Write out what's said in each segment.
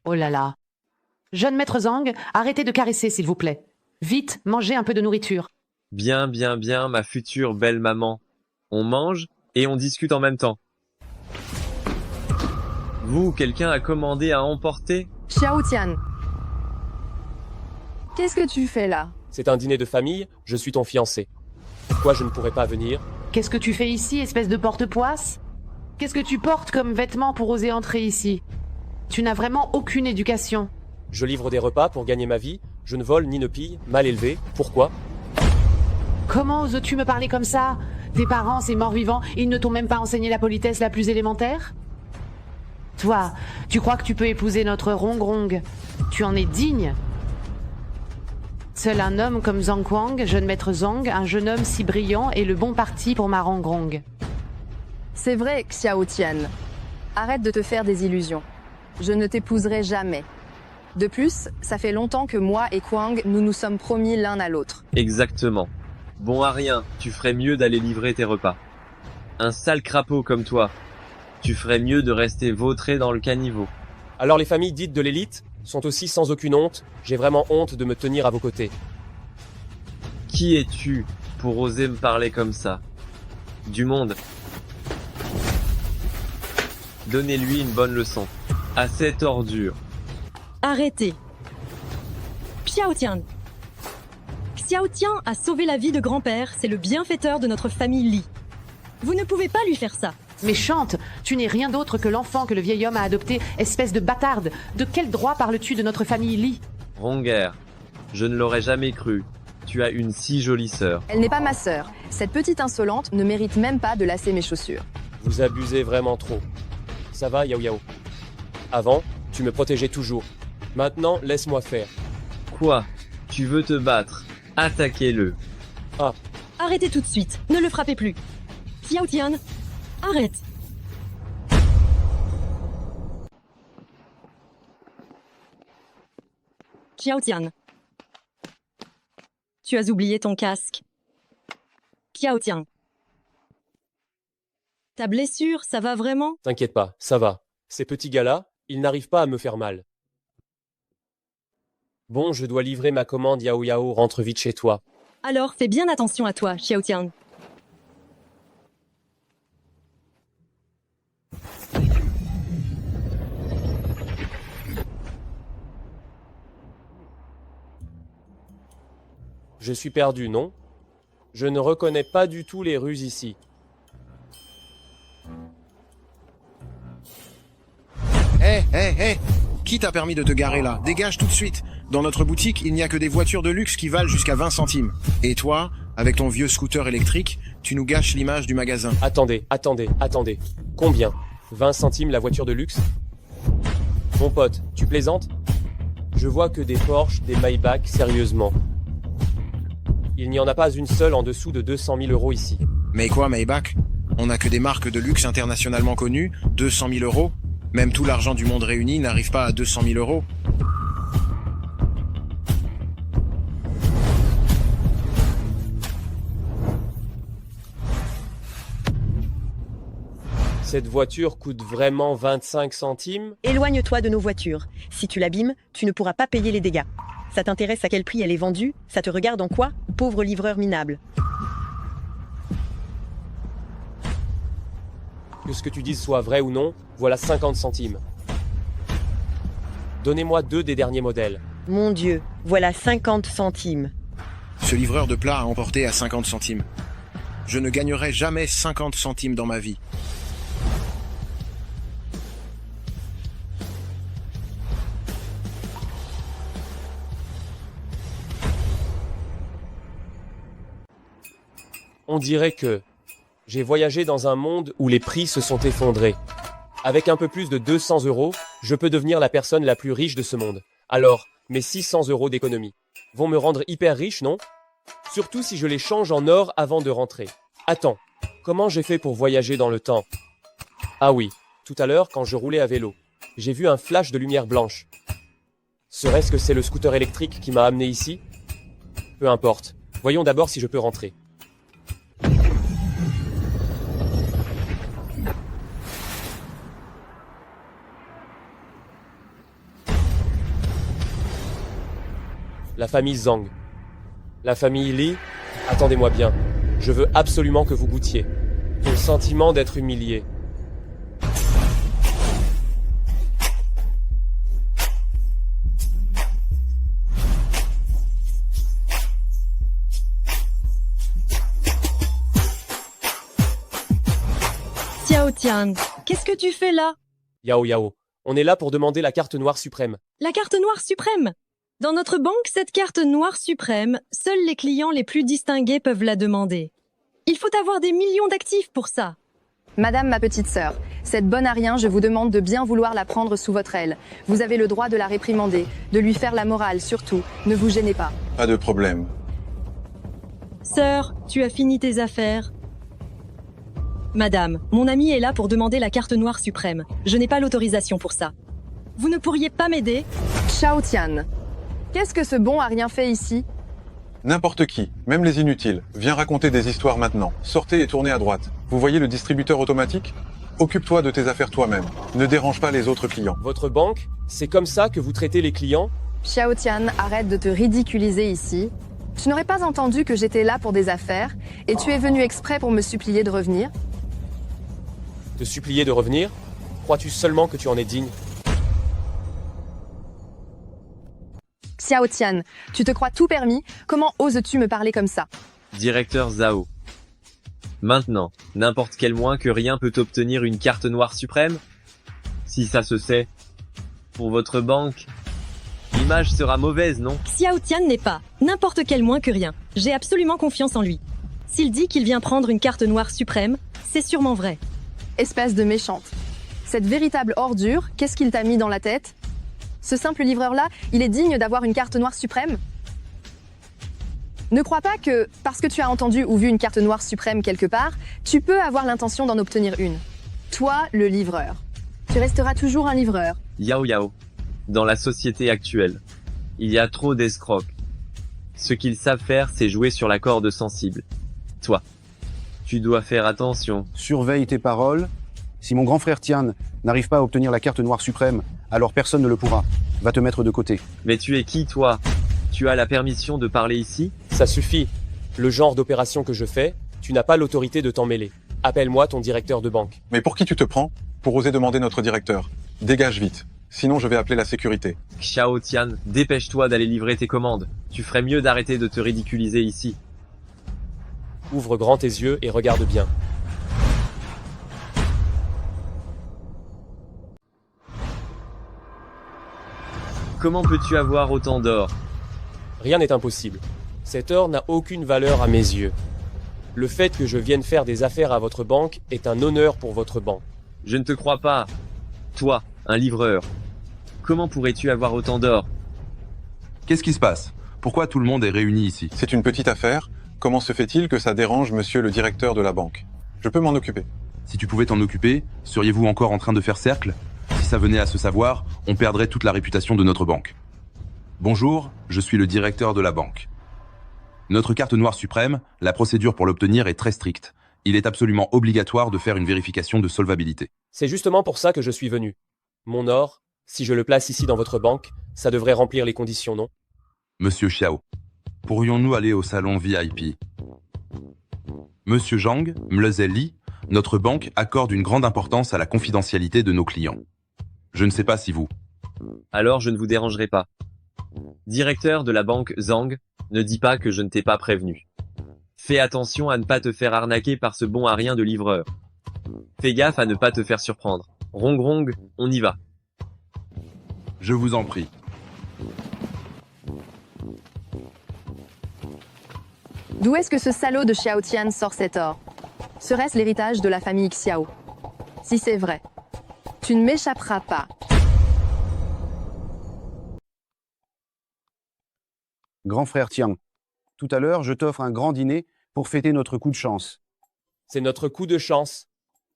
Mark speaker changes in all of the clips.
Speaker 1: Oh là là. Jeune maître Zhang, arrêtez de caresser, s'il vous plaît. Vite, mangez un peu de nourriture.
Speaker 2: Bien, bien, bien, ma future belle maman. On mange et on discute en même temps. Vous, quelqu'un a commandé à emporter?
Speaker 3: Xiao Tian. Qu'est-ce que tu fais là?
Speaker 4: C'est un dîner de famille, je suis ton fiancé. Pourquoi je ne pourrais pas venir?
Speaker 1: Qu'est-ce que tu fais ici, espèce de porte-poisse? Qu'est-ce que tu portes comme vêtements pour oser entrer ici? Tu n'as vraiment aucune éducation.
Speaker 4: Je livre des repas pour gagner ma vie, je ne vole ni ne pille, mal élevé, pourquoi?
Speaker 1: Comment oses-tu me parler comme ça? Tes parents, ces morts-vivants, ils ne t'ont même pas enseigné la politesse la plus élémentaire? Toi, tu crois que tu peux épouser notre Rong-Rong? Tu en es digne? Seul un homme comme Zhang Kuang, jeune maître Zhang, un jeune homme si brillant, est le bon parti pour ma Rong-Rong.
Speaker 3: C'est vrai, Xiao Tian. Arrête de te faire des illusions. Je ne t'épouserai jamais. De plus, ça fait longtemps que moi et Kuang, nous nous sommes promis l'un à l'autre.
Speaker 2: Exactement. Bon à rien, tu ferais mieux d'aller livrer tes repas. Un sale crapaud comme toi. Tu ferais mieux de rester vautré dans le caniveau.
Speaker 4: Alors les familles dites de l'élite sont aussi sans aucune honte, j'ai vraiment honte de me tenir à vos côtés.
Speaker 2: Qui es-tu pour oser me parler comme ça? Du monde. Donnez-lui une bonne leçon. À cette ordure.
Speaker 5: Arrêtez. Xiao Tian. Xiao Tian a sauvé la vie de grand-père, c'est le bienfaiteur de notre famille Li. Vous ne pouvez pas lui faire ça.
Speaker 1: Méchante, tu n'es rien d'autre que l'enfant que le vieil homme a adopté, espèce de bâtarde. De quel droit parles-tu de notre famille Li?
Speaker 2: Ronger, je ne l'aurais jamais cru. Tu as une si jolie sœur.
Speaker 3: Elle n'est pas ma sœur. Cette petite insolente ne mérite même pas de lasser mes chaussures.
Speaker 4: Vous abusez vraiment trop. Ça va, Yao Yao? Avant, tu me protégeais toujours. Maintenant, laisse-moi faire.
Speaker 2: Quoi? Tu veux te battre? Attaquez-le.
Speaker 5: Arrêtez tout de suite, ne le frappez plus. Xiao Tian, arrête. Xiao Tian. Tu as oublié ton casque. Xiao Tian. Ta blessure, ça va vraiment?
Speaker 4: T'inquiète pas, ça va. Ces petits gars-là, ils n'arrivent pas à me faire mal. Bon, je dois livrer ma commande, Yao Yao, rentre vite chez toi.
Speaker 5: Alors fais bien attention à toi, Xiao Tian.
Speaker 4: Je suis perdu, non? Je ne reconnais pas du tout les rues ici.
Speaker 6: Hé. Qui t'a permis de te garer là? Dégage tout de suite. Dans notre boutique, il n'y a que des voitures de luxe qui valent jusqu'à 20 centimes. Et toi, avec ton vieux scooter électrique, tu nous gâches l'image du magasin.
Speaker 4: Attendez. Combien? 20 centimes la voiture de luxe? Mon pote, tu plaisantes? Je vois que des Porsche, des Maybach, sérieusement. Il n'y en a pas une seule en dessous de 200 000 € ici.
Speaker 6: Mais quoi, Maybach? On n'a que des marques de luxe internationalement connues, 200 000 €. Même tout l'argent du monde réuni n'arrive pas à 200 000 €.
Speaker 4: Cette voiture coûte vraiment 25 centimes?
Speaker 7: Éloigne-toi de nos voitures. Si tu l'abîmes, tu ne pourras pas payer les dégâts. Ça t'intéresse à quel prix elle est vendue? Ça te regarde en quoi? Pauvre livreur minable.
Speaker 4: Que ce que tu dises soit vrai ou non, voilà 50 centimes. Donnez-moi 2 des derniers modèles.
Speaker 7: Mon Dieu, voilà 50 centimes.
Speaker 6: Ce livreur de plats a emporté à 50 centimes. Je ne gagnerai jamais 50 centimes dans ma vie.
Speaker 4: On dirait que j'ai voyagé dans un monde où les prix se sont effondrés. Avec un peu plus de 200 €, je peux devenir la personne la plus riche de ce monde. Alors, mes 600 € d'économie vont me rendre hyper riche, non? Surtout si je les change en or avant de rentrer. Attends, comment j'ai fait pour voyager dans le temps? Ah oui, tout à l'heure, quand je roulais à vélo, j'ai vu un flash de lumière blanche. Serait-ce que c'est le scooter électrique qui m'a amené ici? Peu importe. Voyons d'abord si je peux rentrer. La famille Zhang. La famille Li, attendez-moi bien. Je veux absolument que vous goûtiez. Le sentiment d'être humilié.
Speaker 5: Xiao Tian, qu'est-ce que tu fais là?
Speaker 4: Yao Yao, on est là pour demander la carte noire suprême.
Speaker 5: La carte noire suprême. Dans notre banque, cette carte noire suprême, seuls les clients les plus distingués peuvent la demander. Il faut avoir des millions d'actifs pour ça.
Speaker 3: Madame ma petite sœur, cette bonne à rien, je vous demande de bien vouloir la prendre sous votre aile. Vous avez le droit de la réprimander, de lui faire la morale surtout. Ne vous gênez pas.
Speaker 8: Pas de problème.
Speaker 5: Sœur, tu as fini tes affaires? Madame, mon ami est là pour demander la carte noire suprême. Je n'ai pas l'autorisation pour ça. Vous ne pourriez pas m'aider?
Speaker 3: Xiao Tian, qu'est-ce que ce bon à rien fait ici?
Speaker 8: N'importe qui, même les inutiles, viens raconter des histoires maintenant. Sortez et tournez à droite. Vous voyez le distributeur automatique? Occupe-toi de tes affaires toi-même. Ne dérange pas les autres clients.
Speaker 4: Votre banque, c'est comme ça que vous traitez les clients?
Speaker 3: Xiao Tian, arrête de te ridiculiser ici. Tu n'aurais pas entendu que j'étais là pour des affaires et tu es venu exprès pour me supplier de revenir?
Speaker 4: Te supplier de revenir? Crois-tu seulement que tu en es digne?
Speaker 3: Xiao Tian, tu te crois tout permis? Comment oses-tu me parler comme ça?
Speaker 2: Directeur Zhao. Maintenant, n'importe quel moins que rien peut obtenir une carte noire suprême? Si ça se sait. Pour votre banque, l'image sera mauvaise, non?
Speaker 5: Xiao Tian n'est pas n'importe quel moins que rien. J'ai absolument confiance en lui. S'il dit qu'il vient prendre une carte noire suprême, c'est sûrement vrai.
Speaker 3: Espèce de méchante. Cette véritable ordure, qu'est-ce qu'il t'a mis dans la tête? Ce simple livreur-là, il est digne d'avoir une carte noire suprême? Ne crois pas que, parce que tu as entendu ou vu une carte noire suprême quelque part, tu peux avoir l'intention d'en obtenir une. Toi, le livreur. Tu resteras toujours un livreur.
Speaker 2: Yao Yao. Dans la société actuelle, il y a trop d'escrocs. Ce qu'ils savent faire, c'est jouer sur la corde sensible. Toi, tu dois faire attention.
Speaker 9: Surveille tes paroles. Si mon grand frère Tian n'arrive pas à obtenir la carte noire suprême, alors personne ne le pourra. Va te mettre de côté.
Speaker 2: Mais tu es qui, toi? Tu as la permission de parler ici?
Speaker 4: Ça suffit. Le genre d'opération que je fais, tu n'as pas l'autorité de t'en mêler. Appelle-moi ton directeur de banque.
Speaker 8: Mais pour qui tu te prends? Pour oser demander notre directeur. Dégage vite. Sinon je vais appeler la sécurité.
Speaker 2: Xiao Tian, dépêche-toi d'aller livrer tes commandes. Tu ferais mieux d'arrêter de te ridiculiser ici.
Speaker 4: Ouvre grand tes yeux et regarde bien.
Speaker 2: Comment peux-tu avoir autant d'or?
Speaker 4: Rien n'est impossible. Cet or n'a aucune valeur à mes yeux. Le fait que je vienne faire des affaires à votre banque est un honneur pour votre banque.
Speaker 2: Je ne te crois pas. Toi, un livreur. Comment pourrais-tu avoir autant d'or?
Speaker 10: Qu'est-ce qui se passe? Pourquoi tout le monde est réuni ici?
Speaker 8: C'est une petite affaire. Comment se fait-il que ça dérange monsieur le directeur de la banque? Je peux m'en occuper.
Speaker 10: Si tu pouvais t'en occuper, seriez-vous encore en train de faire cercle? Si ça venait à se savoir, on perdrait toute la réputation de notre banque. Bonjour, je suis le directeur de la banque. Notre carte noire suprême, la procédure pour l'obtenir est très stricte. Il est absolument obligatoire de faire une vérification de solvabilité.
Speaker 4: C'est justement pour ça que je suis venu. Mon or, si je le place ici dans votre banque, ça devrait remplir les conditions, non?
Speaker 10: Monsieur Xiao, pourrions-nous aller au salon VIP? Monsieur Zhang, Mleze Li, notre banque accorde une grande importance à la confidentialité de nos clients. Je ne sais pas si vous.
Speaker 2: Alors je ne vous dérangerai pas. Directeur de la banque Zhang, ne dis pas que je ne t'ai pas prévenu. Fais attention à ne pas te faire arnaquer par ce bon à rien de livreur. Fais gaffe à ne pas te faire surprendre. Rong Rong, on y va.
Speaker 10: Je vous en prie.
Speaker 3: D'où est-ce que ce salaud de Xiao Tian sort cet or? Serait-ce l'héritage de la famille Xiao? Si c'est vrai, tu ne m'échapperas pas.
Speaker 9: Grand frère Tian, tout à l'heure, je t'offre un grand dîner pour fêter notre coup de chance.
Speaker 4: C'est notre coup de chance.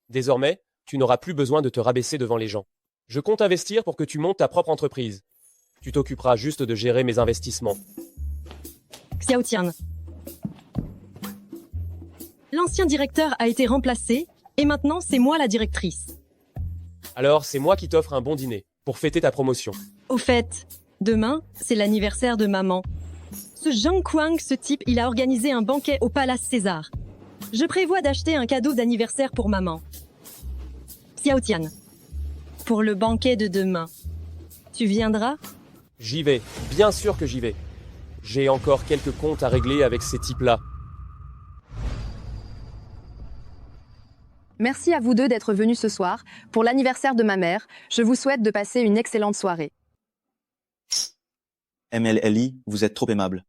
Speaker 4: Désormais, tu n'auras plus besoin de te rabaisser devant les gens. Je compte investir pour que tu montes ta propre entreprise. Tu t'occuperas juste de gérer mes investissements.
Speaker 5: Xiao Tian. L'ancien directeur a été remplacé et maintenant c'est moi la directrice.
Speaker 4: Alors, c'est moi qui t'offre un bon dîner pour fêter ta promotion.
Speaker 5: Au fait, demain, c'est l'anniversaire de maman. Ce Zhang Kuang, ce type, il a organisé un banquet au Palace César. Je prévois d'acheter un cadeau d'anniversaire pour maman. Xiao Tian, pour le banquet de demain. Tu viendras?
Speaker 4: J'y vais, bien sûr que j'y vais. J'ai encore quelques comptes à régler avec ces types-là.
Speaker 3: Merci à vous deux d'être venus ce soir. Pour l'anniversaire de ma mère, je vous souhaite de passer une excellente soirée.
Speaker 11: MLLI, vous êtes trop aimable.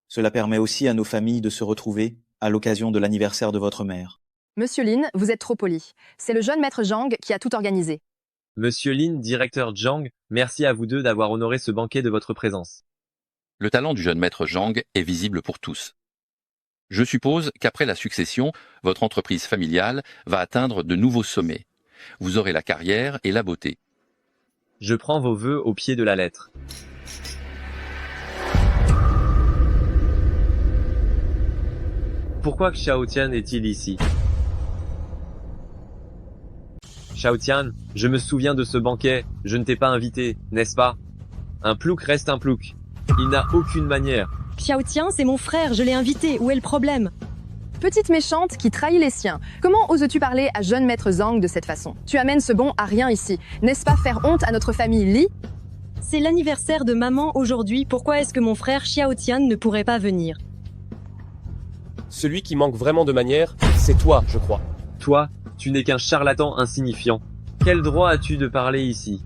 Speaker 11: Cela permet aussi à nos familles de se retrouver à l'occasion de l'anniversaire de votre mère.
Speaker 3: Monsieur Lin, vous êtes trop poli. C'est le jeune maître Zhang qui a tout organisé.
Speaker 2: Monsieur Lin, directeur Zhang, merci à vous deux d'avoir honoré ce banquet de votre présence.
Speaker 12: Le talent du jeune maître Zhang est visible pour tous. Je suppose qu'après la succession, votre entreprise familiale va atteindre de nouveaux sommets. Vous aurez la carrière et la beauté.
Speaker 2: Je prends vos vœux au pied de la lettre. Pourquoi Xiao Tian est-il ici? Xiao Tian, je me souviens de ce banquet, je ne t'ai pas invité, n'est-ce pas? Un plouc reste un plouc. Il n'a aucune manière.
Speaker 5: Xiao Tian, c'est mon frère, je l'ai invité, où est le problème?
Speaker 3: Petite méchante qui trahit les siens. Comment oses-tu parler à jeune maître Zhang de cette façon? Tu amènes ce bon à rien ici. N'est-ce pas faire honte à notre famille Li?
Speaker 5: C'est l'anniversaire de maman aujourd'hui, pourquoi est-ce que mon frère Xiao Tian ne pourrait pas venir?
Speaker 4: Celui qui manque vraiment de manière, c'est toi, je crois.
Speaker 2: Toi, tu n'es qu'un charlatan insignifiant. Quel droit as-tu de parler ici?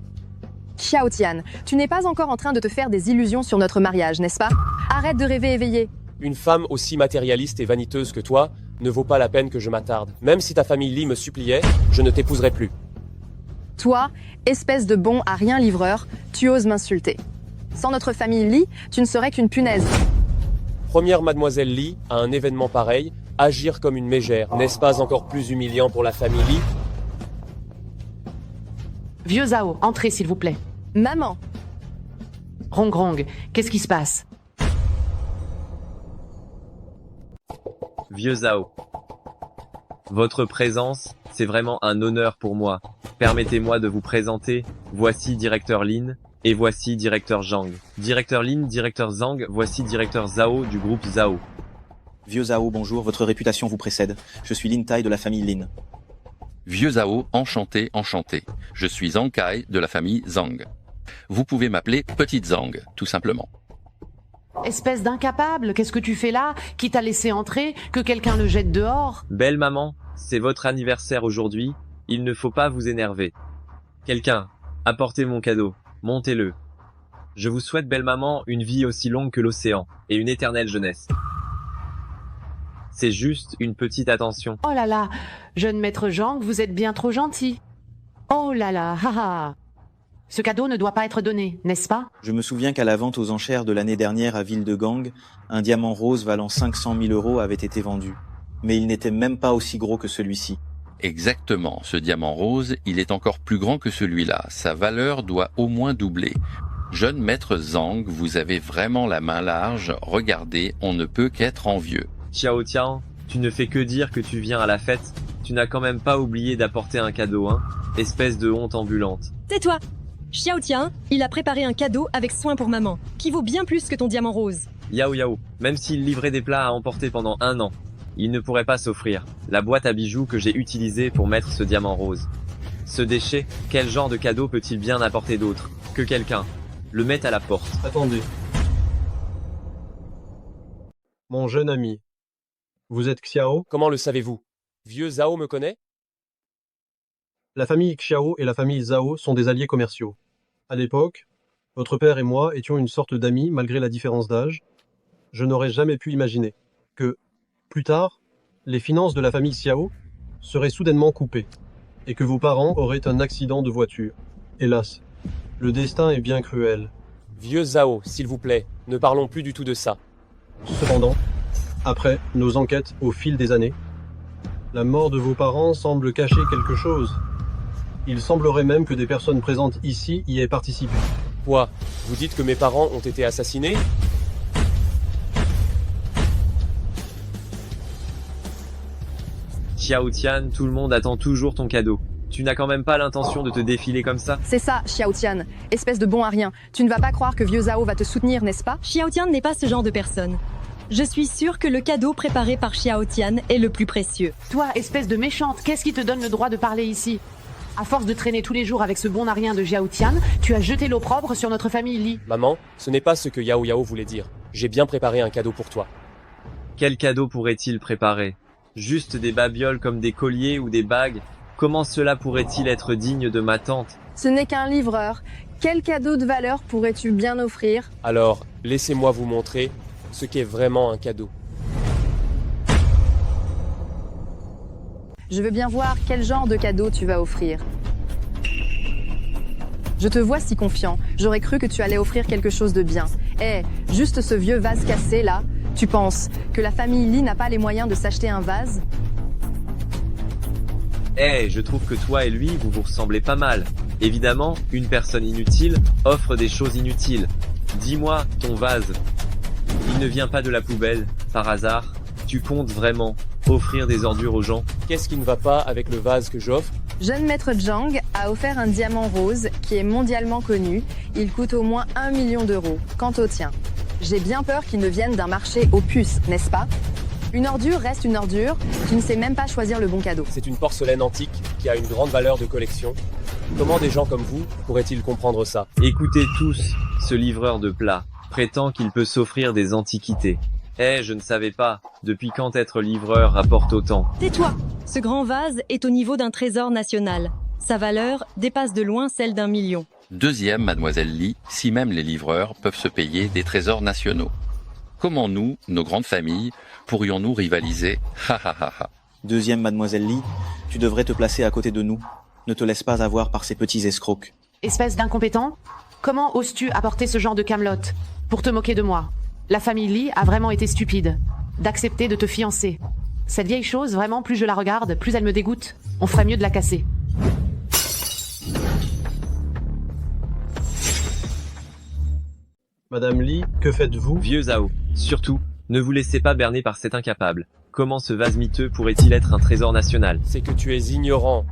Speaker 3: Xiao Tian, tu n'es pas encore en train de te faire des illusions sur notre mariage, n'est-ce pas? Arrête de rêver éveillé.
Speaker 4: Une femme aussi matérialiste et vaniteuse que toi ne vaut pas la peine que je m'attarde. Même si ta famille Li me suppliait, je ne t'épouserai plus.
Speaker 3: Toi, espèce de bon à rien livreur, tu oses m'insulter. Sans notre famille Li, tu ne serais qu'une punaise.
Speaker 4: Première mademoiselle Li, à un événement pareil, agir comme une mégère, n'est-ce pas encore plus humiliant pour la famille Li?
Speaker 1: Vieux Zhao, entrez s'il vous plaît.
Speaker 3: Maman,
Speaker 1: Rong Rong, qu'est-ce qui se passe?
Speaker 2: Vieux Zhao. Votre présence, c'est vraiment un honneur pour moi. Permettez-moi de vous présenter, voici directeur Lin, et voici directeur Zhang. Directeur Lin, directeur Zhang, voici directeur Zhao du groupe Zhao.
Speaker 11: Vieux Zhao, bonjour, votre réputation vous précède. Je suis Lin Tai de la famille Lin.
Speaker 12: Vieux Zhao, enchanté, enchanté. Je suis Zhang Kai de la famille Zhang. Vous pouvez m'appeler Petite Zhang, tout simplement.
Speaker 1: Espèce d'incapable, qu'est-ce que tu fais là? Qui t'a laissé entrer? Que quelqu'un le jette dehors?
Speaker 2: Belle maman, c'est votre anniversaire aujourd'hui, il ne faut pas vous énerver. Quelqu'un, apportez mon cadeau, montez-le. Je vous souhaite, belle maman, une vie aussi longue que l'océan, et une éternelle jeunesse. C'est juste une petite attention.
Speaker 1: Oh là là, jeune maître Zhang, vous êtes bien trop gentil. Oh là là, haha. Ce cadeau ne doit pas être donné, n'est-ce pas?
Speaker 11: Je me souviens qu'à la vente aux enchères de l'année dernière à Ville de Gang, un diamant rose valant 500 000 € avait été vendu. Mais il n'était même pas aussi gros que celui-ci.
Speaker 12: Exactement, ce diamant rose, il est encore plus grand que celui-là. Sa valeur doit au moins doubler. Jeune maître Zhang, vous avez vraiment la main large. Regardez, on ne peut qu'être envieux.
Speaker 2: Xiao Tian, tu ne fais que dire que tu viens à la fête. Tu n'as quand même pas oublié d'apporter un cadeau, hein? Espèce de honte ambulante.
Speaker 5: Tais-toi! Xiao Tian, il a préparé un cadeau avec soin pour maman, qui vaut bien plus que ton diamant rose.
Speaker 2: Yao Yao, même s'il livrait des plats à emporter pendant 1 an, il ne pourrait pas s'offrir la boîte à bijoux que j'ai utilisée pour mettre ce diamant rose. Ce déchet, quel genre de cadeau peut-il bien apporter d'autre que quelqu'un le mette à la porte?
Speaker 13: Attendez. Mon jeune ami, vous êtes Xiao?
Speaker 4: Comment le savez-vous? Vieux Zhao me connaît?
Speaker 13: La famille Xiao et la famille Zhao sont des alliés commerciaux. À l'époque, votre père et moi étions une sorte d'amis malgré la différence d'âge. Je n'aurais jamais pu imaginer que, plus tard, les finances de la famille Xiao seraient soudainement coupées et que vos parents auraient un accident de voiture. Hélas, le destin est bien cruel.
Speaker 4: Vieux Zhao, s'il vous plaît, ne parlons plus du tout de ça.
Speaker 13: Cependant, après nos enquêtes au fil des années, la mort de vos parents semble cacher quelque chose. Il semblerait même que des personnes présentes ici y aient participé.
Speaker 4: Quoi? Vous dites que mes parents ont été assassinés?
Speaker 2: Xiao Tian, tout le monde attend toujours ton cadeau. Tu n'as quand même pas l'intention de te défiler comme ça?
Speaker 3: C'est ça, Xiao Tian. Espèce de bon à rien. Tu ne vas pas croire que vieux Zhao va te soutenir, n'est-ce pas?
Speaker 5: Xiao Tian n'est pas ce genre de personne. Je suis sûre que le cadeau préparé par Xiao Tian est le plus précieux.
Speaker 1: Toi, espèce de méchante, qu'est-ce qui te donne le droit de parler ici? À force de traîner tous les jours avec ce bon à rien de Xiao Tian, tu as jeté l'opprobre sur notre famille Li.
Speaker 4: Maman, ce n'est pas ce que Yao Yao voulait dire. J'ai bien préparé un cadeau pour toi.
Speaker 2: Quel cadeau pourrait-il préparer? Juste des babioles comme des colliers ou des bagues? Comment cela pourrait-il être digne de ma tante?
Speaker 3: Ce n'est qu'un livreur. Quel cadeau de valeur pourrais-tu bien offrir?
Speaker 4: Alors, laissez-moi vous montrer ce qu'est vraiment un cadeau.
Speaker 3: Je veux bien voir quel genre de cadeau tu vas offrir. Je te vois si confiant. J'aurais cru que tu allais offrir quelque chose de bien. Juste ce vieux vase cassé là. Tu penses que la famille Li n'a pas les moyens de s'acheter un vase?
Speaker 2: Je trouve que toi et lui, vous vous ressemblez pas mal. Évidemment, une personne inutile offre des choses inutiles. Dis-moi, ton vase, il ne vient pas de la poubelle, par hasard? Tu comptes vraiment offrir des ordures aux gens?
Speaker 4: Qu'est-ce qui ne va pas avec le vase que j'offre?
Speaker 3: Jeune maître Zhang a offert un diamant rose qui est mondialement connu. Il coûte au moins 1 million d'euros. Quant au tien, j'ai bien peur qu'il ne vienne d'un marché aux puces, n'est-ce pas? Une ordure reste une ordure. Tu ne sais même pas choisir le bon cadeau.
Speaker 4: C'est une porcelaine antique qui a une grande valeur de collection. Comment des gens comme vous pourraient-ils comprendre ça?
Speaker 2: Écoutez tous, ce livreur de plats prétend qu'il peut s'offrir des antiquités. Je ne savais pas. Depuis quand être livreur rapporte autant?
Speaker 5: Tais-toi! Ce grand vase est au niveau d'un trésor national. Sa valeur dépasse de loin celle d'1 million.
Speaker 12: Deuxième, mademoiselle Li, si même les livreurs peuvent se payer des trésors nationaux. Comment nous, nos grandes familles, pourrions-nous rivaliser? Ha ha ha ha.
Speaker 11: Deuxième, mademoiselle Li, tu devrais te placer à côté de nous. Ne te laisse pas avoir par ces petits escrocs.
Speaker 1: Espèce d'incompétent? Comment oses-tu apporter ce genre de camelote pour te moquer de moi? La famille Li a vraiment été stupide d'accepter de te fiancer. Cette vieille chose, vraiment, plus je la regarde, plus elle me dégoûte. On ferait mieux de la casser.
Speaker 13: Madame Li, que faites-vous?
Speaker 2: Vieux Zhao, surtout, ne vous laissez pas berner par cet incapable. Comment ce vase miteux pourrait-il être un trésor national?
Speaker 4: C'est que tu es ignorant.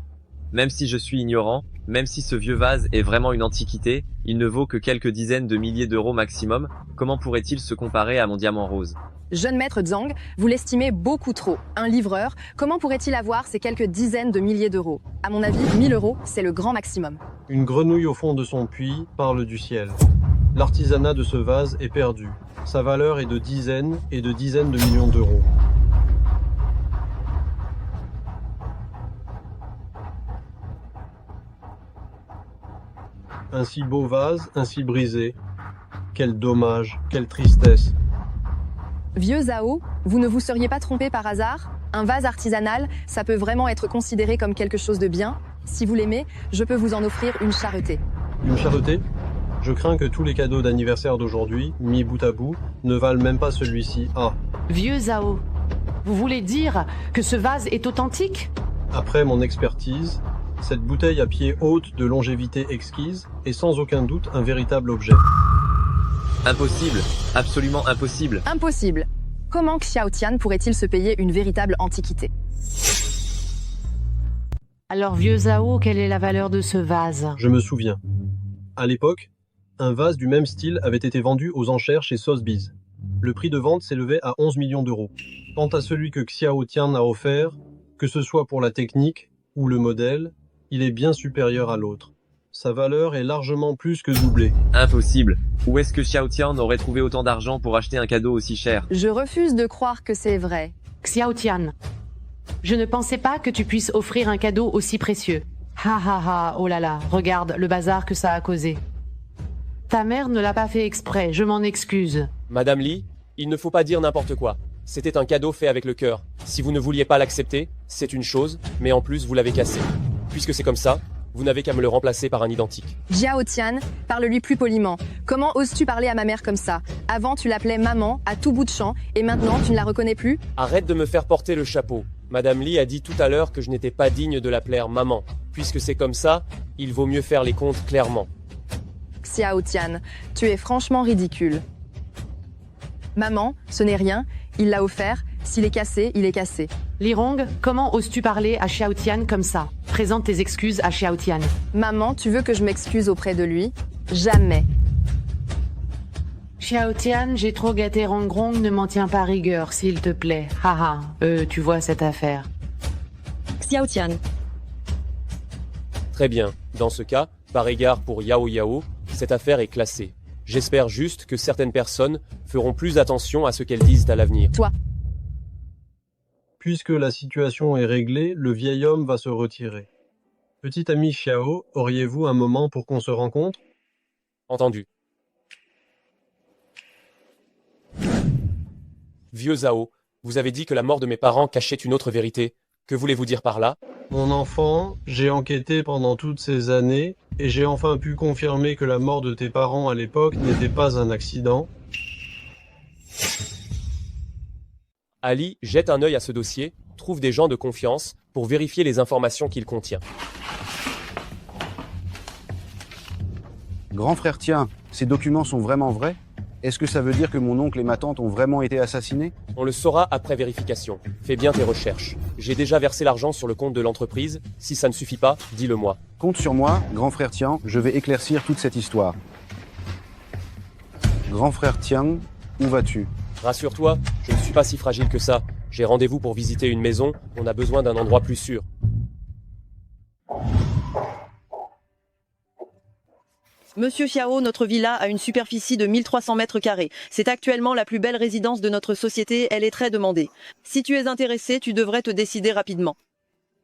Speaker 2: Même si je suis ignorant, même si ce vieux vase est vraiment une antiquité, il ne vaut que quelques dizaines de milliers d'euros maximum, comment pourrait-il se comparer à mon diamant rose?
Speaker 3: Jeune maître Zhang, vous l'estimez beaucoup trop. Un livreur, comment pourrait-il avoir ces quelques dizaines de milliers d'euros? À mon avis, 1000 euros, c'est le grand maximum.
Speaker 13: Une grenouille au fond de son puits parle du ciel. L'artisanat de ce vase est perdu. Sa valeur est de dizaines et de dizaines de millions d'euros. Un si beau vase, ainsi brisé. Quel dommage, quelle tristesse.
Speaker 3: Vieux Zhao, vous ne vous seriez pas trompé par hasard? Un vase artisanal, ça peut vraiment être considéré comme quelque chose de bien. Si vous l'aimez, je peux vous en offrir une charretée.
Speaker 13: Une charretée? Je crains que tous les cadeaux d'anniversaire d'aujourd'hui, mis bout à bout, ne valent même pas celui-ci. Ah.
Speaker 1: Vieux Zhao, vous voulez dire que ce vase est authentique?
Speaker 13: Après mon expertise, cette bouteille à pied haute de longévité exquise est sans aucun doute un véritable objet.
Speaker 2: Impossible, absolument impossible.
Speaker 3: Impossible. Comment Xiao Tian pourrait-il se payer une véritable antiquité?
Speaker 1: Alors vieux Zhao, quelle est la valeur de ce vase?
Speaker 13: Je me souviens. À l'époque, un vase du même style avait été vendu aux enchères chez Sotheby's. Le prix de vente s'élevait à 11 millions d'euros. Quant à celui que Xiao Tian a offert, que ce soit pour la technique ou le modèle, il est bien supérieur à l'autre. Sa valeur est largement plus que doublée.
Speaker 2: Impossible. Où est-ce que Xiao Tian aurait trouvé autant d'argent pour acheter un cadeau aussi cher?
Speaker 3: Je refuse de croire que c'est vrai.
Speaker 1: Xiao Tian, je ne pensais pas que tu puisses offrir un cadeau aussi précieux. Ha ha ha, oh là là, regarde le bazar que ça a causé. Ta mère ne l'a pas fait exprès, je m'en excuse.
Speaker 4: Madame Li, il ne faut pas dire n'importe quoi. C'était un cadeau fait avec le cœur. Si vous ne vouliez pas l'accepter, c'est une chose, mais en plus vous l'avez cassé. Puisque c'est comme ça, vous n'avez qu'à me le remplacer par un identique.
Speaker 3: Xiao Tian, parle-lui plus poliment. Comment oses-tu parler à ma mère comme ça? Avant, tu l'appelais maman, à tout bout de champ, et maintenant, tu ne la reconnais plus?
Speaker 4: Arrête de me faire porter le chapeau. Madame Li a dit tout à l'heure que je n'étais pas digne de l'appeler maman. Puisque c'est comme ça, il vaut mieux faire les comptes clairement.
Speaker 3: Xiao Tian, tu es franchement ridicule. Maman, ce n'est rien, il l'a offert, s'il est cassé, il est cassé.
Speaker 1: Li Rong, comment oses-tu parler à Xiao Tian comme ça? Présente tes excuses à Xiao Tian.
Speaker 3: Maman, tu veux que je m'excuse auprès de lui? Jamais.
Speaker 1: Xiao Tian, j'ai trop gâté Rongrong, ne m'en tiens pas rigueur, s'il te plaît. Haha, tu vois cette affaire.
Speaker 5: Xiao Tian.
Speaker 4: Très bien. Dans ce cas, par égard pour Yao Yao, cette affaire est classée. J'espère juste que certaines personnes feront plus attention à ce qu'elles disent à l'avenir.
Speaker 3: Toi.
Speaker 13: Puisque la situation est réglée, le vieil homme va se retirer. Petit ami Xiao, auriez-vous un moment pour qu'on se rencontre?
Speaker 4: Entendu. Vieux Zhao, vous avez dit que la mort de mes parents cachait une autre vérité. Que voulez-vous dire par là?
Speaker 13: Mon enfant, j'ai enquêté pendant toutes ces années et j'ai enfin pu confirmer que la mort de tes parents à l'époque n'était pas un accident.
Speaker 4: Ali jette un œil à ce dossier, trouve des gens de confiance pour vérifier les informations qu'il contient.
Speaker 9: Grand frère Tian, ces documents sont vraiment vrais? Est-ce que ça veut dire que mon oncle et ma tante ont vraiment été assassinés?
Speaker 4: On le saura après vérification. Fais bien tes recherches. J'ai déjà versé l'argent sur le compte de l'entreprise. Si ça ne suffit pas, dis-le-moi.
Speaker 9: Compte sur moi, grand frère Tian, je vais éclaircir toute cette histoire. Grand frère Tian, où vas-tu?
Speaker 4: Rassure-toi, je ne suis pas si fragile que ça. J'ai rendez-vous pour visiter une maison. On a besoin d'un endroit plus sûr.
Speaker 7: Monsieur Xiao, notre villa a une superficie de 1300 mètres carrés. C'est actuellement la plus belle résidence de notre société, elle est très demandée. Si tu es intéressé, tu devrais te décider rapidement.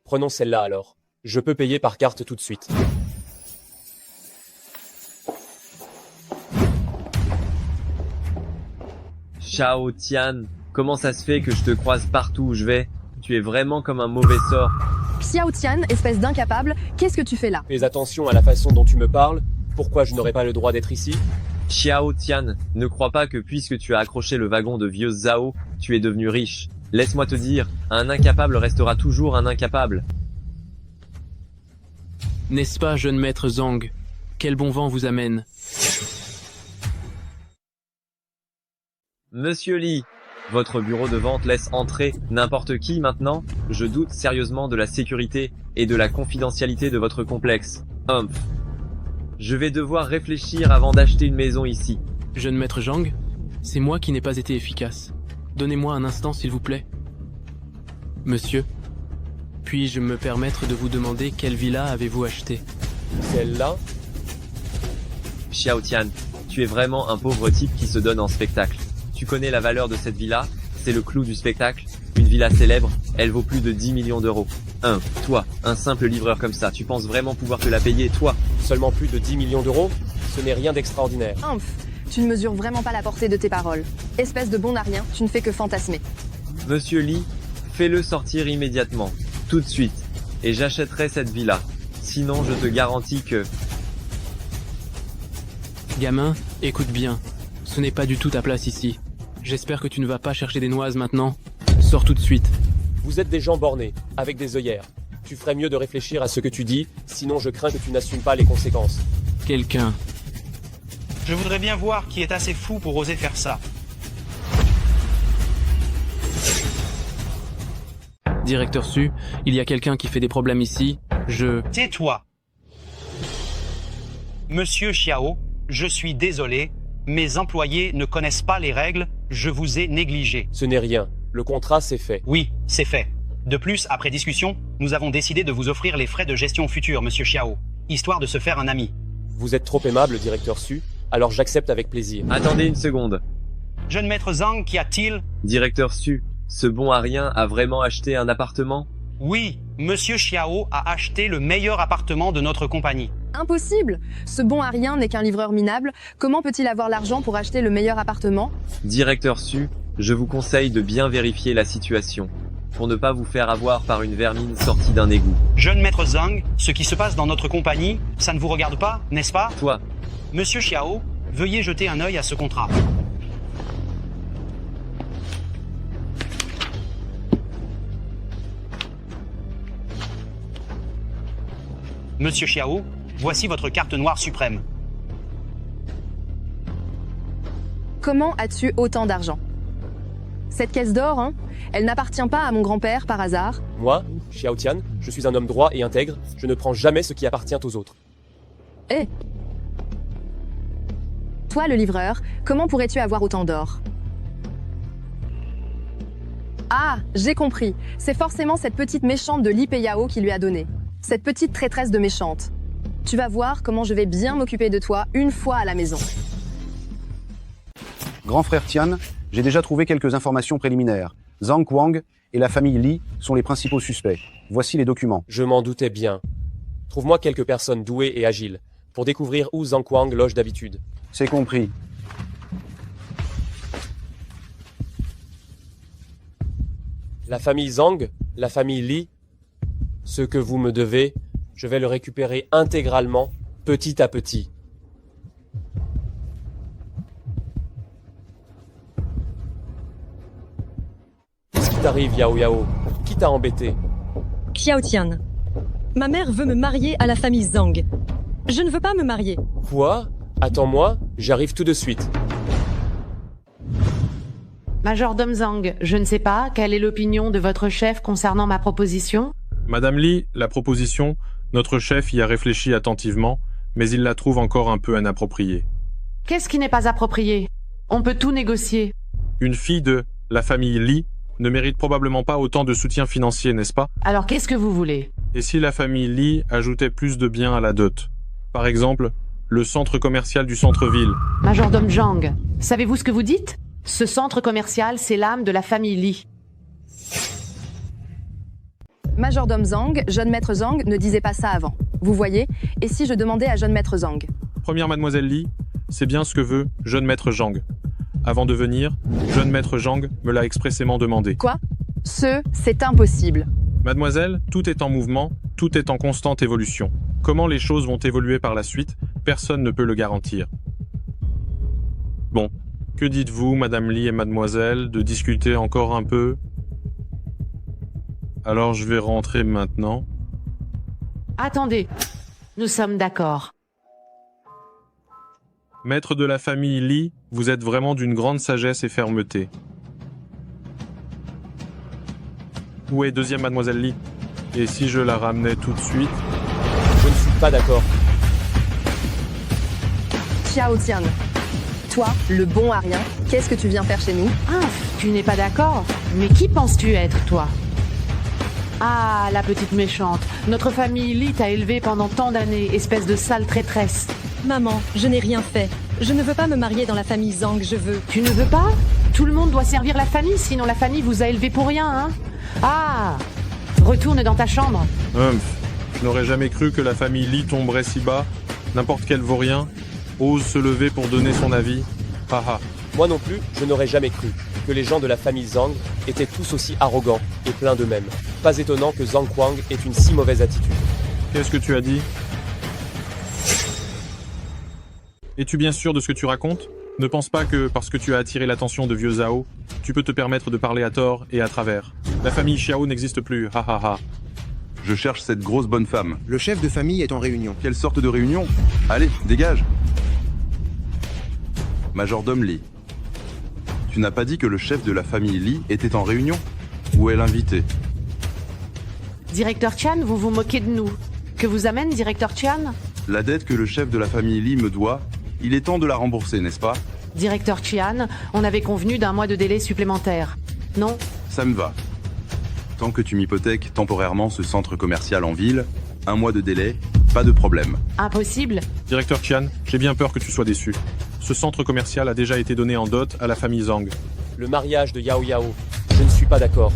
Speaker 4: Prenons celle-là alors. Je peux payer par carte tout de suite.
Speaker 2: Xiao Tian, comment ça se fait que je te croise partout où je vais? Tu es vraiment comme un mauvais sort.
Speaker 3: Xiao Tian, espèce d'incapable, qu'est-ce que tu fais là?
Speaker 4: Fais attention à la façon dont tu me parles. Pourquoi je n'aurais pas le droit d'être ici?
Speaker 2: Xiao Tian, ne crois pas que puisque tu as accroché le wagon de vieux Zhao, tu es devenu riche. Laisse-moi te dire, un incapable restera toujours un incapable.
Speaker 14: N'est-ce pas, jeune maître Zhang? Quel bon vent vous amène?
Speaker 2: Monsieur Li, votre bureau de vente laisse entrer n'importe qui maintenant? Je doute sérieusement de la sécurité et de la confidentialité de votre complexe. Humph. Je vais devoir réfléchir avant d'acheter une maison ici.
Speaker 14: Jeune maître Zhang, c'est moi qui n'ai pas été efficace. Donnez-moi un instant, s'il vous plaît. Monsieur, puis-je me permettre de vous demander quelle villa avez-vous acheté?
Speaker 4: Celle-là?
Speaker 2: Xiao Tian, tu es vraiment un pauvre type qui se donne en spectacle. Tu connais la valeur de cette villa? C'est le clou du spectacle. Une villa célèbre, elle vaut plus de 10 millions d'euros. Toi, un simple livreur comme ça, tu penses vraiment pouvoir te la payer, toi?
Speaker 4: Seulement plus de 10 millions d'euros? Ce n'est rien d'extraordinaire.
Speaker 3: Tu ne mesures vraiment pas la portée de tes paroles. Espèce de bon à rien, tu ne fais que fantasmer.
Speaker 2: Monsieur Li, fais-le sortir immédiatement, tout de suite, et j'achèterai cette villa. Sinon, je te garantis que...
Speaker 14: Gamin, écoute bien. Ce n'est pas du tout ta place ici. J'espère que tu ne vas pas chercher des noises maintenant. Sors tout de suite.
Speaker 4: Vous êtes des gens bornés, avec des œillères. Tu ferais mieux de réfléchir à ce que tu dis, sinon je crains que tu n'assumes pas les conséquences.
Speaker 14: Quelqu'un.
Speaker 15: Je voudrais bien voir qui est assez fou pour oser faire ça.
Speaker 14: Directeur Su, il y a quelqu'un qui fait des problèmes ici.
Speaker 15: Tais-toi. Monsieur Xiao, je suis désolé. Mes employés ne connaissent pas les règles, je vous ai négligé.
Speaker 4: Ce n'est rien. Le contrat, c'est fait.
Speaker 15: Oui, c'est fait. De plus, après discussion, nous avons décidé de vous offrir les frais de gestion futurs, monsieur Xiao, histoire de se faire un ami.
Speaker 4: Vous êtes trop aimable, directeur Su, alors j'accepte avec plaisir.
Speaker 2: Attendez une seconde.
Speaker 15: Jeune maître Zhang, qu'y a-t-il?
Speaker 2: Directeur Su, ce bon à rien a vraiment acheté un appartement?
Speaker 15: Oui, monsieur Xiao a acheté le meilleur appartement de notre compagnie.
Speaker 3: Impossible! Ce bon à rien n'est qu'un livreur minable. Comment peut-il avoir l'argent pour acheter le meilleur appartement?
Speaker 2: Directeur Su, je vous conseille de bien vérifier la situation, pour ne pas vous faire avoir par une vermine sortie d'un égout.
Speaker 15: Jeune maître Zhang, ce qui se passe dans notre compagnie, ça ne vous regarde pas, n'est-ce pas?
Speaker 2: Toi.
Speaker 15: Monsieur Xiao, veuillez jeter un œil à ce contrat. Monsieur Xiao, voici votre carte noire suprême.
Speaker 3: Comment as-tu autant d'argent? Cette caisse d'or, hein, elle n'appartient pas à mon grand-père par hasard.
Speaker 4: Moi, Xiao Tian, je suis un homme droit et intègre, je ne prends jamais ce qui appartient aux autres.
Speaker 3: Hé Toi, le livreur, comment pourrais-tu avoir autant d'or? Ah, j'ai compris. C'est forcément cette petite méchante de Li Peiyao qui lui a donné. Cette petite traîtresse de méchante. Tu vas voir comment je vais bien m'occuper de toi une fois à la maison.
Speaker 9: Grand frère Tian, j'ai déjà trouvé quelques informations préliminaires. Zhang Kuang et la famille Li sont les principaux suspects. Voici les documents.
Speaker 4: Je m'en doutais bien. Trouve-moi quelques personnes douées et agiles pour découvrir où Zhang Kuang loge d'habitude.
Speaker 9: C'est compris.
Speaker 4: La famille Zhang, la famille Li, ce que vous me devez, je vais le récupérer intégralement, petit à petit. Qu'est-ce qui t'arrive, Yao Yao? Qui t'a embêté?
Speaker 5: Xiao Tian. Ma mère veut me marier à la famille Zhang. Je ne veux pas me marier.
Speaker 4: Quoi? Attends-moi, j'arrive tout de suite.
Speaker 1: Majordome Zhang, je ne sais pas, quelle est l'opinion de votre chef concernant ma proposition?
Speaker 16: Madame Li, la proposition, notre chef y a réfléchi attentivement, mais il la trouve encore un peu inappropriée.
Speaker 1: Qu'est-ce qui n'est pas approprié? On peut tout négocier.
Speaker 16: Une fille de la famille Li ne mérite probablement pas autant de soutien financier, n'est-ce pas?
Speaker 1: Alors qu'est-ce que vous voulez?
Speaker 16: Et si la famille Li ajoutait plus de biens à la dot? Par exemple, le centre commercial du centre-ville.
Speaker 1: Majordome Zhang, savez-vous ce que vous dites? Ce centre commercial, c'est l'âme de la famille Li.
Speaker 3: Majordome Zhang, jeune maître Zhang ne disait pas ça avant. Vous voyez? Et si je demandais à jeune maître Zhang?
Speaker 16: Première mademoiselle Li, c'est bien ce que veut jeune maître Zhang. Avant de venir, jeune maître Zhang me l'a expressément demandé.
Speaker 3: Quoi? C'est impossible.
Speaker 16: Mademoiselle, tout est en mouvement, tout est en constante évolution. Comment les choses vont évoluer par la suite, personne ne peut le garantir. Bon, que dites-vous, Madame Li et Mademoiselle, de discuter encore un peu? Alors je vais rentrer maintenant.
Speaker 1: Attendez, nous sommes d'accord.
Speaker 16: Maître de la famille Li, vous êtes vraiment d'une grande sagesse et fermeté. Où est deuxième Mademoiselle Li? Et si je la ramenais tout de suite?
Speaker 4: Je ne suis pas d'accord.
Speaker 3: Xiao Tian. Toi, le bon à rien, qu'est-ce que tu viens faire chez nous?
Speaker 1: Ah, tu n'es pas d'accord? Mais qui penses-tu être, toi? Ah, la petite méchante. Notre famille Li t'a élevée pendant tant d'années, espèce de sale traîtresse.
Speaker 5: Maman, je n'ai rien fait. Je ne veux pas me marier dans la famille Zhang, je veux.
Speaker 1: Tu ne veux pas? Tout le monde doit servir la famille, sinon la famille vous a élevé pour rien, hein? Ah! Retourne dans ta chambre.
Speaker 16: Je n'aurais jamais cru que la famille Li tomberait si bas. N'importe quel vaurien ose se lever pour donner son avis. Haha.
Speaker 4: Moi non plus, je n'aurais jamais cru que les gens de la famille Zhang étaient tous aussi arrogants et pleins d'eux-mêmes. Pas étonnant que Zhang Kuang ait une si mauvaise attitude.
Speaker 16: Qu'est-ce que tu as dit? Es-tu bien sûr de ce que tu racontes? Ne pense pas que, parce que tu as attiré l'attention de vieux Zhao, tu peux te permettre de parler à tort et à travers. La famille Xiao n'existe plus, ha ha ha.
Speaker 10: Je cherche cette grosse bonne femme.
Speaker 6: Le chef de famille est en réunion.
Speaker 10: Quelle sorte de réunion? Allez, dégage. Majordome Li. Tu n'as pas dit que le chef de la famille Li était en réunion? Où est l'invité?
Speaker 1: Directeur Tian, vous vous moquez de nous. Que vous amène, directeur Tian?
Speaker 10: La dette que le chef de la famille Li me doit, il est temps de la rembourser, n'est-ce pas?
Speaker 1: Directeur Tian, on avait convenu d'un mois de délai supplémentaire. Non?
Speaker 10: Ça me va. Tant que tu m'hypothèques temporairement ce centre commercial en ville, un mois de délai, pas de problème.
Speaker 1: Impossible?
Speaker 16: Directeur Tian, j'ai bien peur que tu sois déçu. Ce centre commercial a déjà été donné en dot à la famille Zhang.
Speaker 4: Le mariage de Yao Yao, je ne suis pas d'accord.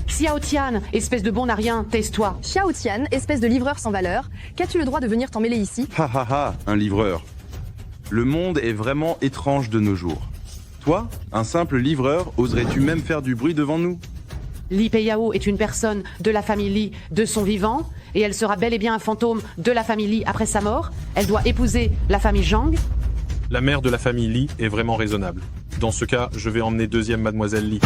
Speaker 1: Xiao Tian, espèce de bon à rien, taise-toi.
Speaker 3: Xiao Tian, espèce de livreur sans valeur, qu'as-tu le droit de venir t'emmêler ici?
Speaker 10: Ha ha ha, un livreur. Le monde est vraiment étrange de nos jours. Toi, un simple livreur, oserais-tu même faire du bruit devant nous?
Speaker 1: Li Peiyao est une personne de la famille Li de son vivant, et elle sera bel et bien un fantôme de la famille Li après sa mort. Elle doit épouser la famille Zhang.
Speaker 16: La mère de la famille Li est vraiment raisonnable. Dans ce cas, je vais emmener deuxième Mademoiselle Li.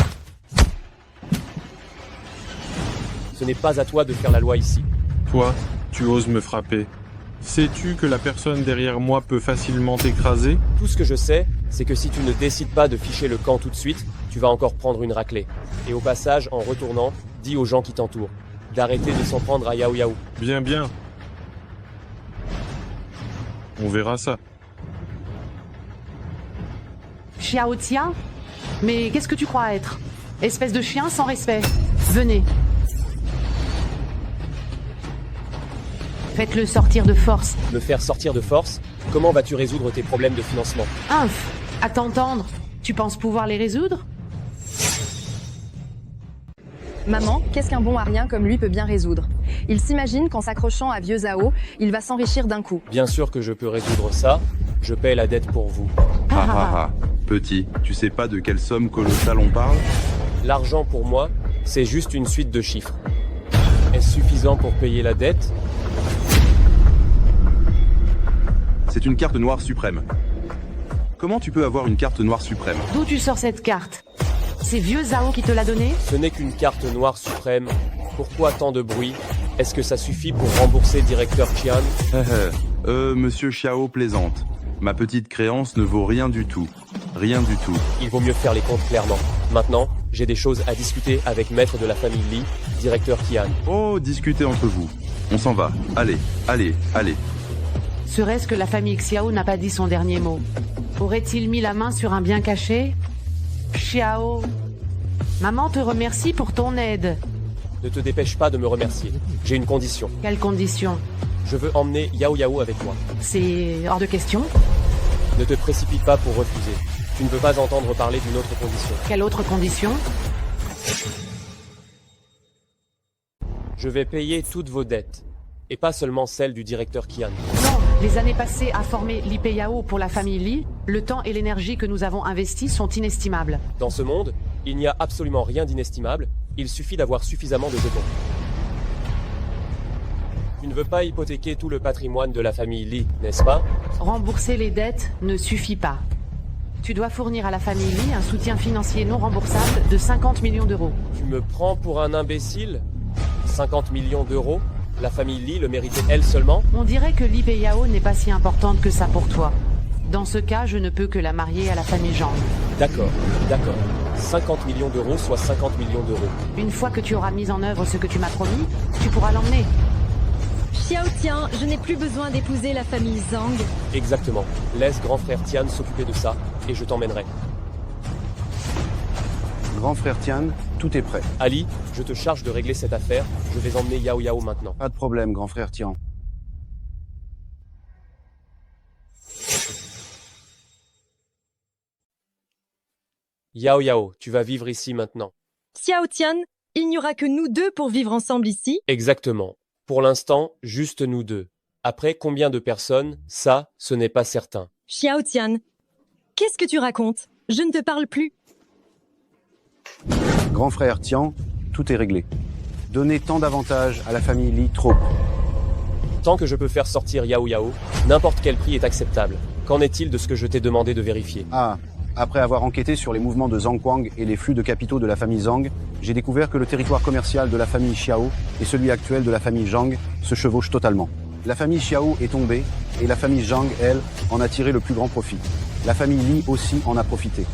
Speaker 4: Ce n'est pas à toi de faire la loi ici.
Speaker 16: Toi, tu oses me frapper. Sais-tu que la personne derrière moi peut facilement t'écraser?
Speaker 4: Tout ce que je sais, c'est que si tu ne décides pas de ficher le camp tout de suite, tu vas encore prendre une raclée. Et au passage, en retournant, dis aux gens qui t'entourent d'arrêter de s'en prendre à Yao Yao.
Speaker 16: Bien, bien. On verra ça.
Speaker 1: Xiao Tian? Mais qu'est-ce que tu crois être? Espèce de chien sans respect. Venez. Faites-le sortir de force.
Speaker 4: Me faire sortir de force? Comment vas-tu résoudre tes problèmes de financement?
Speaker 1: Inf, à t'entendre. Tu penses pouvoir les résoudre?
Speaker 3: Maman, qu'est-ce qu'un bon arien comme lui peut bien résoudre? Il s'imagine qu'en s'accrochant à vieux Zhao, il va s'enrichir d'un coup.
Speaker 4: Bien sûr que je peux résoudre ça. Je paie la dette pour vous.
Speaker 10: Ah ah ah. Petit, tu sais pas de quelle somme colossale on parle?
Speaker 4: L'argent pour moi, c'est juste une suite de chiffres. Est-ce suffisant pour payer la dette?
Speaker 10: C'est une carte noire suprême. Comment tu peux avoir une carte noire suprême?
Speaker 1: D'où tu sors cette carte? C'est vieux Zhao qui te l'a donnée?
Speaker 4: Ce n'est qu'une carte noire suprême. Pourquoi tant de bruit? Est-ce que ça suffit pour rembourser directeur Qian?
Speaker 10: Monsieur Xiao plaisante. Ma petite créance ne vaut rien du tout. Rien du tout.
Speaker 4: Il vaut mieux faire les comptes clairement. Maintenant, j'ai des choses à discuter avec maître de la famille Li, directeur Qian.
Speaker 10: Oh, discutez entre vous. On s'en va. Allez, allez, allez.
Speaker 1: Serait-ce que la famille Xiao n'a pas dit son dernier mot? Aurait-il mis la main sur un bien caché? Xiao, maman te remercie pour ton aide.
Speaker 4: Ne te dépêche pas de me remercier. J'ai une condition.
Speaker 1: Quelle condition?
Speaker 4: Je veux emmener Yao Yao avec moi.
Speaker 1: C'est hors de question.
Speaker 4: Ne te précipite pas pour refuser. Tu ne veux pas entendre parler d'une autre condition.
Speaker 1: Quelle autre condition?
Speaker 4: Je vais payer toutes vos dettes. Et pas seulement celles du directeur Qian.
Speaker 1: Non, les années passées à former Li Peiyao pour la famille Li, le temps et l'énergie que nous avons investis sont inestimables.
Speaker 4: Dans ce monde, il n'y a absolument rien d'inestimable. Il suffit d'avoir suffisamment de jetons. Tu ne veux pas hypothéquer tout le patrimoine de la famille Li, n'est-ce pas?
Speaker 1: Rembourser les dettes ne suffit pas. Tu dois fournir à la famille Li un soutien financier non remboursable de 50 millions d'euros.
Speaker 4: Tu me prends pour un imbécile? 50 millions d'euros? La famille Li le méritait elle seulement?
Speaker 1: On dirait que Li Peiyao n'est pas si importante que ça pour toi. Dans ce cas, je ne peux que la marier à la famille Zhang.
Speaker 4: D'accord, d'accord. 50 millions d'euros, soit 50 millions d'euros.
Speaker 1: Une fois que tu auras mis en œuvre ce que tu m'as promis, tu pourras l'emmener.
Speaker 5: Xiao Tian, je n'ai plus besoin d'épouser la famille Zhang.
Speaker 4: Exactement. Laisse grand frère Tian s'occuper de ça, et je t'emmènerai.
Speaker 9: Grand frère Tian, tout est prêt.
Speaker 4: Ali, je te charge de régler cette affaire. Je vais emmener Yao Yao maintenant.
Speaker 9: Pas de problème, grand frère Tian.
Speaker 4: Yao Yao, tu vas vivre ici maintenant.
Speaker 5: Xiao Tian, il n'y aura que nous deux pour vivre ensemble ici?
Speaker 4: Exactement. Pour l'instant, juste nous deux. Après, combien de personnes? Ça, ce n'est pas certain.
Speaker 5: Xiao Tian, qu'est-ce que tu racontes? Je ne te parle plus.
Speaker 9: Grand frère Tian, tout est réglé. Donnez tant d'avantages à la famille Li, trop.
Speaker 4: Tant que je peux faire sortir Yao Yao, n'importe quel prix est acceptable. Qu'en est-il de ce que je t'ai demandé de vérifier?
Speaker 9: Ah, après avoir enquêté sur les mouvements de Zhang Guang et les flux de capitaux de la famille Zhang, j'ai découvert que le territoire commercial de la famille Xiao et celui actuel de la famille Zhang se chevauchent totalement. La famille Xiao est tombée et la famille Zhang, elle, en a tiré le plus grand profit. La famille Li aussi en a profité.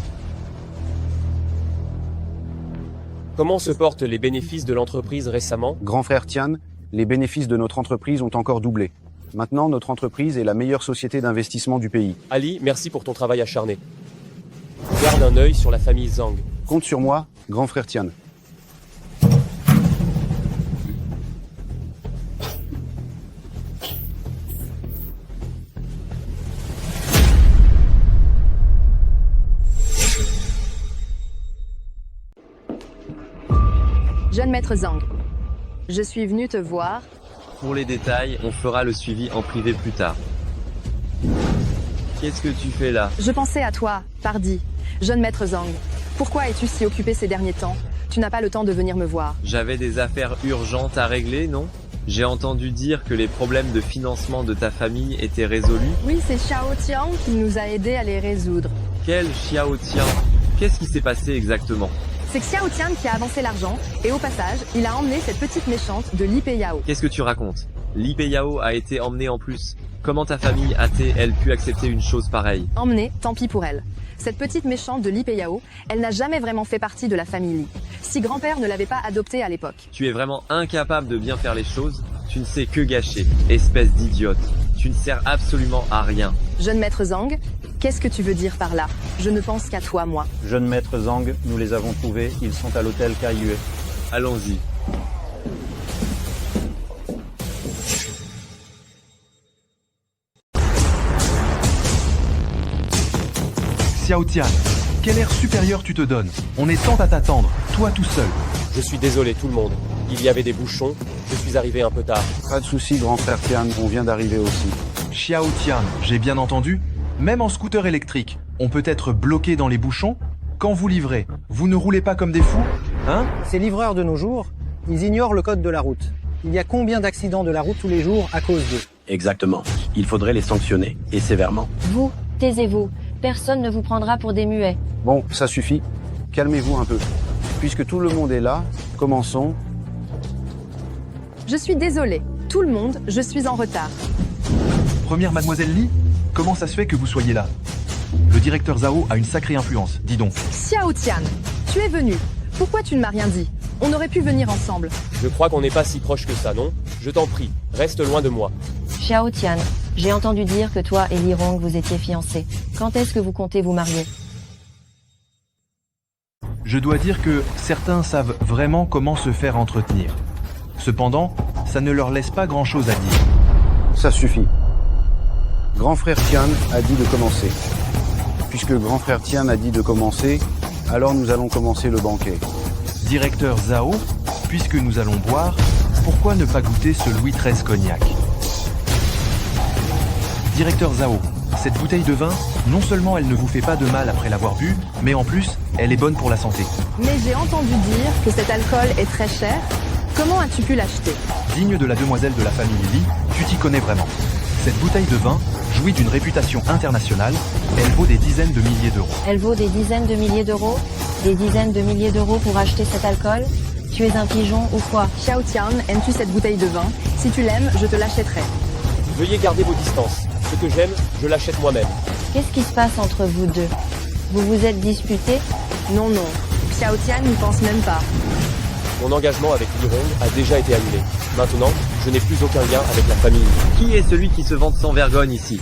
Speaker 4: Comment se portent les bénéfices de l'entreprise récemment?
Speaker 9: Grand frère Tian, les bénéfices de notre entreprise ont encore doublé. Maintenant, notre entreprise est la meilleure société d'investissement du pays.
Speaker 4: Ali, merci pour ton travail acharné. Garde un œil sur la famille Zhang.
Speaker 9: Compte sur moi, grand frère Tian.
Speaker 3: Jeune maître Zhang, je suis venu te voir.
Speaker 2: Pour les détails, on fera le suivi en privé plus tard. Qu'est-ce que tu fais là?
Speaker 3: Je pensais à toi, pardi. Jeune maître Zhang, pourquoi es-tu si occupé ces derniers temps? Tu n'as pas le temps de venir me voir.
Speaker 2: J'avais des affaires urgentes à régler, non? J'ai entendu dire que les problèmes de financement de ta famille étaient résolus.
Speaker 3: Oui, c'est Xiao Tian qui nous a aidés à les résoudre.
Speaker 2: Quel Xiao Tian? Qu'est-ce qui s'est passé exactement?
Speaker 3: C'est Xiao Tian qui a avancé l'argent, et au passage, il a emmené cette petite méchante de Li Peiyao.
Speaker 2: Qu'est-ce que tu racontes? Li Peiyao a été emmenée en plus. Comment ta famille a-t-elle pu accepter une chose pareille?
Speaker 3: Emmenée, tant pis pour elle. Cette petite méchante de Li Peiyao, elle n'a jamais vraiment fait partie de la famille Li. Si grand-père ne l'avait pas adoptée à l'époque.
Speaker 2: Tu es vraiment incapable de bien faire les choses. Tu ne sais que gâcher. Espèce d'idiote. Tu ne sers absolument à rien.
Speaker 3: Jeune maître Zhang, qu'est-ce que tu veux dire par là? Je ne pense qu'à toi, moi.
Speaker 17: Jeune maître Zhang, nous les avons trouvés, ils sont à l'hôtel Kaiyue.
Speaker 2: Allons-y.
Speaker 18: Xiao Tian, quel air supérieur tu te donnes. On est tant à t'attendre, toi tout seul.
Speaker 4: Je suis désolé tout le monde. Il y avait des bouchons, je suis arrivé un peu tard.
Speaker 9: Pas de souci, grand frère Tian, on vient d'arriver aussi.
Speaker 18: Xiao Tian, j'ai bien entendu. Même en scooter électrique, on peut être bloqué dans les bouchons. Quand vous livrez, vous ne roulez pas comme des fous, hein?
Speaker 19: Ces livreurs de nos jours, ils ignorent le code de la route. Il y a combien d'accidents de la route tous les jours à cause d'eux?
Speaker 20: Exactement. Il faudrait les sanctionner, et sévèrement.
Speaker 21: Vous, taisez-vous. Personne ne vous prendra pour des muets.
Speaker 9: Bon, ça suffit. Calmez-vous un peu. Puisque tout le monde est là, commençons.
Speaker 3: Je suis désolée. Tout le monde, je suis en retard.
Speaker 18: Première mademoiselle Li, comment ça se fait que vous soyez là? Le directeur Zhao a une sacrée influence, dis donc.
Speaker 3: Xiao Tian, tu es venu. Pourquoi tu ne m'as rien dit? On aurait pu venir ensemble.
Speaker 4: Je crois qu'on n'est pas si proche que ça, non? Je t'en prie, reste loin de moi.
Speaker 21: Xiao Tian, j'ai entendu dire que toi et Li Rong vous étiez fiancés. Quand est-ce que vous comptez vous marier?
Speaker 18: Je dois dire que certains savent vraiment comment se faire entretenir. Cependant, ça ne leur laisse pas grand-chose à dire.
Speaker 9: Ça suffit. Grand frère Tian a dit de commencer. Puisque grand frère Tian a dit de commencer, alors nous allons commencer le banquet.
Speaker 18: Directeur Zhao, puisque nous allons boire, pourquoi ne pas goûter ce Louis XIII cognac? Directeur Zhao, cette bouteille de vin, non seulement elle ne vous fait pas de mal après l'avoir bu, mais en plus, elle est bonne pour la santé.
Speaker 3: Mais j'ai entendu dire que cet alcool est très cher. Comment as-tu pu l'acheter?
Speaker 18: Digne de la demoiselle de la famille Li, tu t'y connais vraiment. Cette bouteille de vin jouit d'une réputation internationale, elle vaut des dizaines de milliers d'euros.
Speaker 21: Elle vaut des dizaines de milliers d'euros? Des dizaines de milliers d'euros pour acheter cet alcool? Tu es un pigeon ou quoi?
Speaker 3: Xiao Tian, aimes-tu cette bouteille de vin? Si tu l'aimes, je te l'achèterai.
Speaker 4: Veuillez garder vos distances. Ce que j'aime, je l'achète moi-même.
Speaker 21: Qu'est-ce qui se passe entre vous deux? Vous vous êtes disputés?
Speaker 3: Non, non. Xiao Tian n'y pense même pas.
Speaker 4: Mon engagement avec Li Rong a déjà été annulé. Maintenant, je n'ai plus aucun lien avec la famille.
Speaker 2: Qui est celui qui se vante sans vergogne ici?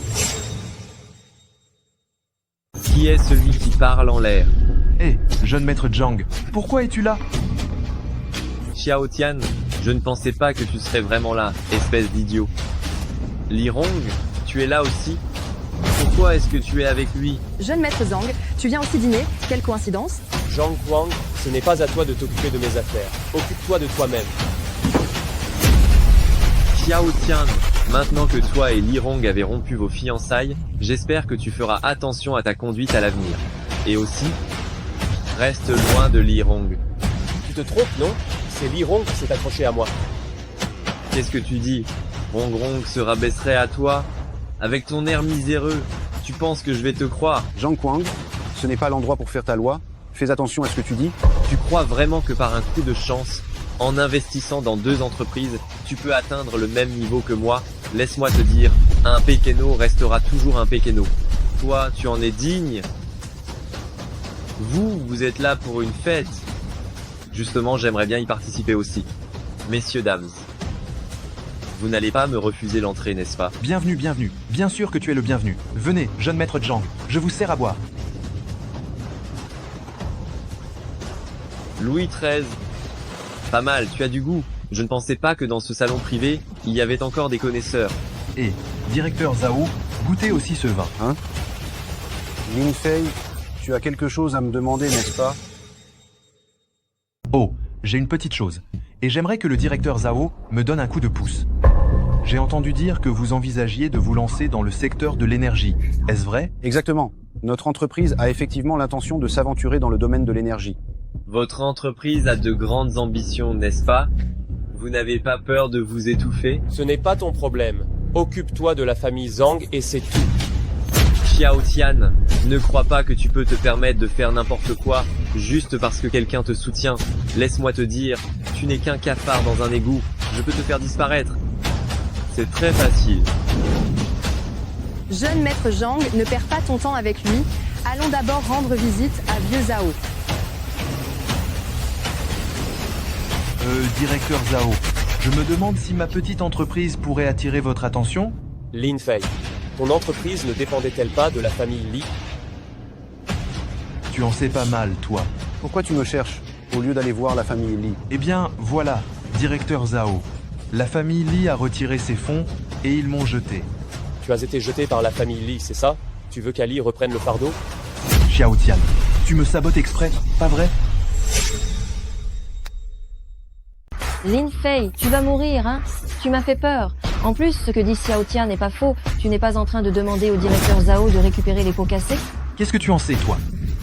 Speaker 2: Qui est celui qui parle en l'air?
Speaker 18: Hé, jeune maître Zhang, pourquoi es-tu là?
Speaker 2: Xiao Tian, je ne pensais pas que tu serais vraiment là, espèce d'idiot. Li Rong, tu es là aussi? Pourquoi est-ce que tu es avec lui?
Speaker 3: Jeune maître Zhang, tu viens aussi dîner? Quelle coïncidence?
Speaker 4: Zhang Huang, ce n'est pas à toi de t'occuper de mes affaires. Occupe-toi de toi-même.
Speaker 2: Xiao Tian, maintenant que toi et Li Rong avez rompu vos fiançailles, j'espère que tu feras attention à ta conduite à l'avenir. Et aussi, reste loin de Li Rong.
Speaker 4: Tu te trompes, non? C'est Li Rong qui s'est accroché à moi.
Speaker 2: Qu'est-ce que tu dis? Rong Rong se rabaisserait à toi? Avec ton air miséreux, tu penses que je vais te croire?
Speaker 9: Zhang Huang, ce n'est pas l'endroit pour faire ta loi. Fais attention à ce que tu dis.
Speaker 2: Tu crois vraiment que par un coup de chance, en investissant dans 2 entreprises, tu peux atteindre le même niveau que moi? Laisse-moi te dire, un Pékeno restera toujours un Pékeno. Toi, tu en es digne? Vous êtes là pour une fête. Justement, j'aimerais bien y participer aussi. Messieurs, dames, vous n'allez pas me refuser l'entrée, n'est-ce pas?
Speaker 18: Bienvenue, bienvenue. Bien sûr que tu es le bienvenu. Venez, jeune maître Zhang, je vous sers à boire.
Speaker 2: Louis XIII. Pas mal, tu as du goût. Je ne pensais pas que dans ce salon privé, il y avait encore des connaisseurs.
Speaker 18: Et, directeur Zhao, goûtez aussi ce vin.
Speaker 9: Hein? Lin Fei, tu as quelque chose à me demander, n'est-ce pas?
Speaker 18: Oh, j'ai une petite chose. Et j'aimerais que le directeur Zhao me donne un coup de pouce. J'ai entendu dire que vous envisagiez de vous lancer dans le secteur de l'énergie. Est-ce vrai?
Speaker 9: Exactement. Notre entreprise a effectivement l'intention de s'aventurer dans le domaine de l'énergie.
Speaker 2: Votre entreprise a de grandes ambitions, n'est-ce pas? Vous n'avez pas peur de vous étouffer?
Speaker 4: Ce n'est pas ton problème. Occupe-toi de la famille Zhang et c'est tout.
Speaker 2: Xiao Tian, ne crois pas que tu peux te permettre de faire n'importe quoi juste parce que quelqu'un te soutient. Laisse-moi te dire, tu n'es qu'un cafard dans un égout. Je peux te faire disparaître. C'est très facile.
Speaker 3: Jeune maître Zhang, ne perds pas ton temps avec lui. Allons d'abord rendre visite à Vieux Zhao.
Speaker 18: Directeur Zhao, je me demande si ma petite entreprise pourrait attirer votre attention.
Speaker 4: Lin Fei, ton entreprise ne dépendait-elle pas de la famille Li?
Speaker 18: Tu en sais pas mal, toi.
Speaker 9: Pourquoi tu me cherches, au lieu d'aller voir la famille Li?
Speaker 18: Eh bien, voilà, directeur Zhao. La famille Li a retiré ses fonds et ils m'ont jeté.
Speaker 4: Tu as été jeté par la famille Li, c'est ça? Tu veux qu'Ali reprenne le fardeau?
Speaker 18: Xiao Tian, tu me sabotes exprès, pas vrai?
Speaker 21: Lin Fei, tu vas mourir, hein? Tu m'as fait peur. En plus, ce que dit Xiao Tian n'est pas faux. Tu n'es pas en train de demander au directeur Zhao de récupérer les pots cassés?
Speaker 18: Qu'est-ce que tu en sais, toi?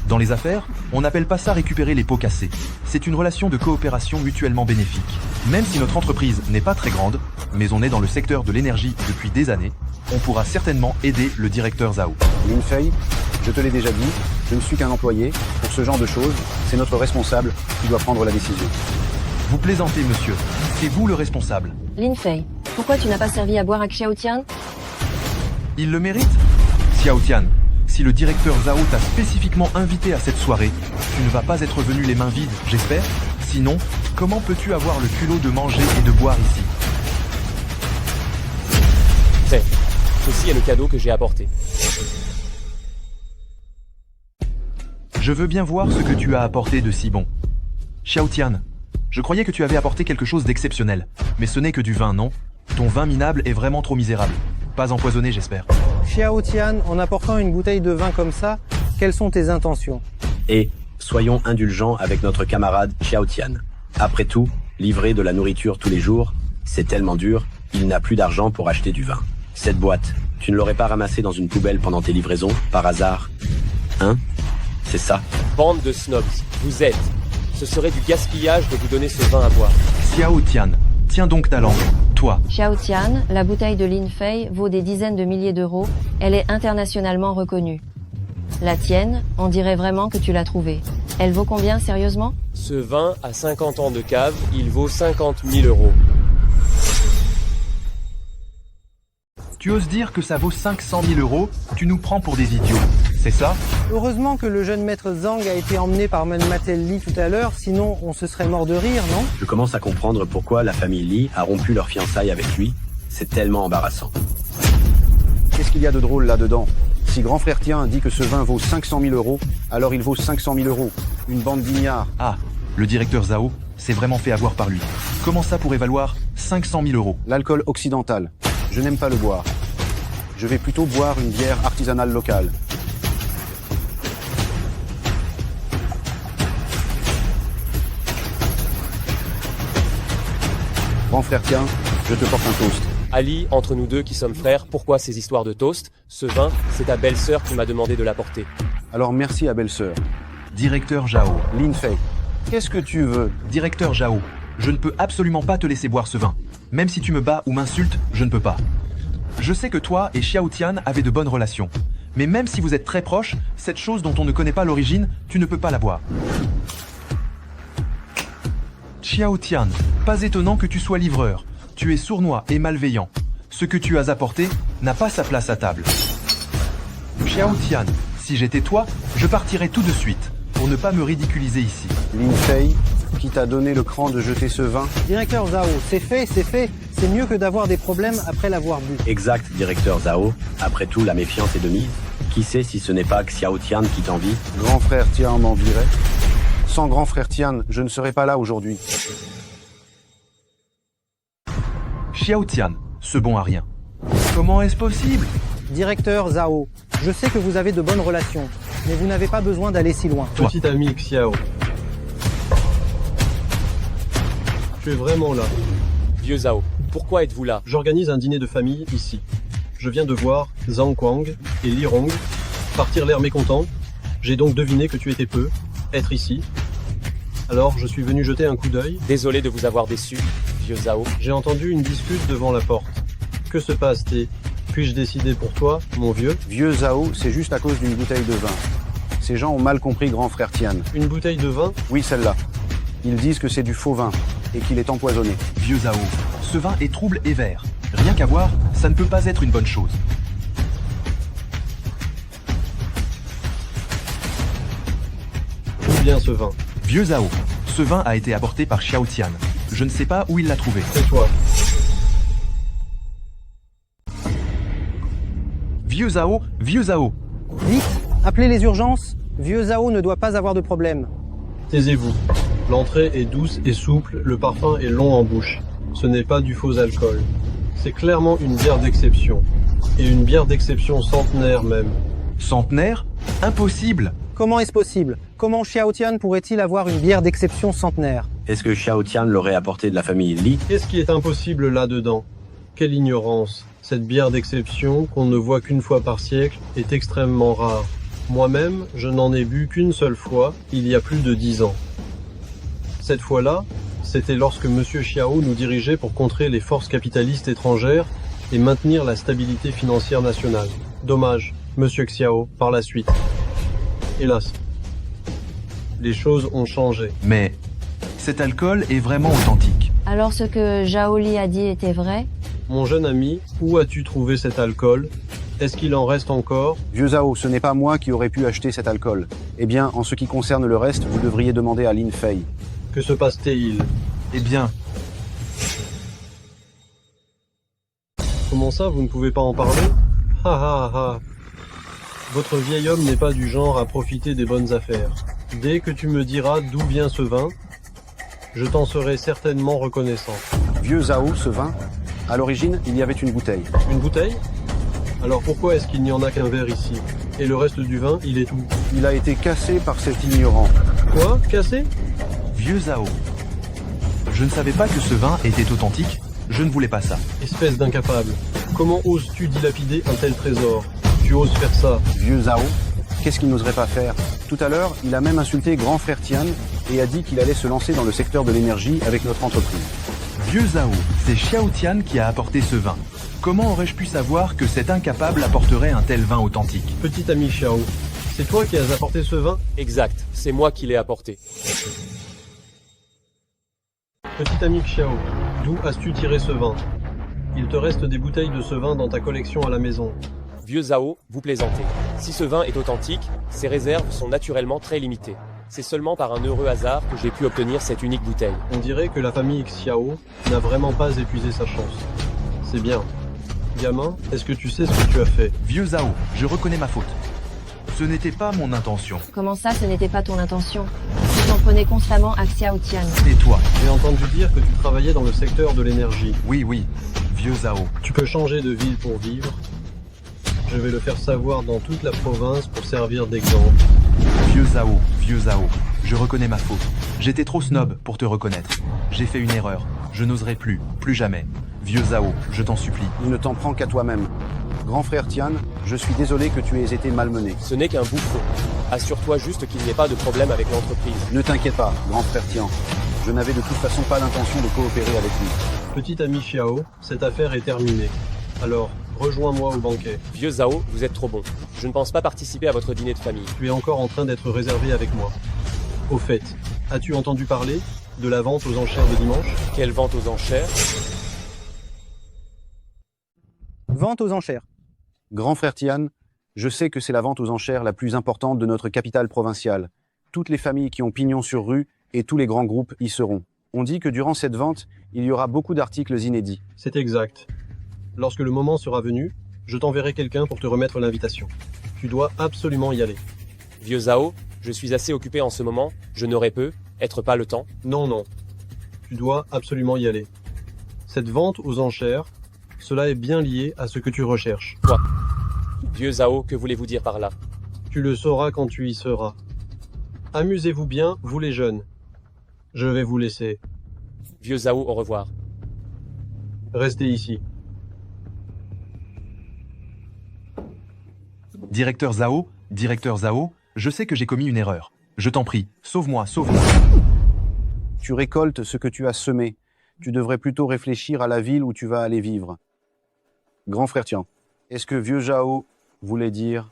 Speaker 18: Dans les affaires, on n'appelle pas ça récupérer les pots cassés. C'est une relation de coopération mutuellement bénéfique. Même si notre entreprise n'est pas très grande, mais on est dans le secteur de l'énergie depuis des années, on pourra certainement aider le directeur Zhao.
Speaker 9: Lin Fei, je te l'ai déjà dit, je ne suis qu'un employé. Pour ce genre de choses, c'est notre responsable qui doit prendre la décision.
Speaker 18: Vous plaisantez, monsieur. C'est vous le responsable.
Speaker 21: Lin Fei, pourquoi tu n'as pas servi à boire à Xiao Tian?
Speaker 18: Il le mérite? Xiao Tian, si le directeur Zhao t'a spécifiquement invité à cette soirée, tu ne vas pas être venu les mains vides, j'espère? Sinon, comment peux-tu avoir le culot de manger et de boire ici?
Speaker 4: Tiens, ceci est le cadeau que j'ai apporté.
Speaker 18: Je veux bien voir ce que tu as apporté de si bon. Xiao Tian, je croyais que tu avais apporté quelque chose d'exceptionnel. Mais ce n'est que du vin, non? Ton vin minable est vraiment trop misérable. Pas empoisonné, j'espère.
Speaker 19: Xiao Tian, en apportant une bouteille de vin comme ça, quelles sont tes intentions?
Speaker 20: Et soyons indulgents avec notre camarade Xiao Tian. Après tout, livrer de la nourriture tous les jours, c'est tellement dur, il n'a plus d'argent pour acheter du vin. Cette boîte, tu ne l'aurais pas ramassée dans une poubelle pendant tes livraisons, par hasard? Hein? C'est ça?
Speaker 4: Bande de snobs, vous êtes. Ce serait du gaspillage de vous donner ce vin à boire.
Speaker 18: Xiao Tian, tiens donc ta langue, toi.
Speaker 21: Xiao Tian, la bouteille de Lin Fei vaut des dizaines de milliers d'euros. Elle est internationalement reconnue. La tienne, on dirait vraiment que tu l'as trouvée. Elle vaut combien, sérieusement?
Speaker 4: Ce vin a 50 ans de cave, il vaut 50 000 euros.
Speaker 18: Tu oses dire que ça vaut 500 000 euros? Tu nous prends pour des idiots, c'est ça?
Speaker 19: Heureusement que le jeune maître Zhang a été emmené par Mademoiselle Li tout à l'heure, sinon on se serait mort de rire, non?
Speaker 20: Je commence à comprendre pourquoi la famille Li a rompu leur fiançailles avec lui. C'est tellement embarrassant.
Speaker 9: Qu'est-ce qu'il y a de drôle là-dedans? Si grand frère Tian dit que ce vin vaut 500 000 euros, alors il vaut 500 000 euros. Une bande d'ignards.
Speaker 18: Ah, le directeur Zhao s'est vraiment fait avoir par lui. Comment ça pourrait valoir 500 000 euros?
Speaker 9: L'alcool occidental. Je n'aime pas le boire. Je vais plutôt boire une bière artisanale locale. Grand frère Tian, je te porte un toast.
Speaker 4: Ali, entre nous deux qui sommes frères, pourquoi ces histoires de toast? Ce vin, c'est ta belle-sœur qui m'a demandé de l'apporter.
Speaker 9: Alors merci à belle-sœur.
Speaker 18: Directeur Zhao.
Speaker 9: Lin Fei, qu'est-ce que tu veux?
Speaker 18: Directeur Zhao, je ne peux absolument pas te laisser boire ce vin. Même si tu me bats ou m'insultes, je ne peux pas. Je sais que toi et Xiao Tian avez de bonnes relations. Mais même si vous êtes très proches, cette chose dont on ne connaît pas l'origine, tu ne peux pas la boire. Xiao Tian, pas étonnant que tu sois livreur. Tu es sournois et malveillant. Ce que tu as apporté n'a pas sa place à table. Xiao Tian, si j'étais toi, je partirais tout de suite, pour ne pas me ridiculiser ici.
Speaker 9: Lin Fei, qui t'a donné le cran de jeter ce vin?
Speaker 19: Directeur Zhao, c'est fait, c'est fait. C'est mieux que d'avoir des problèmes après l'avoir bu.
Speaker 20: Exact, directeur Zhao. Après tout, la méfiance est de mise. Qui sait si ce n'est pas Xiao Tian qui t'envie?
Speaker 9: Grand frère Tian m'envierait. Sans grand frère Tian, je ne serais pas là aujourd'hui.
Speaker 18: Xiao Tian, ce bon à rien. Comment est-ce possible?
Speaker 19: Directeur Zhao, je sais que vous avez de bonnes relations, mais vous n'avez pas besoin d'aller si loin.
Speaker 13: Petit ami Xiao. Tu es vraiment là.
Speaker 4: Vieux Zhao, pourquoi êtes-vous là?
Speaker 13: J'organise un dîner de famille ici. Je viens de voir Zhang Guang et Li Rong partir l'air mécontent. J'ai donc deviné que tu étais peu être ici. Alors je suis venu jeter un coup d'œil.
Speaker 4: Désolé de vous avoir déçu, vieux Zhao.
Speaker 13: J'ai entendu une dispute devant la porte. Que se passe-t-il? Puis-je décider pour toi, mon vieux?
Speaker 9: Vieux Zhao, c'est juste à cause d'une bouteille de vin. Ces gens ont mal compris grand frère Tian.
Speaker 13: Une bouteille de vin?
Speaker 9: Oui, celle-là. Ils disent que c'est du faux vin et qu'il est empoisonné.
Speaker 18: Vieux Zhao, ce vin est trouble et vert. Rien qu'à voir, ça ne peut pas être une bonne chose.
Speaker 13: D'où vient ce vin?
Speaker 18: Vieux Zhao, ce vin a été apporté par Xiao Tian. Je ne sais pas où il l'a trouvé.
Speaker 13: C'est toi.
Speaker 18: Vieux Zhao, vieux Zhao.
Speaker 19: Vite, appelez les urgences. Vieux Zhao ne doit pas avoir de problème.
Speaker 13: Taisez-vous. L'entrée est douce et souple, le parfum est long en bouche. Ce n'est pas du faux alcool. C'est clairement une bière d'exception. Et une bière d'exception centenaire même.
Speaker 18: Centenaire? Impossible!
Speaker 19: Comment est-ce possible? Comment Xiao Tian pourrait-il avoir une bière d'exception centenaire?
Speaker 20: Est-ce que Xiao Tian l'aurait apporté de la famille Li?
Speaker 13: Qu'est-ce qui est impossible là-dedans? Quelle ignorance! Cette bière d'exception, qu'on ne voit qu'une fois par siècle, est extrêmement rare. Moi-même, je n'en ai bu qu'une seule fois, il y a plus de 10 ans. Cette fois-là, c'était lorsque Monsieur Xiao nous dirigeait pour contrer les forces capitalistes étrangères et maintenir la stabilité financière nationale. Dommage, Monsieur Xiao, par la suite. Hélas. Les choses ont changé.
Speaker 18: Mais cet alcool est vraiment authentique.
Speaker 21: Alors ce que Zhao Li a dit était vrai?
Speaker 13: Mon jeune ami, où as-tu trouvé cet alcool? Est-ce qu'il en reste encore?
Speaker 9: Vieux Zhao, ce n'est pas moi qui aurais pu acheter cet alcool. Eh bien, en ce qui concerne le reste, vous devriez demander à Lin Fei.
Speaker 13: Que se passe-t-il?
Speaker 18: Eh bien...
Speaker 13: Comment ça, vous ne pouvez pas en parler? Ha ha ha. Votre vieil homme n'est pas du genre à profiter des bonnes affaires. Dès que tu me diras d'où vient ce vin, je t'en serai certainement reconnaissant.
Speaker 9: Vieux Zhao, ce vin, à l'origine, il y avait une bouteille.
Speaker 13: Une bouteille? Alors pourquoi est-ce qu'il n'y en a qu'un verre ici? Et le reste du vin, il est où?
Speaker 9: Il a été cassé par cet ignorant.
Speaker 13: Quoi? Cassé?
Speaker 18: Vieux Zhao. Je ne savais pas que ce vin était authentique. Je ne voulais pas ça.
Speaker 13: Espèce d'incapable. Comment oses-tu dilapider un tel trésor? Tu oses faire ça?
Speaker 9: Vieux Zhao, qu'est-ce qu'il n'oserait pas faire? Tout à l'heure, il a même insulté grand frère Tian et a dit qu'il allait se lancer dans le secteur de l'énergie avec notre entreprise.
Speaker 18: Vieux Zhao, c'est Xiao Tian qui a apporté ce vin. Comment aurais-je pu savoir que cet incapable apporterait un tel vin authentique?
Speaker 13: Petit ami Xiao, c'est toi qui as apporté ce vin?
Speaker 4: Exact, c'est moi qui l'ai apporté.
Speaker 13: Petit ami Xiao, d'où as-tu tiré ce vin? Il te reste des bouteilles de ce vin dans ta collection à la maison.
Speaker 4: Vieux Zhao, vous plaisantez. Si ce vin est authentique, ses réserves sont naturellement très limitées. C'est seulement par un heureux hasard que j'ai pu obtenir cette unique bouteille.
Speaker 13: On dirait que la famille Xiao n'a vraiment pas épuisé sa chance. C'est bien. Gamin, est-ce que tu sais ce que tu as fait?
Speaker 18: Vieux Zhao, je reconnais ma faute. Ce n'était pas mon intention.
Speaker 21: Comment ça, ce n'était pas ton intention? Tu t'en prenais constamment à Xiao Tian.
Speaker 18: Et toi?
Speaker 13: J'ai entendu dire que tu travaillais dans le secteur de l'énergie.
Speaker 18: Oui, oui. Vieux Zhao.
Speaker 13: Tu peux changer de ville pour vivre. Je vais le faire savoir dans toute la province pour servir d'exemple.
Speaker 18: Vieux Zhao, je reconnais ma faute. J'étais trop snob pour te reconnaître. J'ai fait une erreur. Je n'oserai plus jamais. Vieux Zhao, je t'en supplie.
Speaker 9: Il ne t'en prend qu'à toi-même. Grand frère Tian, je suis désolé que tu aies été malmené.
Speaker 4: Ce n'est qu'un bouffon. Assure-toi juste qu'il n'y ait pas de problème avec l'entreprise.
Speaker 9: Ne t'inquiète pas, grand frère Tian. Je n'avais de toute façon pas l'intention de coopérer avec lui.
Speaker 13: Petit ami Xiao, cette affaire est terminée. Alors, rejoins-moi au banquet.
Speaker 4: Vieux Zhao, vous êtes trop bon. Je ne pense pas participer à votre dîner de famille.
Speaker 13: Tu es encore en train d'être réservé avec moi. Au fait, as-tu entendu parler de la vente aux enchères de dimanche?
Speaker 4: Quelle vente aux enchères?
Speaker 19: Vente aux enchères.
Speaker 9: Grand frère Tian, je sais que c'est la vente aux enchères la plus importante de notre capitale provinciale. Toutes les familles qui ont pignon sur rue et tous les grands groupes y seront. On dit que durant cette vente, il y aura beaucoup d'articles inédits.
Speaker 13: C'est exact. Lorsque le moment sera venu, je t'enverrai quelqu'un pour te remettre l'invitation. Tu dois absolument y aller.
Speaker 4: Vieux Zhao, je suis assez occupé en ce moment, je n'aurai être pas le temps.
Speaker 13: Non. Tu dois absolument y aller. Cette vente aux enchères, cela est bien lié à ce que tu recherches.
Speaker 4: Quoi? Vieux Zhao, que voulez-vous dire par là?
Speaker 13: Tu le sauras quand tu y seras. Amusez-vous bien, vous les jeunes. Je vais vous laisser.
Speaker 4: Vieux Zhao, au revoir.
Speaker 13: Restez ici.
Speaker 18: Directeur Zhao, je sais que j'ai commis une erreur. Je t'en prie, sauve-moi.
Speaker 9: Tu récoltes ce que tu as semé. Tu devrais plutôt réfléchir à la ville où tu vas aller vivre. Grand frère Tian, est-ce que vieux Zhao voulait dire...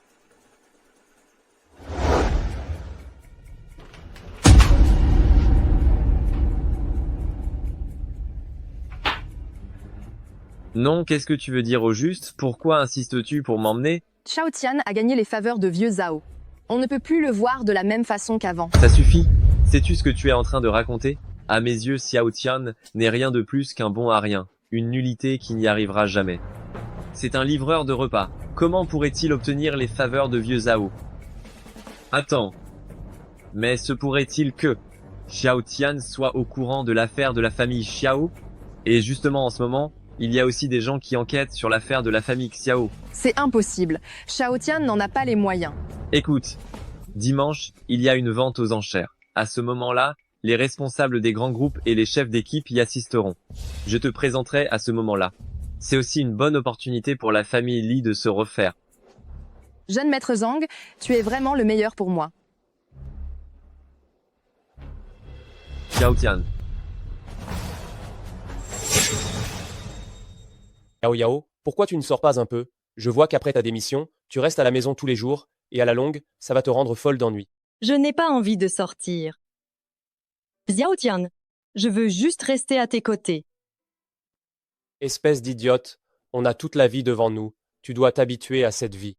Speaker 2: Non, qu'est-ce que tu veux dire au juste? Pourquoi insistes-tu pour m'emmener?
Speaker 3: Xiao Tian a gagné les faveurs de vieux Zhao. On ne peut plus le voir de la même façon qu'avant.
Speaker 2: Ça suffit. Sais-tu ce que tu es en train de raconter? À mes yeux, Xiao Tian n'est rien de plus qu'un bon à rien, une nullité qui n'y arrivera jamais. C'est un livreur de repas. Comment pourrait-il obtenir les faveurs de vieux Zhao? Attends. Mais se pourrait-il que Xiao Tian soit au courant de l'affaire de la famille Xiao? Et justement en ce moment, il y a aussi des gens qui enquêtent sur l'affaire de la famille Xiao.
Speaker 3: C'est impossible. Xiao Tian n'en a pas les moyens.
Speaker 2: Écoute, dimanche, il y a une vente aux enchères. À ce moment-là, les responsables des grands groupes et les chefs d'équipe y assisteront. Je te présenterai à ce moment-là. C'est aussi une bonne opportunité pour la famille Li de se refaire.
Speaker 3: Jeune maître Zhang, tu es vraiment le meilleur pour moi.
Speaker 2: Xiao Tian.
Speaker 4: Yao Yao, pourquoi tu ne sors pas un peu? Je vois qu'après ta démission, tu restes à la maison tous les jours, et à la longue, ça va te rendre folle d'ennui.
Speaker 5: Je n'ai pas envie de sortir. Xiao Tian, je veux juste rester à tes côtés.
Speaker 4: Espèce d'idiote, on a toute la vie devant nous, tu dois t'habituer à cette vie.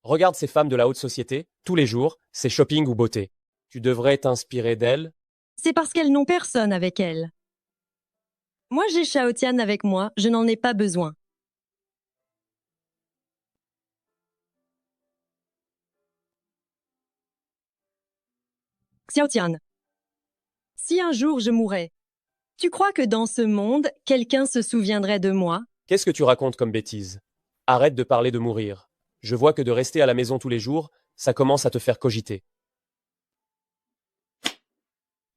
Speaker 4: Regarde ces femmes de la haute société, tous les jours, c'est shopping ou beauté. Tu devrais t'inspirer d'elles.
Speaker 5: C'est parce qu'elles n'ont personne avec elles. Moi j'ai Xiao Tian avec moi, je n'en ai pas besoin. Xiao Tian. Si un jour je mourais, tu crois que dans ce monde, quelqu'un se souviendrait de moi?
Speaker 4: Qu'est-ce que tu racontes comme bêtise? Arrête de parler de mourir. Je vois que de rester à la maison tous les jours, ça commence à te faire cogiter.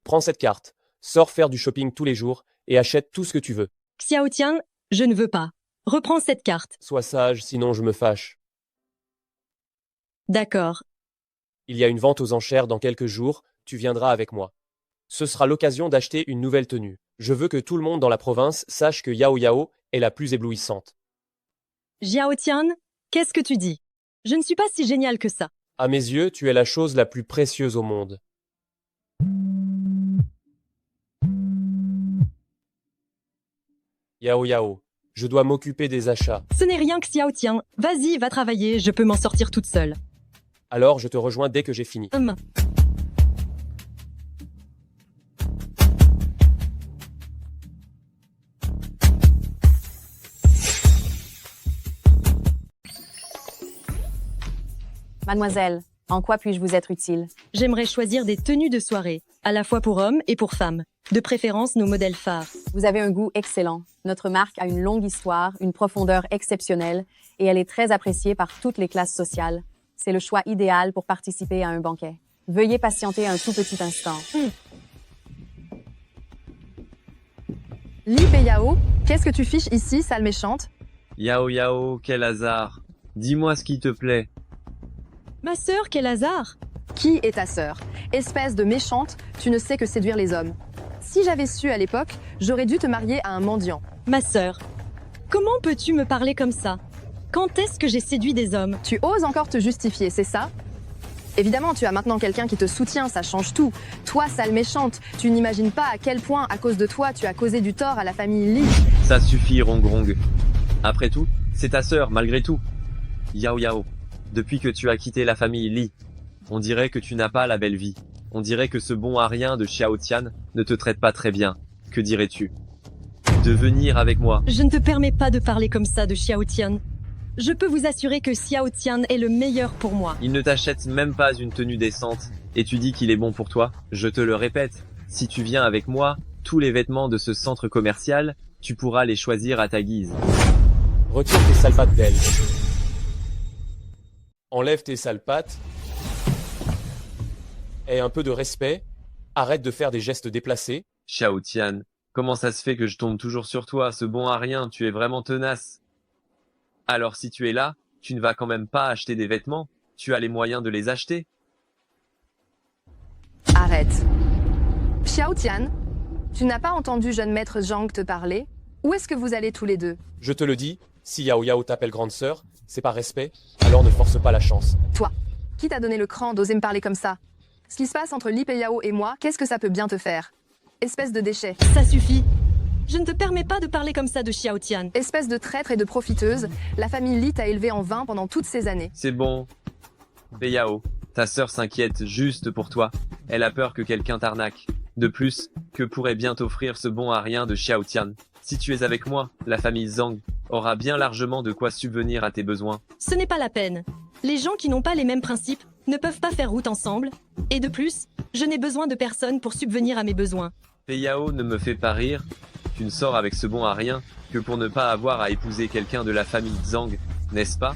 Speaker 4: Prends cette carte, sors faire du shopping tous les jours et achète tout ce que tu veux.
Speaker 5: Xiao Tian, je ne veux pas. Reprends cette carte.
Speaker 4: Sois sage, sinon je me fâche.
Speaker 5: D'accord.
Speaker 4: Il y a une vente aux enchères dans quelques jours, tu viendras avec moi. Ce sera l'occasion d'acheter une nouvelle tenue. Je veux que tout le monde dans la province sache que Yao Yao est la plus éblouissante.
Speaker 5: Xiao Tian, qu'est-ce que tu dis? Je ne suis pas si génial que ça.
Speaker 4: À mes yeux, tu es la chose la plus précieuse au monde. Yao Yao, je dois m'occuper des achats.
Speaker 5: Ce n'est rien que Xiao Tian. Vas-y, va travailler, je peux m'en sortir toute seule.
Speaker 4: Alors je te rejoins dès que j'ai fini.
Speaker 8: Mademoiselle, en quoi puis-je vous être utile?
Speaker 5: J'aimerais choisir des tenues de soirée, à la fois pour hommes et pour femmes. De préférence nos modèles phares.
Speaker 8: Vous avez un goût excellent. Notre marque a une longue histoire, une profondeur exceptionnelle, et elle est très appréciée par toutes les classes sociales. C'est le choix idéal pour participer à un banquet. Veuillez patienter un tout petit instant.
Speaker 3: Li Peiyao, qu'est-ce que tu fiches ici, sale méchante?
Speaker 2: Yao Yao, quel hasard. Dis-moi ce qui te plaît.
Speaker 5: Ma sœur, quel hasard!
Speaker 3: Qui est ta sœur? Espèce de méchante, tu ne sais que séduire les hommes. Si j'avais su à l'époque, j'aurais dû te marier à un mendiant.
Speaker 5: Ma sœur, comment peux-tu me parler comme ça? Quand est-ce que j'ai séduit des hommes?
Speaker 3: Tu oses encore te justifier, c'est ça? Évidemment, tu as maintenant quelqu'un qui te soutient, ça change tout. Toi, sale méchante, tu n'imagines pas à quel point, à cause de toi, tu as causé du tort à la famille Li.
Speaker 2: Ça suffit, Rong Rong. Après tout, c'est ta sœur, malgré tout. Yao Yao, depuis que tu as quitté la famille Li, on dirait que tu n'as pas la belle vie. On dirait que ce bon à rien de Xiao Tian ne te traite pas très bien. Que dirais-tu de venir avec moi?
Speaker 5: Je ne te permets pas de parler comme ça de Xiao Tian. Je peux vous assurer que Xiao Tian est le meilleur pour moi.
Speaker 2: Il ne t'achète même pas une tenue décente, et tu dis qu'il est bon pour toi? Je te le répète, si tu viens avec moi, tous les vêtements de ce centre commercial, tu pourras les choisir à ta guise.
Speaker 4: Retire tes sales pattes d'elle. Enlève tes sales pattes. Aie un peu de respect. Arrête de faire des gestes déplacés.
Speaker 2: Xiao Tian, comment ça se fait que je tombe toujours sur toi, ce bon à rien, tu es vraiment tenace. Alors si tu es là, tu ne vas quand même pas acheter des vêtements, tu as les moyens de les acheter.
Speaker 3: Arrête. Xiao Tian, tu n'as pas entendu jeune maître Zhang te parler? Où est-ce que vous allez tous les deux?
Speaker 4: Je te le dis, si Yao Yao t'appelle grande sœur, c'est par respect, alors ne force pas la chance.
Speaker 3: Toi, qui t'a donné le cran d'oser me parler comme ça? Ce qui se passe entre Li Peiyao et moi, qu'est-ce que ça peut bien te faire? Espèce de déchet.
Speaker 5: Ça suffit. Je ne te permets pas de parler comme ça de Xiao Tian.
Speaker 3: Espèce de traître et de profiteuse, la famille Li t'a élevé en vain pendant toutes ces années.
Speaker 2: C'est bon. Beiyao, ta sœur s'inquiète juste pour toi. Elle a peur que quelqu'un t'arnaque. De plus, que pourrait bien t'offrir ce bon à rien de Xiao Tian? Si tu es avec moi, la famille Zhang aura bien largement de quoi subvenir à tes besoins.
Speaker 5: Ce n'est pas la peine. Les gens qui n'ont pas les mêmes principes ne peuvent pas faire route ensemble. Et de plus, je n'ai besoin de personne pour subvenir à mes besoins.
Speaker 2: Beiyao ne me fait pas rire. Tu ne sors avec ce bon à rien que pour ne pas avoir à épouser quelqu'un de la famille Zhang, n'est-ce pas?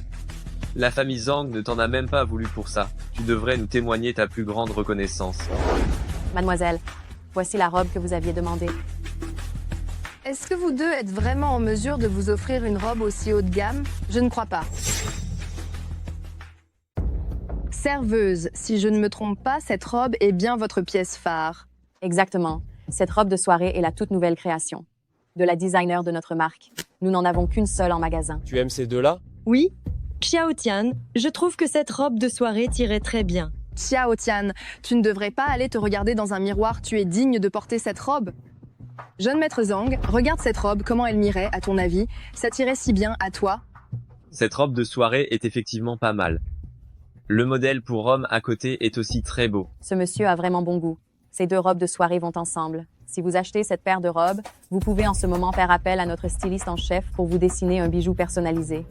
Speaker 2: La famille Zhang ne t'en a même pas voulu pour ça. Tu devrais nous témoigner ta plus grande reconnaissance.
Speaker 8: Mademoiselle, voici la robe que vous aviez demandée.
Speaker 3: Est-ce que vous deux êtes vraiment en mesure de vous offrir une robe aussi haut de gamme? Je ne crois pas. Serveuse, si je ne me trompe pas, cette robe est bien votre pièce phare.
Speaker 8: Exactement. Cette robe de soirée est la toute nouvelle création de la designer de notre marque. Nous n'en avons qu'une seule en magasin.
Speaker 4: Tu aimes ces deux-là?
Speaker 5: Oui, Xiao Tian, je trouve que cette robe de soirée t'irait très bien.
Speaker 3: Xiao Tian, tu ne devrais pas aller te regarder dans un miroir, tu es digne de porter cette robe. Jeune maître Zhang, regarde cette robe, comment elle m'irait, à ton avis? Ça t'irait si bien à toi?
Speaker 2: Cette robe de soirée est effectivement pas mal. Le modèle pour homme à côté est aussi très beau.
Speaker 8: Ce monsieur a vraiment bon goût. Ces deux robes de soirée vont ensemble. Si vous achetez cette paire de robes, vous pouvez en ce moment faire appel à notre styliste en chef pour vous dessiner un bijou personnalisé.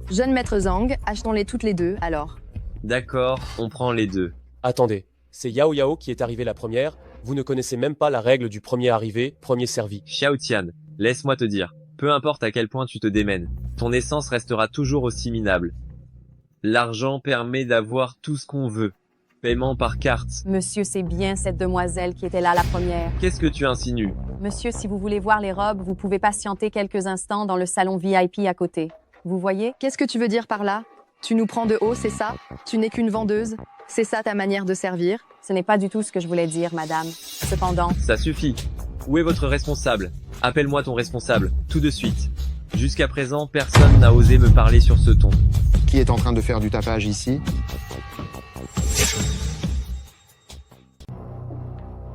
Speaker 3: Jeune maître Zhang, achetons-les toutes les deux, alors.
Speaker 2: D'accord, on prend les deux.
Speaker 4: Attendez, c'est Yao Yao qui est arrivée la première. Vous ne connaissez même pas la règle du premier arrivé, premier servi.
Speaker 2: Xiao Tian, laisse-moi te dire, peu importe à quel point tu te démènes, ton essence restera toujours aussi minable. L'argent permet d'avoir tout ce qu'on veut. Paiement par carte.
Speaker 8: Monsieur, c'est bien cette demoiselle qui était là la première.
Speaker 2: Qu'est-ce que tu insinues?
Speaker 8: Monsieur, si vous voulez voir les robes, vous pouvez patienter quelques instants dans le salon VIP à côté. Vous voyez?
Speaker 3: Qu'est-ce que tu veux dire par là? Tu nous prends de haut, c'est ça? Tu n'es qu'une vendeuse? C'est ça ta manière de servir?
Speaker 8: Ce n'est pas du tout ce que je voulais dire, madame. Cependant...
Speaker 2: Ça suffit. Où est votre responsable? Appelle-moi ton responsable, tout de suite. Jusqu'à présent, personne n'a osé me parler sur ce ton.
Speaker 6: Qui est en train de faire du tapage ici?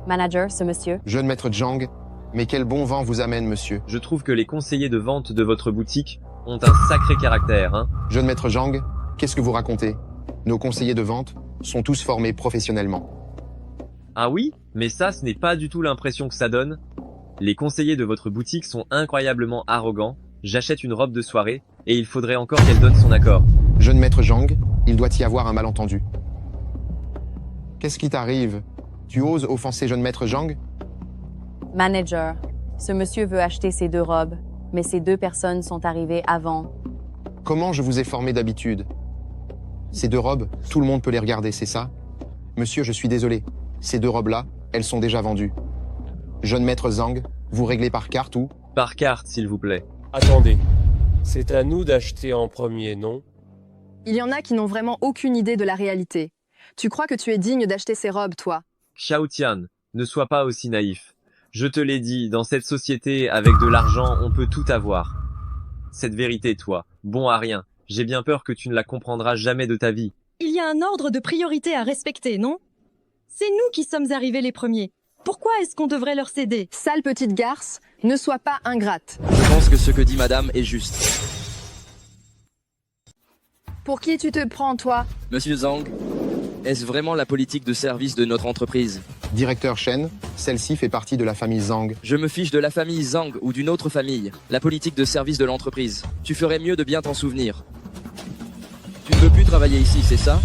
Speaker 8: Manager, ce monsieur.
Speaker 6: Jeune maître Zhang, mais quel bon vent vous amène, monsieur?
Speaker 2: Je trouve que les conseillers de vente de votre boutique ont un sacré caractère, hein?
Speaker 6: Jeune maître Zhang, qu'est-ce que vous racontez? Nos conseillers de vente sont tous formés professionnellement.
Speaker 2: Ah oui? Mais ça, ce n'est pas du tout l'impression que ça donne. Les conseillers de votre boutique sont incroyablement arrogants. J'achète une robe de soirée, et il faudrait encore qu'elle donne son accord.
Speaker 6: Jeune maître Zhang, il doit y avoir un malentendu. Qu'est-ce qui t'arrive? Tu oses offenser jeune maître Zhang?
Speaker 8: Manager, ce monsieur veut acheter ces deux robes, mais ces deux personnes sont arrivées avant.
Speaker 6: Comment je vous ai formé d'habitude? Ces deux robes, tout le monde peut les regarder, c'est ça? Monsieur, je suis désolé. Ces deux robes-là, elles sont déjà vendues. Jeune maître Zhang, vous réglez par carte ou?
Speaker 2: Par carte, s'il vous plaît.
Speaker 4: Attendez, c'est à nous d'acheter en premier, non?
Speaker 3: Il y en a qui n'ont vraiment aucune idée de la réalité. Tu crois que tu es digne d'acheter ces robes, toi?
Speaker 2: Xiao Tian, ne sois pas aussi naïf. Je te l'ai dit, dans cette société, avec de l'argent, on peut tout avoir. Cette vérité, toi, bon à rien. J'ai bien peur que tu ne la comprendras jamais de ta vie.
Speaker 5: Il y a un ordre de priorité à respecter, non? C'est nous qui sommes arrivés les premiers. Pourquoi est-ce qu'on devrait leur céder?
Speaker 3: Sale petite garce, ne sois pas ingrate.
Speaker 12: Je pense que ce que dit madame est juste.
Speaker 3: Pour qui tu te prends, toi?
Speaker 12: Monsieur Zhang, est-ce vraiment la politique de service de notre entreprise?
Speaker 6: Directeur Shen, celle-ci fait partie de la famille Zhang.
Speaker 12: Je me fiche de la famille Zhang ou d'une autre famille. La politique de service de l'entreprise. Tu ferais mieux de bien t'en souvenir. Tu ne veux plus travailler ici, c'est ça?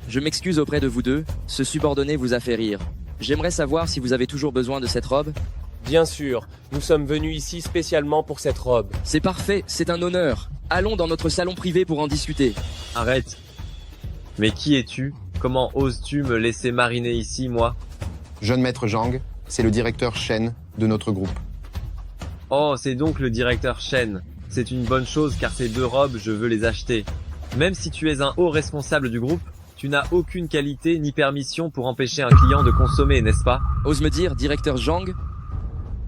Speaker 12: Je m'excuse auprès de vous deux, ce subordonné vous a fait rire. J'aimerais savoir si vous avez toujours besoin de cette robe.
Speaker 4: Bien sûr, nous sommes venus ici spécialement pour cette robe.
Speaker 12: C'est parfait, c'est un honneur. Allons dans notre salon privé pour en discuter.
Speaker 2: Arrête. Mais qui es-tu? Comment oses-tu me laisser mariner ici, moi?
Speaker 6: Jeune maître Zhang, c'est le directeur Shen de notre groupe.
Speaker 2: Oh, c'est donc le directeur Shen. C'est une bonne chose car ces deux robes, je veux les acheter. Même si tu es un haut responsable du groupe, tu n'as aucune qualité ni permission pour empêcher un client de consommer, n'est-ce pas?
Speaker 12: Ose me dire, directeur Zhang,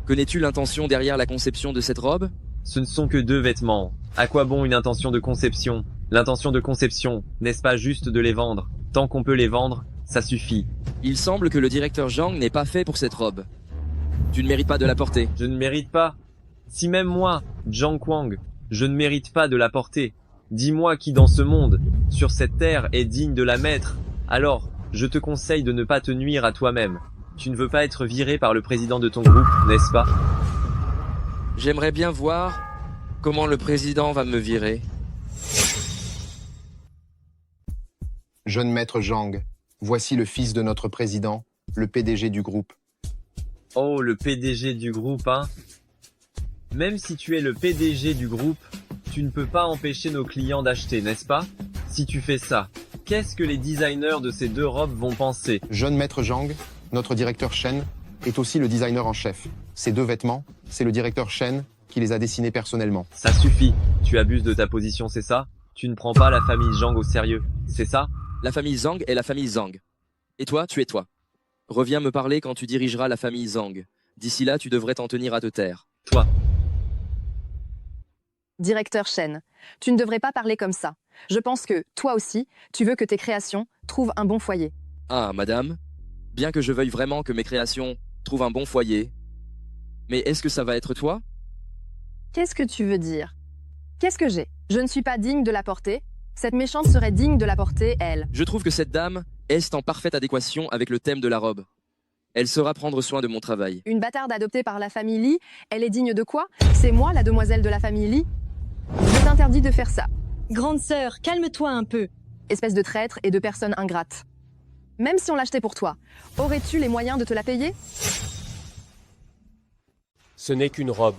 Speaker 12: connais-tu l'intention derrière la conception de cette robe?
Speaker 2: Ce ne sont que deux vêtements. À quoi bon une intention de conception? L'intention de conception, n'est-ce pas juste de les vendre? Tant qu'on peut les vendre, ça suffit.
Speaker 12: Il semble que le directeur Zhang n'est pas fait pour cette robe. Tu ne mérites pas de la porter.
Speaker 2: Je ne mérite pas. Si même moi, Zhang Kuang, je ne mérite pas de la porter. Dis-moi qui dans ce monde, sur cette terre, est digne de la mettre. Alors, je te conseille de ne pas te nuire à toi-même. Tu ne veux pas être viré par le président de ton groupe, n'est-ce pas?
Speaker 12: J'aimerais bien voir comment le président va me virer.
Speaker 6: Jeune maître Zhang, voici le fils de notre président, le PDG du groupe.
Speaker 2: Oh, le PDG du groupe, hein? Même si tu es le PDG du groupe, tu ne peux pas empêcher nos clients d'acheter, n'est-ce pas? Si tu fais ça, qu'est-ce que les designers de ces deux robes vont penser?
Speaker 6: Jeune maître Zhang, notre directeur Shen, est aussi le designer en chef. Ces deux vêtements, c'est le directeur Shen qui les a dessinés personnellement.
Speaker 2: Ça suffit, tu abuses de ta position, c'est ça? Tu ne prends pas la famille Zhang au sérieux, c'est ça?
Speaker 12: La famille Zhang est la famille Zhang. Et toi, tu es toi. Reviens me parler quand tu dirigeras la famille Zhang. D'ici là, tu devrais t'en tenir à te taire.
Speaker 2: Toi.
Speaker 3: Directeur Shen, tu ne devrais pas parler comme ça. Je pense que, toi aussi, tu veux que tes créations trouvent un bon foyer.
Speaker 12: Ah, madame, bien que je veuille vraiment que mes créations trouvent un bon foyer, mais est-ce que ça va être toi?
Speaker 3: Qu'est-ce que tu veux dire? Qu'est-ce que j'ai? Je ne suis pas digne de la porter. Cette méchante serait digne de la porter, elle.
Speaker 12: Je trouve que cette dame est en parfaite adéquation avec le thème de la robe. Elle saura prendre soin de mon travail.
Speaker 3: Une bâtarde adoptée par la famille Li, elle est digne de quoi? C'est moi, la demoiselle de la famille Li? Je t'interdis de faire ça.
Speaker 5: Grande sœur, calme-toi un peu.
Speaker 3: Espèce de traître et de personne ingrate. Même si on l'achetait pour toi, aurais-tu les moyens de te la payer?
Speaker 4: Ce n'est qu'une robe.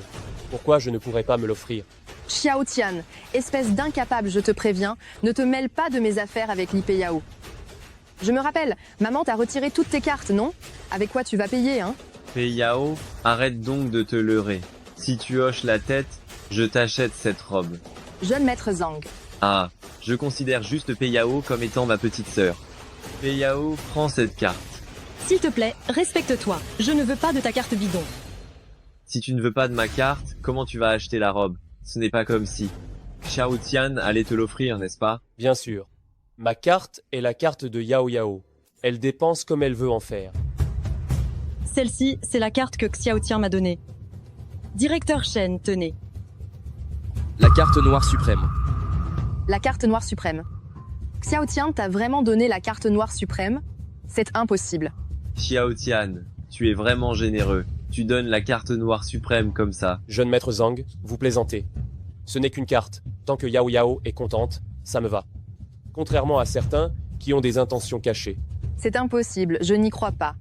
Speaker 4: Pourquoi je ne pourrais pas me l'offrir?
Speaker 3: Xiao Tian, espèce d'incapable, je te préviens, ne te mêle pas de mes affaires avec Li Peiyao. Je me rappelle, maman t'a retiré toutes tes cartes, non? Avec quoi tu vas payer, hein?
Speaker 2: Peiyao, arrête donc de te leurrer. Si tu hoches la tête, je t'achète cette robe.
Speaker 3: Jeune maître Zhang.
Speaker 2: Ah, je considère juste Peiyao comme étant ma petite sœur. Peiyao, prends cette carte.
Speaker 5: S'il te plaît, respecte-toi. Je ne veux pas de ta carte bidon.
Speaker 2: Si tu ne veux pas de ma carte, comment tu vas acheter la robe? Ce n'est pas comme si Xiao Tian allait te l'offrir, n'est-ce pas?
Speaker 4: Bien sûr. Ma carte est la carte de Yao Yao. Elle dépense comme elle veut en faire.
Speaker 5: Celle-ci, c'est la carte que Xiao Tian m'a donnée. Directeur Shen, tenez.
Speaker 12: La carte noire suprême.
Speaker 3: La carte noire suprême. Xiao Tian t'a vraiment donné la carte noire suprême? C'est impossible.
Speaker 2: Xiao Tian, tu es vraiment généreux. Tu donnes la carte noire suprême comme ça.
Speaker 4: Jeune maître Zhang, vous plaisantez. Ce n'est qu'une carte. Tant que Yao Yao est contente, ça me va. Contrairement à certains qui ont des intentions cachées.
Speaker 3: C'est impossible, je n'y crois pas.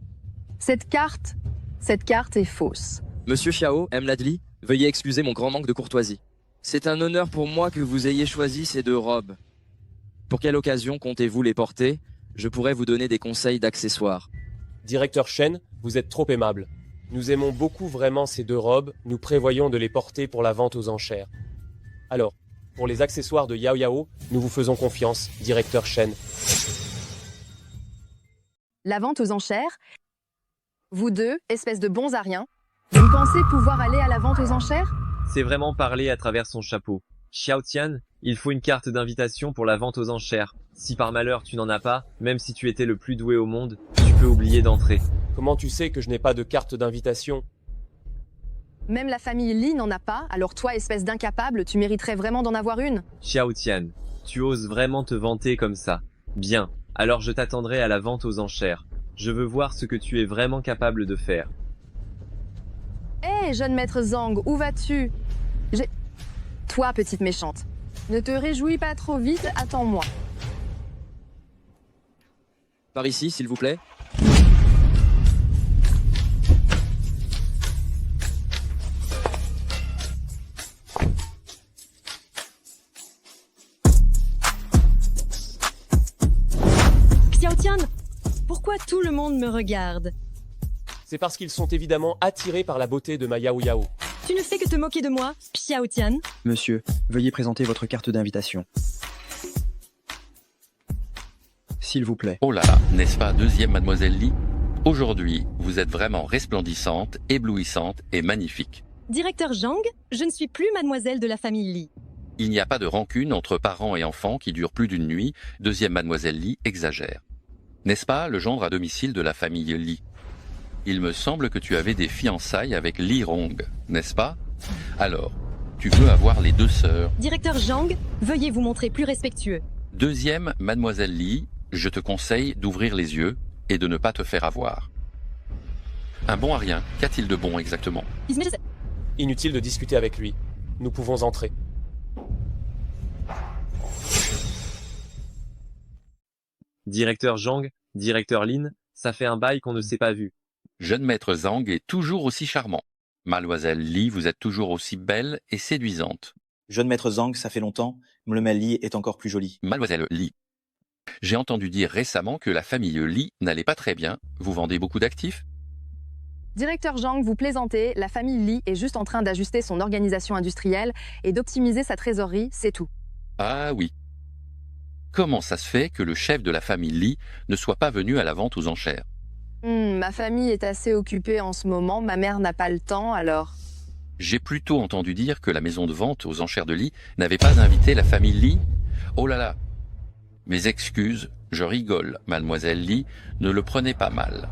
Speaker 3: Cette carte est fausse.
Speaker 12: Monsieur Xiao, M. Ladli, veuillez excuser mon grand manque de courtoisie. C'est un honneur pour moi que vous ayez choisi ces deux robes. Pour quelle occasion comptez-vous les porter? Je pourrais vous donner des conseils d'accessoires.
Speaker 4: Directeur Shen, vous êtes trop aimable. Nous aimons beaucoup vraiment ces deux robes, nous prévoyons de les porter pour la vente aux enchères. Alors, pour les accessoires de Yao Yao, nous vous faisons confiance, directeur Shen.
Speaker 3: La vente aux enchères? Vous deux, espèce de bons à rien, vous pensez pouvoir aller à la vente aux enchères?
Speaker 2: C'est vraiment parler à travers son chapeau. Xiao Tian, il faut une carte d'invitation pour la vente aux enchères. Si par malheur tu n'en as pas, même si tu étais le plus doué au monde, tu peux oublier d'entrer.
Speaker 4: Comment tu sais que je n'ai pas de carte d'invitation?
Speaker 3: Même la famille Li n'en a pas, alors toi, espèce d'incapable, tu mériterais vraiment d'en avoir une?
Speaker 2: Xiao Tian, tu oses vraiment te vanter comme ça. Bien, alors je t'attendrai à la vente aux enchères. Je veux voir ce que tu es vraiment capable de faire.
Speaker 3: Hé, jeune maître Zhang, où vas-tu? Toi, petite méchante, ne te réjouis pas trop vite, attends-moi.
Speaker 12: Par ici, s'il vous plaît.
Speaker 5: Xiao Tian, pourquoi tout le monde me regarde?
Speaker 4: C'est parce qu'ils sont évidemment attirés par la beauté de ma Yao Yao.
Speaker 5: Tu ne fais que te moquer de moi, Xiao Tian?
Speaker 11: Monsieur, veuillez présenter votre carte d'invitation. S'il vous plaît.
Speaker 22: Oh là là, n'est-ce pas deuxième mademoiselle Li? Aujourd'hui, vous êtes vraiment resplendissante, éblouissante et magnifique.
Speaker 5: Directeur Zhang, je ne suis plus mademoiselle de la famille Li.
Speaker 22: Il n'y a pas de rancune entre parents et enfants qui dure plus d'une nuit, deuxième mademoiselle Li exagère. N'est-ce pas le gendre à domicile de la famille Li? Il me semble que tu avais des fiançailles avec Li Rong, n'est-ce pas? Alors, tu veux avoir les deux sœurs.
Speaker 5: Directeur Zhang, veuillez vous montrer plus respectueux.
Speaker 22: Deuxième, mademoiselle Li, je te conseille d'ouvrir les yeux et de ne pas te faire avoir. Un bon à rien, qu'a-t-il de bon exactement?
Speaker 4: Inutile de discuter avec lui. Nous pouvons entrer.
Speaker 2: Directeur Zhang, directeur Lin, ça fait un bail qu'on ne s'est pas vu.
Speaker 22: Jeune maître Zhang est toujours aussi charmant. Mademoiselle Li, vous êtes toujours aussi belle et séduisante.
Speaker 11: Jeune maître Zhang, ça fait longtemps. Mademoiselle Li est encore plus jolie.
Speaker 22: Mademoiselle Li, j'ai entendu dire récemment que la famille Li n'allait pas très bien. Vous vendez beaucoup d'actifs?
Speaker 3: Directeur Zhang, vous plaisantez, la famille Li est juste en train d'ajuster son organisation industrielle et d'optimiser sa trésorerie, c'est tout.
Speaker 22: Ah oui. Comment ça se fait que le chef de la famille Li ne soit pas venu à la vente aux enchères?
Speaker 3: Ma famille est assez occupée en ce moment, ma mère n'a pas le temps, alors...
Speaker 22: J'ai plutôt entendu dire que la maison de vente aux enchères de Li n'avait pas invité la famille Li. Oh là là. Mes excuses, je rigole, mademoiselle Li, ne le prenez pas mal.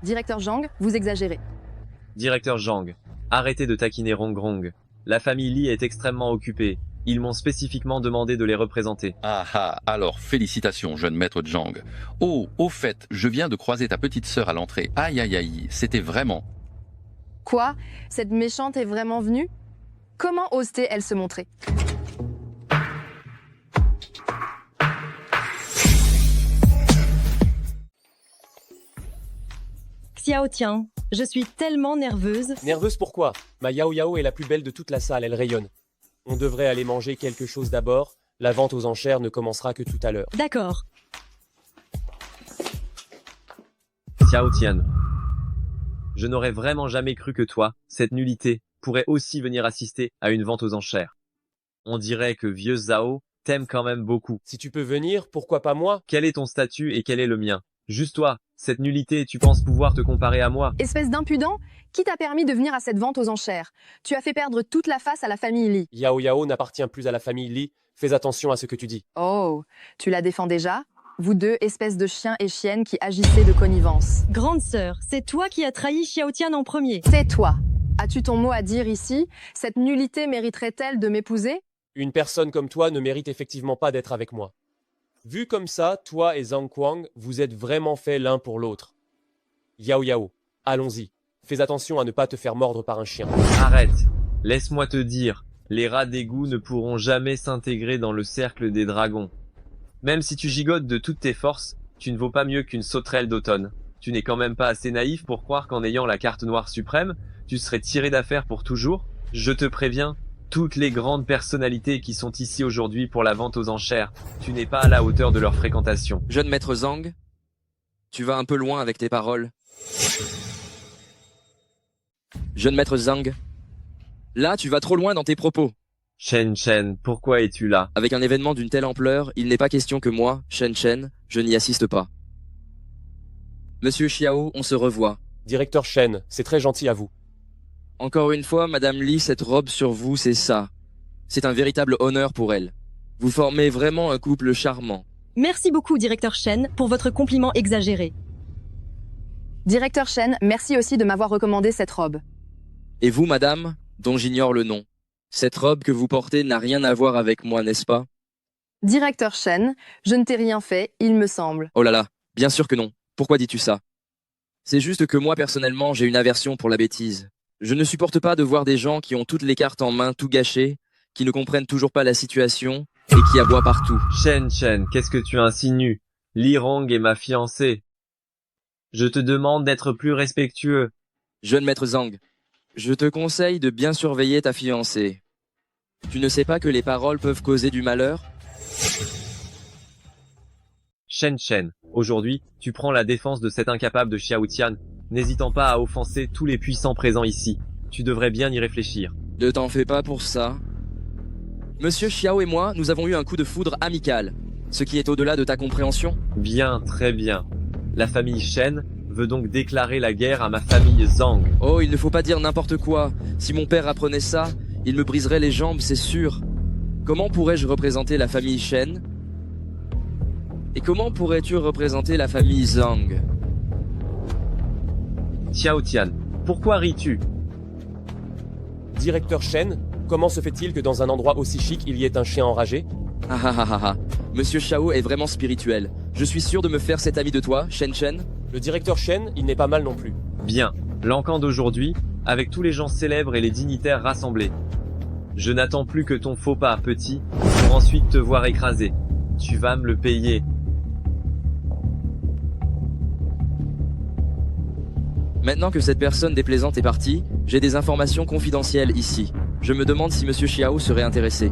Speaker 3: Directeur Zhang, vous exagérez.
Speaker 2: Directeur Zhang, arrêtez de taquiner Rong Rong. La famille Li est extrêmement occupée. Ils m'ont spécifiquement demandé de les représenter.
Speaker 22: Ah ah, alors félicitations, jeune maître Zhang. Oh, au fait, je viens de croiser ta petite sœur à l'entrée. Aïe aïe aïe, c'était vraiment...
Speaker 3: Quoi? Cette méchante est vraiment venue? Comment ose-t-elle se montrer?
Speaker 5: Xiao Tian, je suis tellement nerveuse.
Speaker 4: Nerveuse pourquoi? Ma Yao Yao est la plus belle de toute la salle, elle rayonne. On devrait aller manger quelque chose d'abord. La vente aux enchères ne commencera que tout à l'heure.
Speaker 5: D'accord.
Speaker 2: Xiao Tian. Je n'aurais vraiment jamais cru que toi, cette nullité, pourrait aussi venir assister à une vente aux enchères. On dirait que vieux Zhao t'aime quand même beaucoup.
Speaker 4: Si tu peux venir, pourquoi pas moi?
Speaker 2: Quel est ton statut et quel est le mien? Juste toi, cette nullité, tu penses pouvoir te comparer à moi?
Speaker 3: Espèce d'impudent, qui t'a permis de venir à cette vente aux enchères? Tu as fait perdre toute la face à la famille Li.
Speaker 4: Yao Yao n'appartient plus à la famille Li. Fais attention à ce que tu dis.
Speaker 3: Oh, tu la défends déjà? Vous deux, espèces de chiens et chiennes qui agissez de connivence.
Speaker 5: Grande sœur, c'est toi qui as trahi Xiao Tian en premier.
Speaker 3: C'est toi. As-tu ton mot à dire ici? Cette nullité mériterait-elle de m'épouser?
Speaker 4: Une personne comme toi ne mérite effectivement pas d'être avec moi. Vu comme ça, toi et Zhang Kuang, vous êtes vraiment faits l'un pour l'autre. Yao Yao, allons-y. Fais attention à ne pas te faire mordre par un chien.
Speaker 2: Arrête. Laisse-moi te dire, les rats d'égout ne pourront jamais s'intégrer dans le cercle des dragons. Même si tu gigotes de toutes tes forces, tu ne vaux pas mieux qu'une sauterelle d'automne. Tu n'es quand même pas assez naïf pour croire qu'en ayant la carte noire suprême, tu serais tiré d'affaire pour toujours? Je te préviens, toutes les grandes personnalités qui sont ici aujourd'hui pour la vente aux enchères, tu n'es pas à la hauteur de leur fréquentation.
Speaker 12: Jeune maître Zhang, tu vas un peu loin avec tes paroles. Jeune maître Zhang, là tu vas trop loin dans tes propos.
Speaker 2: Shen Chen, pourquoi es-tu là?
Speaker 12: Avec un événement d'une telle ampleur, il n'est pas question que moi, Shen Chen, je n'y assiste pas. Monsieur Xiao, on se revoit.
Speaker 4: Directeur Shen, c'est très gentil à vous.
Speaker 12: Encore une fois, Madame Li, cette robe sur vous, c'est ça. C'est un véritable honneur pour elle. Vous formez vraiment un couple charmant.
Speaker 5: Merci beaucoup, directeur Shen, pour votre compliment exagéré.
Speaker 3: Directeur Shen, merci aussi de m'avoir recommandé cette robe.
Speaker 12: Et vous, madame, dont j'ignore le nom, cette robe que vous portez n'a rien à voir avec moi, n'est-ce pas?
Speaker 3: Directeur Shen, je ne t'ai rien fait, il me semble.
Speaker 12: Oh là là, bien sûr que non. Pourquoi dis-tu ça? C'est juste que moi, personnellement, j'ai une aversion pour la bêtise. Je ne supporte pas de voir des gens qui ont toutes les cartes en main, tout gâché, qui ne comprennent toujours pas la situation et qui aboient partout.
Speaker 2: Shen Chen, qu'est-ce que tu insinues? Li Rong est ma fiancée. Je te demande d'être plus respectueux.
Speaker 12: Jeune maître Zhang, je te conseille de bien surveiller ta fiancée. Tu ne sais pas que les paroles peuvent causer du malheur?
Speaker 2: Shen Chen, aujourd'hui, tu prends la défense de cet incapable de Xiao Tian, n'hésitant pas à offenser tous les puissants présents ici. Tu devrais bien y réfléchir.
Speaker 12: Ne t'en fais pas pour ça. Monsieur Xiao et moi, nous avons eu un coup de foudre amical, ce qui est au-delà de ta compréhension.
Speaker 2: Bien, très bien. La famille Shen veut donc déclarer la guerre à ma famille Zhang.
Speaker 12: Oh, il ne faut pas dire n'importe quoi. Si mon père apprenait ça, il me briserait les jambes, c'est sûr. Comment pourrais-je représenter la famille Shen? Et comment pourrais-tu représenter la famille Zhang?
Speaker 2: Xiao Tian, pourquoi ris-tu?
Speaker 4: Directeur Shen, comment se fait-il que dans un endroit aussi chic, il y ait un chien enragé?
Speaker 12: Ah ah ah ah ah. Monsieur Xiao est vraiment spirituel. Je suis sûr de me faire cet ami de toi, Shen Shen.
Speaker 4: Le directeur Shen, il n'est pas mal non plus.
Speaker 2: Bien, l'encan d'aujourd'hui, avec tous les gens célèbres et les dignitaires rassemblés. Je n'attends plus que ton faux pas, petit, pour ensuite te voir écrasé. Tu vas me le payer.
Speaker 12: Maintenant que cette personne déplaisante est partie, j'ai des informations confidentielles ici. Je me demande si Monsieur Xiao serait intéressé.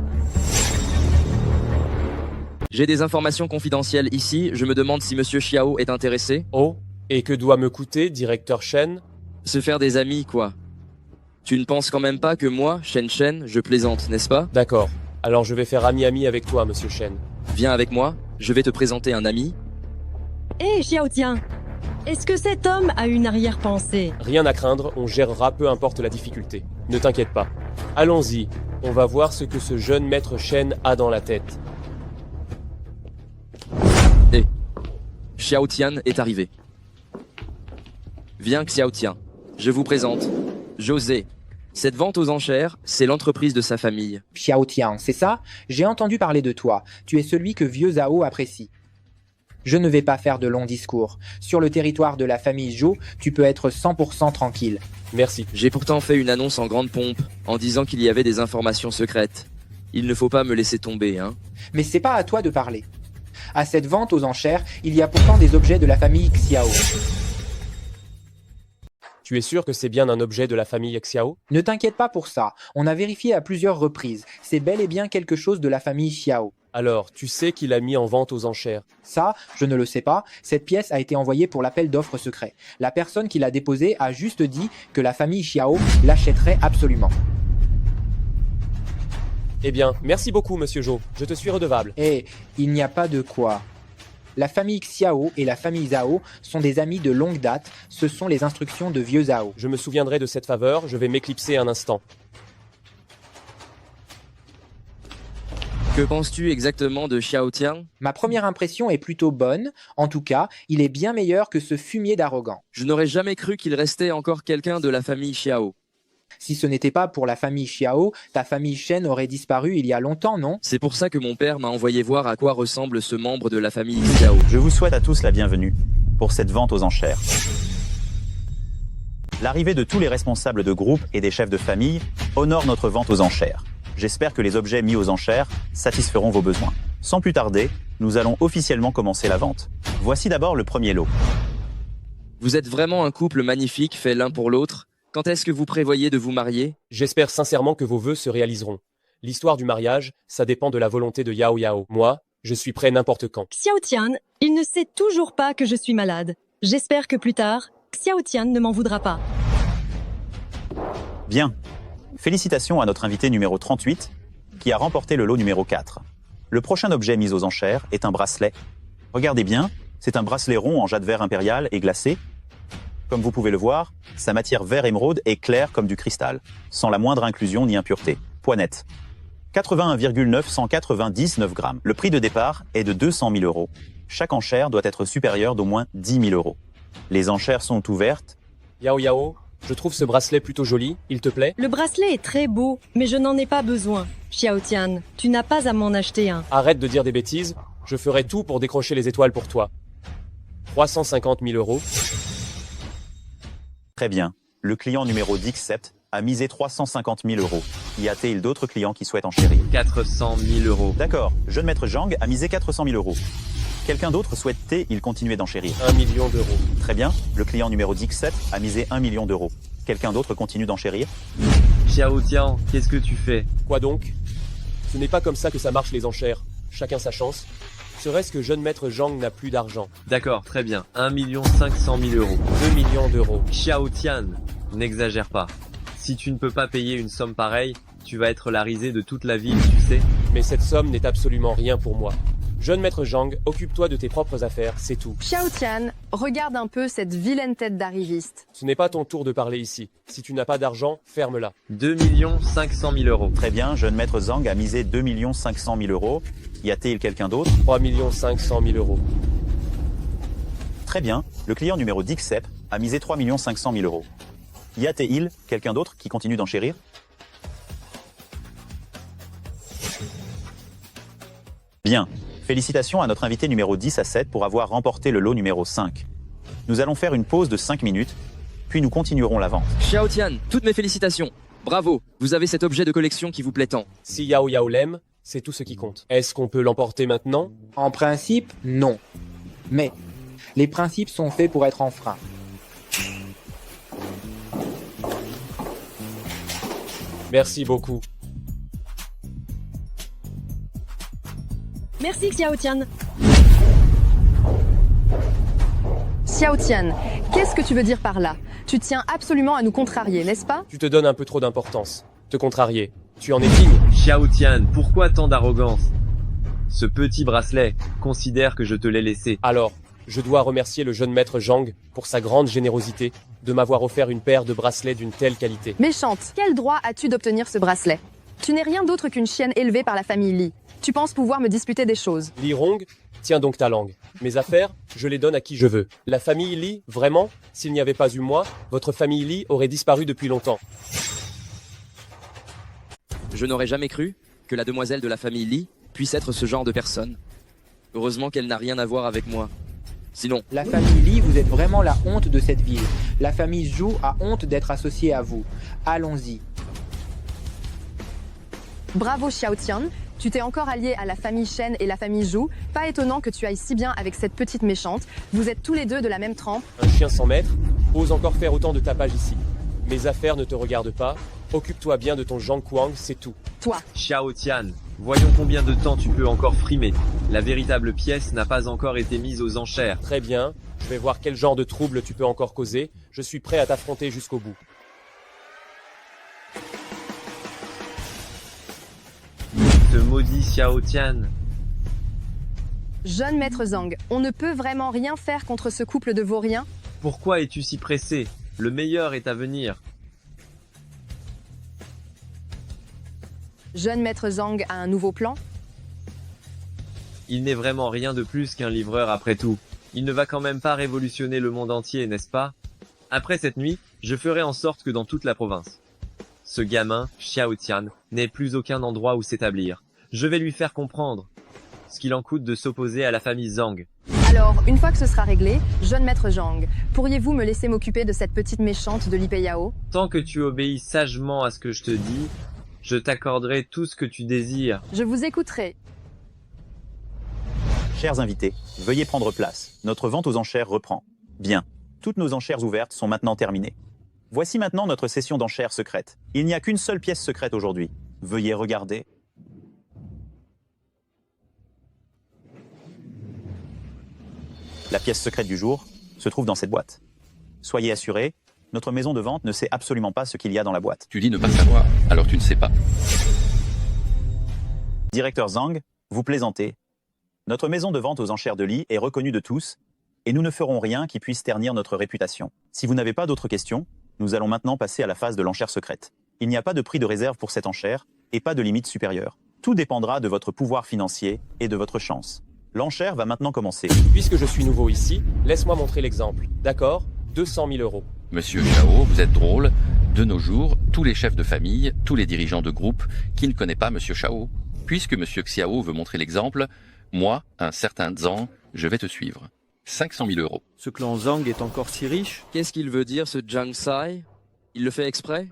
Speaker 12: J'ai des informations confidentielles ici, je me demande si Monsieur Xiao est intéressé.
Speaker 4: Oh, et que doit me coûter, directeur Shen?
Speaker 12: Se faire des amis, quoi. Tu ne penses quand même pas que moi, Shen Shen, je plaisante, n'est-ce pas?
Speaker 4: D'accord. Alors je vais faire ami-ami avec toi, Monsieur Shen.
Speaker 12: Viens avec moi, je vais te présenter un ami.
Speaker 5: Hé, Xiao Tian, est-ce que cet homme a une arrière-pensée?
Speaker 4: Rien à craindre, on gérera peu importe la difficulté. Ne t'inquiète pas. Allons-y, on va voir ce que ce jeune maître Shen a dans la tête.
Speaker 12: Hé, Xiao Tian est arrivé. Viens Xiao Tian, je vous présente José. Cette vente aux enchères, c'est l'entreprise de sa famille.
Speaker 7: Xiao Tian, c'est ça? J'ai entendu parler de toi. Tu es celui que vieux Zhao apprécie. Je ne vais pas faire de longs discours. Sur le territoire de la famille Zhou, tu peux être 100% tranquille.
Speaker 4: Merci.
Speaker 12: J'ai pourtant fait une annonce en grande pompe, en disant qu'il y avait des informations secrètes. Il ne faut pas me laisser tomber, hein.
Speaker 7: Mais c'est pas à toi de parler. À cette vente aux enchères, il y a pourtant des objets de la famille Xiao.
Speaker 4: Tu es sûr que c'est bien un objet de la famille Xiao?
Speaker 7: Ne t'inquiète pas pour ça. On a vérifié à plusieurs reprises. C'est bel et bien quelque chose de la famille Xiao.
Speaker 4: Alors, tu sais qu'il a mis en vente aux enchères?
Speaker 7: Ça, je ne le sais pas. Cette pièce a été envoyée pour l'appel d'offres secret. La personne qui l'a déposée a juste dit que la famille Xiao l'achèterait absolument.
Speaker 4: Eh bien, merci beaucoup, Monsieur Zhou. Je te suis redevable.
Speaker 7: Et il n'y a pas de quoi. La famille Xiao et la famille Zhao sont des amis de longue date. Ce sont les instructions de vieux Zhao.
Speaker 4: Je me souviendrai de cette faveur. Je vais m'éclipser un instant.
Speaker 12: Que penses-tu exactement de Xiao Tian?
Speaker 7: Ma première impression est plutôt bonne. En tout cas, il est bien meilleur que ce fumier d'arrogant.
Speaker 12: Je n'aurais jamais cru qu'il restait encore quelqu'un de la famille Xiao.
Speaker 7: Si ce n'était pas pour la famille Xiao, ta famille Shen aurait disparu il y a longtemps, non?
Speaker 12: C'est pour ça que mon père m'a envoyé voir à quoi ressemble ce membre de la famille Xiao.
Speaker 14: Je vous souhaite à tous la bienvenue pour cette vente aux enchères. L'arrivée de tous les responsables de groupe et des chefs de famille honore notre vente aux enchères. J'espère que les objets mis aux enchères satisferont vos besoins. Sans plus tarder, nous allons officiellement commencer la vente. Voici d'abord le premier lot.
Speaker 12: Vous êtes vraiment un couple magnifique fait l'un pour l'autre. Quand est-ce que vous prévoyez de vous marier?
Speaker 4: J'espère sincèrement que vos vœux se réaliseront. L'histoire du mariage, ça dépend de la volonté de Yao Yao. Moi, je suis prêt n'importe quand.
Speaker 5: Xiao Tian, il ne sait toujours pas que je suis malade. J'espère que plus tard, Xiao Tian ne m'en voudra pas.
Speaker 14: Bien. Félicitations à notre invité numéro 38, qui a remporté le lot numéro 4. Le prochain objet mis aux enchères est un bracelet. Regardez bien, c'est un bracelet rond en jade vert impérial et glacé. Comme vous pouvez le voir, sa matière vert émeraude est claire comme du cristal, sans la moindre inclusion ni impureté. Poids net. 81,999 grammes. Le prix de départ est de 200 000 €. Chaque enchère doit être supérieure d'au moins 10 000 €. Les enchères sont ouvertes.
Speaker 4: Yao Yao, je trouve ce bracelet plutôt joli, il te plaît?
Speaker 5: Le bracelet est très beau, mais je n'en ai pas besoin. Xiao Tian, tu n'as pas à m'en acheter un.
Speaker 4: Arrête de dire des bêtises, je ferai tout pour décrocher les étoiles pour toi. 350 000 €.
Speaker 14: Très bien. Le client numéro 17 a misé 350 000 €. Y a-t-il d'autres clients qui souhaitent enchérir?
Speaker 2: 400 000 €.
Speaker 14: D'accord. Jeune maître Zhang a misé 400 000 €. Quelqu'un d'autre souhaite-t-il continuer d'enchérir?
Speaker 4: 1 million €.
Speaker 14: Très bien. Le client numéro 17 a misé 1 million €. Quelqu'un d'autre continue d'enchérir?
Speaker 2: Xiao Tian, qu'est-ce que tu fais?
Speaker 4: Quoi donc? Ce n'est pas comme ça que ça marche les enchères. Chacun sa chance. Serait-ce que jeune maître Zhang n'a plus d'argent?
Speaker 2: D'accord, très bien. 1 500 000 €.
Speaker 4: 2 millions d'euros.
Speaker 2: Xiao Tian, n'exagère pas. Si tu ne peux pas payer une somme pareille, tu vas être la risée de toute la ville, tu sais.
Speaker 4: Mais cette somme n'est absolument rien pour moi. Jeune maître Zhang, occupe-toi de tes propres affaires, c'est tout.
Speaker 3: Xiao Tian, regarde un peu cette vilaine tête d'arriviste.
Speaker 4: Ce n'est pas ton tour de parler ici. Si tu n'as pas d'argent, ferme-la.
Speaker 2: 2 500 000 €.
Speaker 14: Très bien. Jeune maître Zhang a misé 2 500 000 €. Y a-t-il quelqu'un d'autre?
Speaker 4: 3 500 000 €.
Speaker 14: Très bien. Le client numéro 17 à miser 3 500 000 euros. Yat et Il, quelqu'un d'autre qui continue d'enchérir? Bien. Félicitations à notre invité numéro 10 à 7 pour avoir remporté le lot numéro 5. Nous allons faire une pause de 5 minutes, puis nous continuerons la vente.
Speaker 12: Xiao Tian, toutes mes félicitations. Bravo, vous avez cet objet de collection qui vous plaît tant.
Speaker 4: Si Yao Yao l'aime, c'est tout ce qui compte. Est-ce qu'on peut l'emporter maintenant?
Speaker 7: En principe, non. Mais les principes sont faits pour être enfreints.
Speaker 4: Merci beaucoup.
Speaker 5: Merci Xiao Tian.
Speaker 3: Xiao Tian, qu'est-ce que tu veux dire par là? Tu tiens absolument à nous contrarier, n'est-ce pas?
Speaker 4: Tu te donnes un peu trop d'importance. Te contrarier. Tu en es digne.
Speaker 2: Xiao Tian, pourquoi tant d'arrogance? Ce petit bracelet, considère que je te l'ai laissé.
Speaker 4: Alors, je dois remercier le jeune maître Zhang pour sa grande générosité de m'avoir offert une paire de bracelets d'une telle qualité.
Speaker 3: Méchante, quel droit as-tu d'obtenir ce bracelet? Tu n'es rien d'autre qu'une chienne élevée par la famille Li. Tu penses pouvoir me disputer des choses.
Speaker 4: Li Rong, tiens donc ta langue. Mes affaires, je les donne à qui je veux. La famille Li, vraiment? S'il n'y avait pas eu moi, votre famille Li aurait disparu depuis longtemps.
Speaker 12: Je n'aurais jamais cru que la demoiselle de la famille Li puisse être ce genre de personne. Heureusement qu'elle n'a rien à voir avec moi. Sinon...
Speaker 7: La famille Li, vous êtes vraiment la honte de cette ville. La famille Zhou a honte d'être associée à vous. Allons-y.
Speaker 3: Bravo Xiao Tian, tu t'es encore allié à la famille Shen et la famille Zhou. Pas étonnant que tu ailles si bien avec cette petite méchante. Vous êtes tous les deux de la même trempe.
Speaker 4: Un chien sans maître ose encore faire autant de tapage ici. Mes affaires ne te regardent pas. Occupe-toi bien de ton Zhang Kuang, c'est tout.
Speaker 3: Toi.
Speaker 2: Xiao Tian, voyons combien de temps tu peux encore frimer. La véritable pièce n'a pas encore été mise aux enchères.
Speaker 4: Très bien, je vais voir quel genre de trouble tu peux encore causer. Je suis prêt à t'affronter jusqu'au bout.
Speaker 2: Ce maudit Xiao Tian.
Speaker 3: Jeune maître Zhang, on ne peut vraiment rien faire contre ce couple de vauriens?
Speaker 2: Pourquoi es-tu si pressé? Le meilleur est à venir.
Speaker 3: Jeune maître Zhang a un nouveau plan?
Speaker 2: Il n'est vraiment rien de plus qu'un livreur après tout. Il ne va quand même pas révolutionner le monde entier, n'est-ce pas? Après cette nuit, je ferai en sorte que dans toute la province, ce gamin, Xiao Tian, n'ait plus aucun endroit où s'établir. Je vais lui faire comprendre ce qu'il en coûte de s'opposer à la famille Zhang.
Speaker 3: Alors, une fois que ce sera réglé, jeune maître Zhang, pourriez-vous me laisser m'occuper de cette petite méchante de Li Peiyao?
Speaker 2: Tant que tu obéis sagement à ce que je te dis, je t'accorderai tout ce que tu désires.
Speaker 3: Je vous écouterai.
Speaker 14: Chers invités, veuillez prendre place. Notre vente aux enchères reprend. Bien. Toutes nos enchères ouvertes sont maintenant terminées. Voici maintenant notre session d'enchères secrète. Il n'y a qu'une seule pièce secrète aujourd'hui. Veuillez regarder. La pièce secrète du jour se trouve dans cette boîte. Soyez assurés, notre maison de vente ne sait absolument pas ce qu'il y a dans la boîte.
Speaker 22: Tu dis ne pas savoir, alors tu ne sais pas.
Speaker 14: Directeur Zhang, vous plaisantez. Notre maison de vente aux enchères de Li est reconnue de tous, et nous ne ferons rien qui puisse ternir notre réputation. Si vous n'avez pas d'autres questions, nous allons maintenant passer à la phase de l'enchère secrète. Il n'y a pas de prix de réserve pour cette enchère, et pas de limite supérieure. Tout dépendra de votre pouvoir financier et de votre chance. L'enchère va maintenant commencer.
Speaker 4: Puisque je suis nouveau ici, laisse-moi montrer l'exemple. D'accord? 200 000 euros.
Speaker 22: Monsieur Xiao, vous êtes drôle. De nos jours, tous les chefs de famille, tous les dirigeants de groupe, qui ne connaissent pas Monsieur Xiao? Puisque Monsieur Xiao veut montrer l'exemple, moi, un certain Zhang, je vais te suivre. 500 000 euros.
Speaker 17: Ce clan Zhang est encore si riche?
Speaker 12: Qu'est-ce qu'il veut dire, ce Zhang Sai? Il le fait exprès?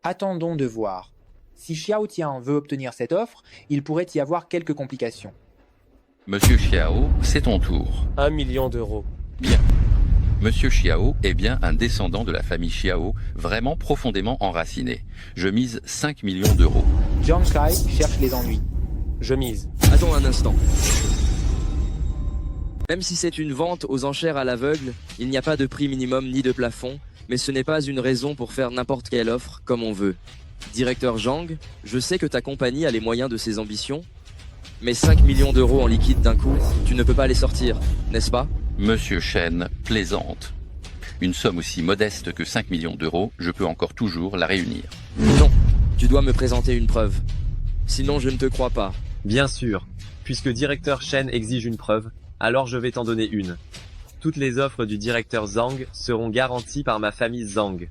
Speaker 7: Attendons de voir. Si Xiao Tian veut obtenir cette offre, il pourrait y avoir quelques complications.
Speaker 22: Monsieur Xiao, c'est ton tour.
Speaker 4: 1 million d'euros.
Speaker 22: Bien. Monsieur Xiao est bien un descendant de la famille Xiao, vraiment profondément enraciné. Je mise 5 millions d'euros.
Speaker 7: Zhang Kai cherche les ennuis.
Speaker 4: Je mise.
Speaker 12: Attends un instant. Même si c'est une vente aux enchères à l'aveugle, il n'y a pas de prix minimum ni de plafond, mais ce n'est pas une raison pour faire n'importe quelle offre comme on veut. Directeur Zhang, je sais que ta compagnie a les moyens de ses ambitions, mais 5 millions d'euros en liquide d'un coup, tu ne peux pas les sortir, n'est-ce pas?
Speaker 22: Monsieur Shen plaisante. Une somme aussi modeste que 5 millions d'euros, je peux encore toujours la réunir.
Speaker 12: Non, tu dois me présenter une preuve. Sinon je ne te crois pas.
Speaker 2: Bien sûr. Puisque directeur Shen exige une preuve, alors je vais t'en donner une. Toutes les offres du directeur Zhang seront garanties par ma famille Zhang.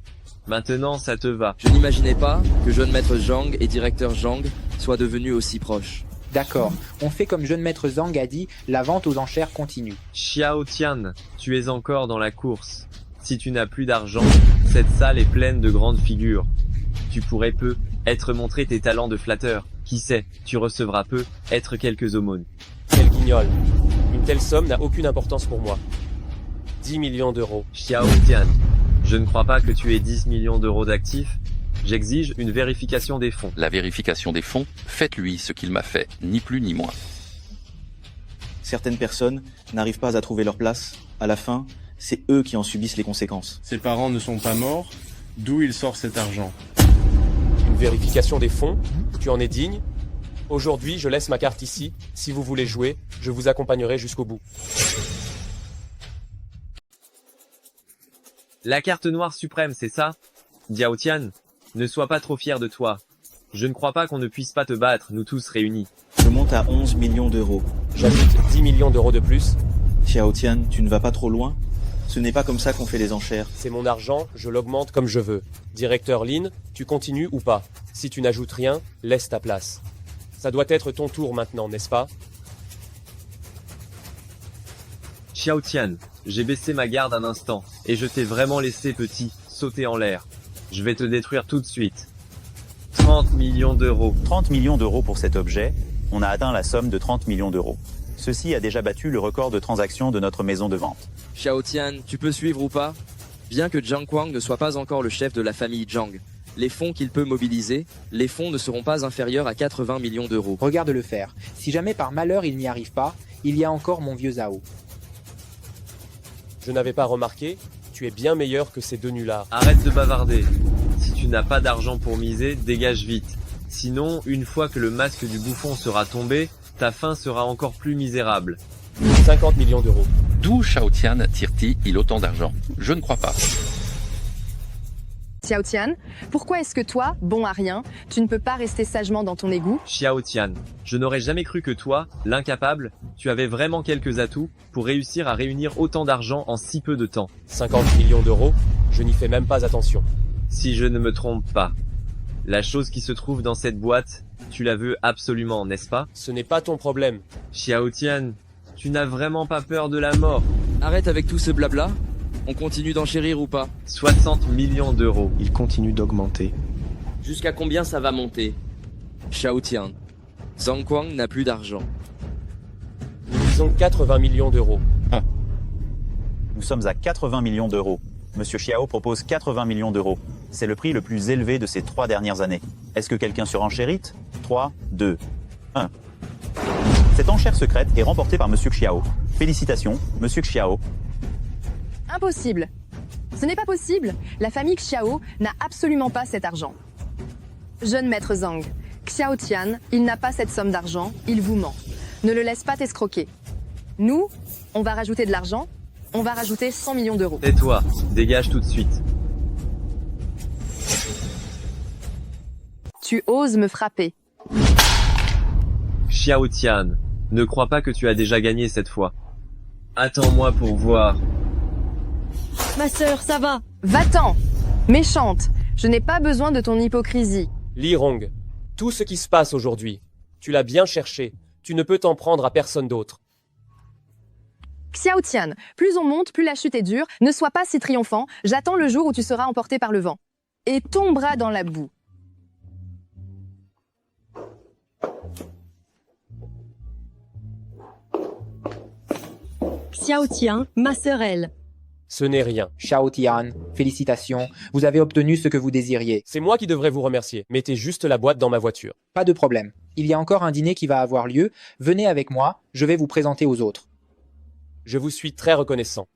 Speaker 2: Maintenant, ça te va.
Speaker 12: Je n'imaginais pas que jeune maître Zhang et directeur Zhang soient devenus aussi proches.
Speaker 7: D'accord, on fait comme jeune maître Zhang a dit, la vente aux enchères continue.
Speaker 2: Xiao Tian, tu es encore dans la course. Si tu n'as plus d'argent, cette salle est pleine de grandes figures. Tu pourrais être montré tes talents de flatteur. Qui sait, tu recevras être quelques aumônes.
Speaker 4: Quel guignol. Une telle somme n'a aucune importance pour moi. 10 millions d'euros.
Speaker 2: Xiao Tian, je ne crois pas que tu aies 10 millions d'euros d'actifs. J'exige une vérification des fonds.
Speaker 22: La vérification des fonds, faites-lui ce qu'il m'a fait, ni plus ni moins.
Speaker 11: Certaines personnes n'arrivent pas à trouver leur place. À la fin, c'est eux qui en subissent les conséquences.
Speaker 15: Ses parents ne sont pas morts. D'où il sort cet argent?
Speaker 4: Une vérification des fonds? Tu en es digne? Aujourd'hui, je laisse ma carte ici. Si vous voulez jouer, je vous accompagnerai jusqu'au bout.
Speaker 2: La carte noire suprême, c'est ça? Diao Tian, ne sois pas trop fier de toi. Je ne crois pas qu'on ne puisse pas te battre, nous tous réunis.
Speaker 11: Je monte à 11 millions d'euros.
Speaker 4: J'ajoute 10 millions d'euros de plus.
Speaker 11: Xiao Tian, tu ne vas pas trop loin? Ce n'est pas comme ça qu'on fait les enchères.
Speaker 4: C'est mon argent, je l'augmente comme je veux. Directeur Lin, tu continues ou pas? Si tu n'ajoutes rien, laisse ta place. Ça doit être ton tour maintenant, n'est-ce pas?
Speaker 2: Xiao Tian, j'ai baissé ma garde un instant, et je t'ai vraiment laissé sauter en l'air. Je vais te détruire tout de suite. 30 millions d'euros.
Speaker 14: 30 millions d'euros pour cet objet, on a atteint la somme de 30 millions d'euros. Ceci a déjà battu le record de transactions de notre maison de vente.
Speaker 12: Xiao Tian, tu peux suivre ou pas? Bien que Zhang Guang ne soit pas encore le chef de la famille Zhang, les fonds qu'il peut mobiliser, les fonds ne seront pas inférieurs à 80 millions d'euros.
Speaker 7: Regarde le faire. Si jamais par malheur il n'y arrive pas, il y a encore mon vieux Zhao.
Speaker 4: Je n'avais pas remarqué, tu es bien meilleur que ces deux nullards.
Speaker 2: Arrête de bavarder. Si tu n'as pas d'argent pour miser, dégage vite. Sinon, une fois que le masque du bouffon sera tombé, ta fin sera encore plus misérable.
Speaker 4: 50 millions d'euros.
Speaker 22: D'où Xiao Tian tire-t-il autant d'argent? Je ne crois pas.
Speaker 3: Xiao Tian, pourquoi est-ce que toi, bon à rien, tu ne peux pas rester sagement dans ton égout?
Speaker 2: Xiao Tian, je n'aurais jamais cru que toi, l'incapable, tu avais vraiment quelques atouts pour réussir à réunir autant d'argent en si peu de temps.
Speaker 4: 50 millions d'euros, je n'y fais même pas attention.
Speaker 2: Si je ne me trompe pas, la chose qui se trouve dans cette boîte, tu la veux absolument, n'est-ce pas?
Speaker 4: Ce n'est pas ton problème.
Speaker 2: Xiao Tian, tu n'as vraiment pas peur de la mort?
Speaker 12: Arrête avec tout ce blabla. On continue d'enchérir ou pas?
Speaker 2: 60 millions d'euros.
Speaker 6: Il continue d'augmenter.
Speaker 12: Jusqu'à combien ça va monter? Xiao Tian, Zhang Guang n'a plus d'argent.
Speaker 4: Nous disons 80 millions d'euros.
Speaker 14: Nous sommes à 80 millions d'euros. Monsieur Xiao propose 80 millions d'euros. C'est le prix le plus élevé de ces 3 dernières années. Est-ce que quelqu'un surenchérite? 3, 2, 1. Cette enchère secrète est remportée par Monsieur Xiao. Félicitations, Monsieur Xiao.
Speaker 3: Impossible. Ce n'est pas possible. La famille Xiao n'a absolument pas cet argent. Jeune maître Zhang, Xiao Tian, il n'a pas cette somme d'argent, il vous ment. Ne le laisse pas t'escroquer. Nous, on va rajouter de l'argent, on va rajouter 100 millions d'euros.
Speaker 2: Tais-toi, dégage tout de suite.
Speaker 3: Tu oses me frapper.
Speaker 2: Xiao Tian, ne crois pas que tu as déjà gagné cette fois. Attends-moi pour voir.
Speaker 5: Ma sœur, ça va?
Speaker 3: Va-t'en! Méchante! Je n'ai pas besoin de ton hypocrisie.
Speaker 4: Li Rong, tout ce qui se passe aujourd'hui, tu l'as bien cherché. Tu ne peux t'en prendre à personne d'autre.
Speaker 3: Xiao Tian, plus on monte, plus la chute est dure. Ne sois pas si triomphant. J'attends le jour où tu seras emporté par le vent. Et tomberas dans la boue.
Speaker 5: Xiao Tian, ma sœur elle.
Speaker 4: Ce n'est rien.
Speaker 7: Xiao Tian, félicitations, vous avez obtenu ce que vous désiriez.
Speaker 4: C'est moi qui devrais vous remercier. Mettez juste la boîte dans ma voiture.
Speaker 7: Pas de problème. Il y a encore un dîner qui va avoir lieu. Venez avec moi, je vais vous présenter aux autres.
Speaker 4: Je vous suis très reconnaissant.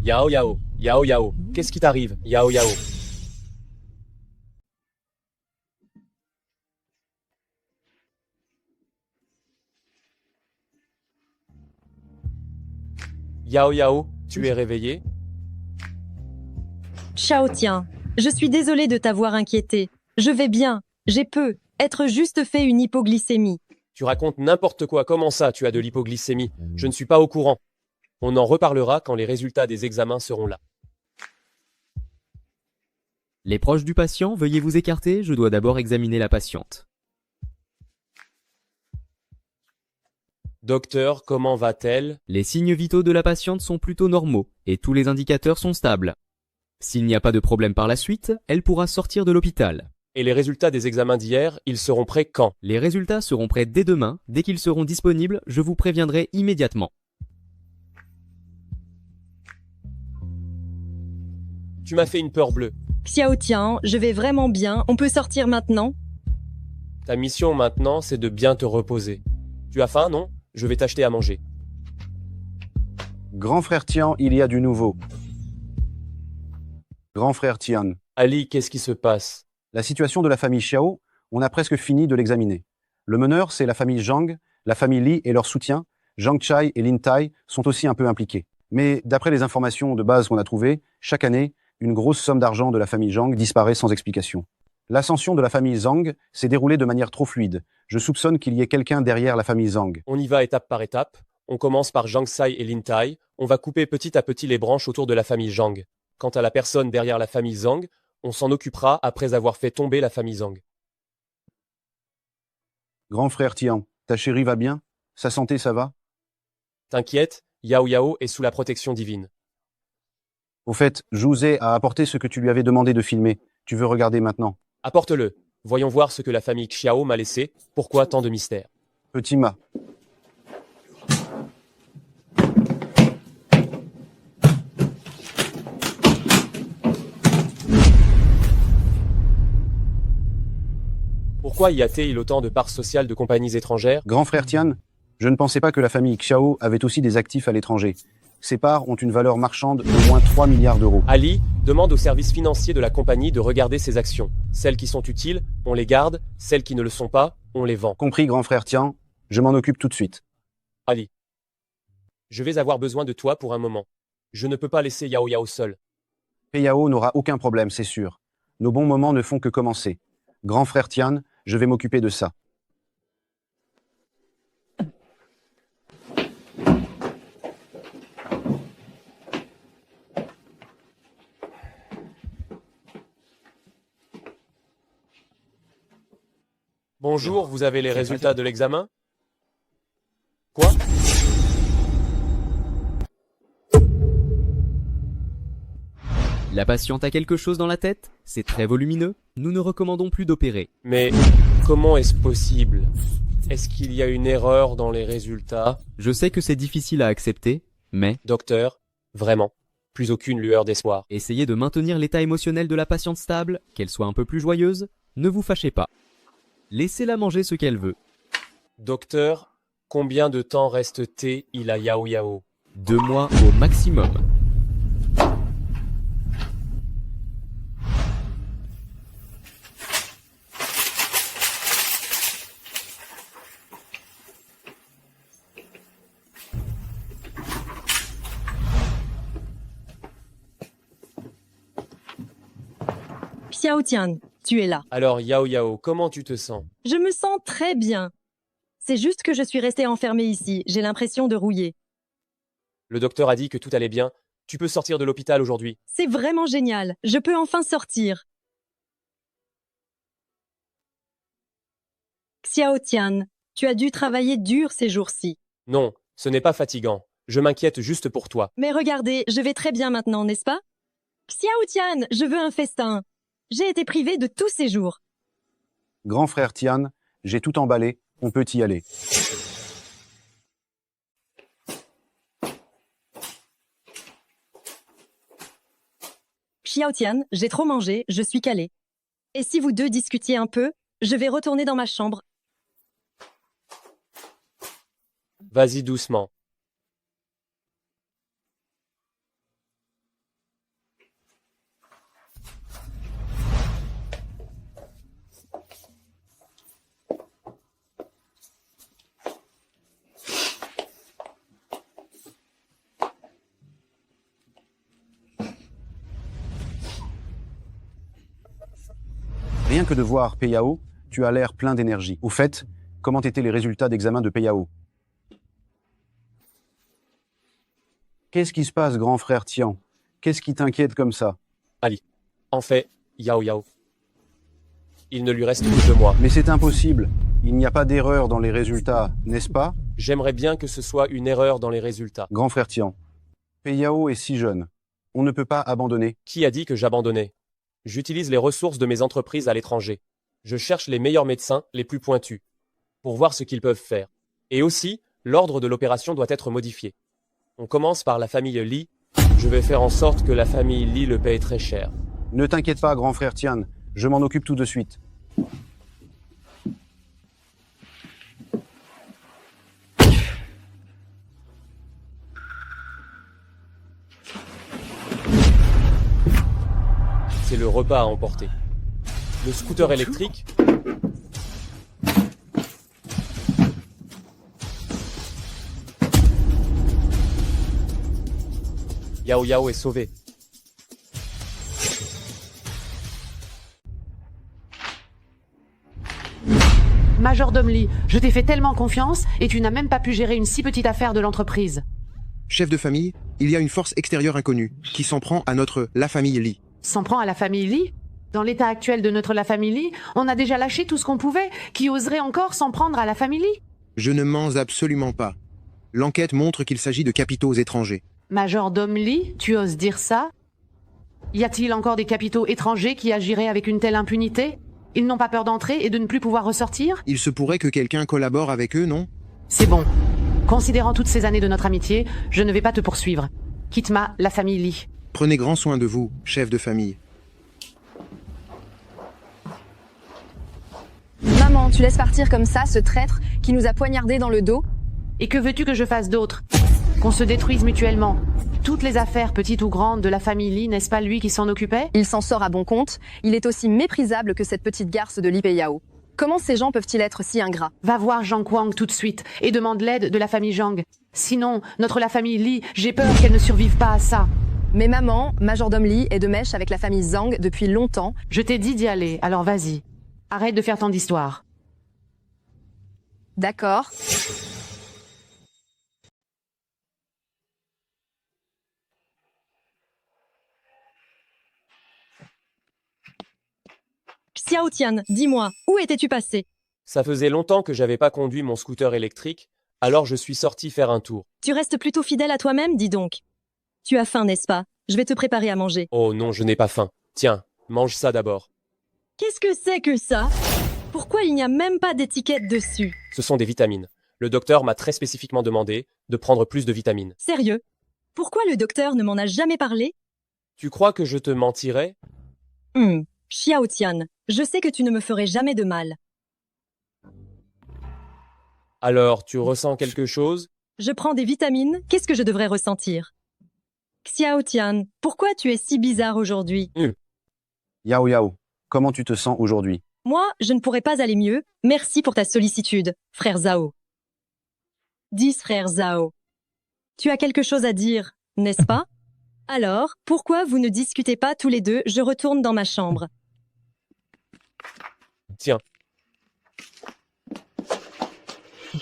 Speaker 4: Yao Yao, Yao Yao, qu'est-ce qui t'arrive? Yao Yao. Yao Yao, tu es réveillé?
Speaker 5: Xiao Tian, je suis désolée de t'avoir inquiété. Je vais bien, j'ai être juste fait une hypoglycémie.
Speaker 4: Tu racontes n'importe quoi, comment ça tu as de l'hypoglycémie? Je ne suis pas au courant. On en reparlera quand les résultats des examens seront là.
Speaker 10: Les proches du patient, veuillez vous écarter, je dois d'abord examiner la patiente.
Speaker 4: Docteur, comment va-t-elle?
Speaker 10: Les signes vitaux de la patiente sont plutôt normaux, et tous les indicateurs sont stables. S'il n'y a pas de problème par la suite, elle pourra sortir de l'hôpital.
Speaker 4: Et les résultats des examens d'hier, ils seront prêts quand?
Speaker 10: Les résultats seront prêts dès demain, dès qu'ils seront disponibles, je vous préviendrai immédiatement.
Speaker 4: Tu m'as fait une peur bleue.
Speaker 5: Xiao Tian, je vais vraiment bien, on peut sortir maintenant?
Speaker 4: Ta mission maintenant, c'est de bien te reposer. Tu as faim, non? Je vais t'acheter à manger.
Speaker 9: Grand frère Tian, il y a du nouveau. Grand frère Tian.
Speaker 4: Ali, qu'est-ce qui se passe?
Speaker 9: La situation de la famille Xiao, on a presque fini de l'examiner. Le meneur, c'est la famille Zhang, la famille Li et leur soutien, Zhang Chai et Lin Tai, sont aussi un peu impliqués. Mais d'après les informations de base qu'on a trouvées, chaque année, une grosse somme d'argent de la famille Zhang disparaît sans explication. L'ascension de la famille Zhang s'est déroulée de manière trop fluide. Je soupçonne qu'il y ait quelqu'un derrière la famille Zhang.
Speaker 4: On y va étape par étape. On commence par Zhang Sai et Lin Tai. On va couper petit à petit les branches autour de la famille Zhang. Quant à la personne derrière la famille Zhang, on s'en occupera après avoir fait tomber la famille Zhang.
Speaker 9: Grand frère Tian, ta chérie va bien? Sa santé, ça va?
Speaker 4: T'inquiète, Yao Yao est sous la protection divine.
Speaker 9: Au fait, José a apporté ce que tu lui avais demandé de filmer. Tu veux regarder maintenant?
Speaker 4: Apporte-le. Voyons voir ce que la famille Xiao m'a laissé. Pourquoi tant de mystère?
Speaker 9: Petit Ma.
Speaker 4: Pourquoi y a-t-il autant de parts sociales de compagnies étrangères?
Speaker 9: Grand frère Tian, je ne pensais pas que la famille Xiao avait aussi des actifs à l'étranger. Ces parts ont une valeur marchande d'au moins 3 milliards d'euros.
Speaker 4: Ali, demande aux services financiers de la compagnie de regarder ses actions. Celles qui sont utiles, on les garde. Celles qui ne le sont pas, on les vend.
Speaker 9: Compris, grand frère Tian. Je m'en occupe tout de suite.
Speaker 4: Ali, je vais avoir besoin de toi pour un moment. Je ne peux pas laisser Yao Yao seul.
Speaker 9: Yao n'aura aucun problème, c'est sûr. Nos bons moments ne font que commencer. Grand frère Tian, je vais m'occuper de ça.
Speaker 4: Bonjour, vous avez les résultats de l'examen? Quoi?
Speaker 10: La patiente a quelque chose dans la tête? C'est très volumineux. Nous ne recommandons plus d'opérer.
Speaker 4: Mais comment est-ce possible? Est-ce qu'il y a une erreur dans les résultats?
Speaker 10: Je sais que c'est difficile à accepter, mais...
Speaker 4: Docteur, vraiment, plus aucune lueur d'espoir.
Speaker 10: Essayez de maintenir l'état émotionnel de la patiente stable, qu'elle soit un peu plus joyeuse. Ne vous fâchez pas. Laissez-la manger ce qu'elle veut.
Speaker 4: Docteur, combien de temps reste-t-il à Yao Yao?
Speaker 10: 2 mois au maximum.
Speaker 5: Xiao Tian, tu es là.
Speaker 4: Alors Yao Yao, comment tu te sens?
Speaker 5: Je me sens très bien. C'est juste que je suis restée enfermée ici, j'ai l'impression de rouiller.
Speaker 4: Le docteur a dit que tout allait bien. Tu peux sortir de l'hôpital aujourd'hui.
Speaker 5: C'est vraiment génial, je peux enfin sortir. Xiao Tian, tu as dû travailler dur ces jours-ci.
Speaker 4: Non, ce n'est pas fatigant. Je m'inquiète juste pour toi.
Speaker 5: Mais regardez, je vais très bien maintenant, n'est-ce pas? Xiao Tian, je veux un festin. J'ai été privée de tous ces jours.
Speaker 9: Grand frère Tian, j'ai tout emballé, on peut y aller.
Speaker 5: Xiao Tian, j'ai trop mangé, je suis calée. Et si vous deux discutiez un peu, je vais retourner dans ma chambre.
Speaker 4: Vas-y doucement.
Speaker 9: Rien que de voir Yao, tu as l'air plein d'énergie. Au fait, Comment étaient les résultats d'examen de Peiyao? Qu'est-ce qui se passe, grand frère Tian? Qu'est-ce qui t'inquiète comme ça?
Speaker 4: Ali. En fait, Yao Yao. Il ne lui reste que 2 mois.
Speaker 9: Mais c'est impossible. Il n'y a pas d'erreur dans les résultats, n'est-ce pas?
Speaker 4: J'aimerais bien que ce soit une erreur dans les résultats.
Speaker 9: Grand frère Tian, Peiyao est si jeune. On ne peut pas abandonner.
Speaker 4: Qui a dit que j'abandonnais? J'utilise les ressources de mes entreprises à l'étranger. Je cherche les meilleurs médecins, les plus pointus, pour voir ce qu'ils peuvent faire. Et aussi, l'ordre de l'opération doit être modifié. On commence par la famille Li. Je vais faire en sorte que la famille Li le paye très cher.
Speaker 9: Ne t'inquiète pas, grand frère Tian. Je m'en occupe tout de suite.
Speaker 4: C'est le repas à emporter. Le scooter électrique. Yao Yao est sauvé.
Speaker 1: Majordome Lee, je t'ai fait tellement confiance et tu n'as même pas pu gérer une si petite affaire de l'entreprise.
Speaker 6: Chef de famille, il y a une force extérieure inconnue qui s'en prend à notre La Famille Lee.
Speaker 1: S'en prend à la famille Lee? Dans l'état actuel de notre La Famille Lee, on a déjà lâché tout ce qu'on pouvait. Qui oserait encore s'en prendre à la famille Lee?
Speaker 6: Je ne mens absolument pas. L'enquête montre qu'il s'agit de capitaux étrangers.
Speaker 1: Majordome Lee, tu oses dire ça? Y a-t-il encore des capitaux étrangers qui agiraient avec une telle impunité? Ils n'ont pas peur d'entrer et de ne plus pouvoir ressortir?
Speaker 6: Il se pourrait que quelqu'un collabore avec eux, non?
Speaker 1: C'est bon. Considérant toutes ces années de notre amitié, je ne vais pas te poursuivre. Quitte-moi la famille Lee.
Speaker 6: Prenez grand soin de vous, chef de famille.
Speaker 3: Maman, tu laisses partir comme ça ce traître qui nous a poignardés dans le dos?
Speaker 1: Et que veux-tu que je fasse d'autre? Qu'on se détruise mutuellement. Toutes les affaires, petites ou grandes, de la famille Lee, n'est-ce pas lui qui s'en occupait?
Speaker 3: Il s'en sort à bon compte. Il est aussi méprisable que cette petite garce de Li Peiyao. Comment ces gens peuvent-ils être si ingrats?
Speaker 1: Va voir Zhang Kwang tout de suite et demande l'aide de la famille Zhang. Sinon, notre la famille Lee, j'ai peur qu'elle ne survive pas à ça.
Speaker 3: Mais maman, Majordome Lee est de mèche avec la famille Zhang depuis longtemps.
Speaker 1: Je t'ai dit d'y aller, alors vas-y. Arrête de faire tant d'histoires.
Speaker 3: D'accord.
Speaker 5: Xiao Tian, dis-moi, où étais-tu passé?
Speaker 4: Ça faisait longtemps que j'avais pas conduit mon scooter électrique, alors je suis sorti faire un tour.
Speaker 5: Tu restes plutôt fidèle à toi-même, dis donc. Tu as faim, n'est-ce pas? Je vais te préparer à manger.
Speaker 4: Oh non, je n'ai pas faim. Tiens, mange ça d'abord.
Speaker 5: Qu'est-ce que c'est que ça? Pourquoi il n'y a même pas d'étiquette dessus?
Speaker 4: Ce sont des vitamines. Le docteur m'a très spécifiquement demandé de prendre plus de vitamines.
Speaker 5: Sérieux? Pourquoi le docteur ne m'en a jamais parlé?
Speaker 4: Tu crois que je te mentirais?
Speaker 5: Xiao Tian, je sais que tu ne me ferais jamais de mal.
Speaker 4: Alors, tu ressens quelque chose?
Speaker 5: Je prends des vitamines, qu'est-ce que je devrais ressentir? Xiao Tian, pourquoi tu es si bizarre aujourd'hui?
Speaker 9: Yao Yao, comment tu te sens aujourd'hui?
Speaker 5: Moi, je ne pourrais pas aller mieux. Merci pour ta sollicitude, frère Zhao. 10 frère Zhao. Tu as quelque chose à dire, n'est-ce pas? Alors, pourquoi vous ne discutez pas tous les deux? Je retourne dans ma chambre.
Speaker 4: Tiens.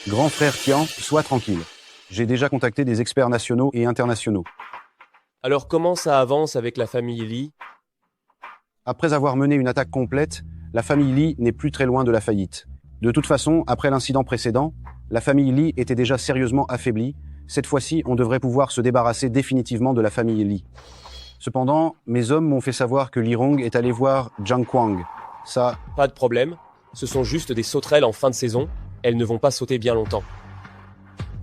Speaker 9: Grand frère Tian, sois tranquille. J'ai déjà contacté des experts nationaux et internationaux.
Speaker 4: Alors comment ça avance avec la famille Lee?
Speaker 9: Après avoir mené une attaque complète, la famille Lee n'est plus très loin de la faillite. De toute façon, après l'incident précédent, la famille Lee était déjà sérieusement affaiblie. Cette fois-ci, on devrait pouvoir se débarrasser définitivement de la famille Lee. Cependant, mes hommes m'ont fait savoir que Li Rong est allé voir Zhang Kwang. Ça...
Speaker 4: Pas de problème. Ce sont juste des sauterelles en fin de saison. Elles ne vont pas sauter bien longtemps.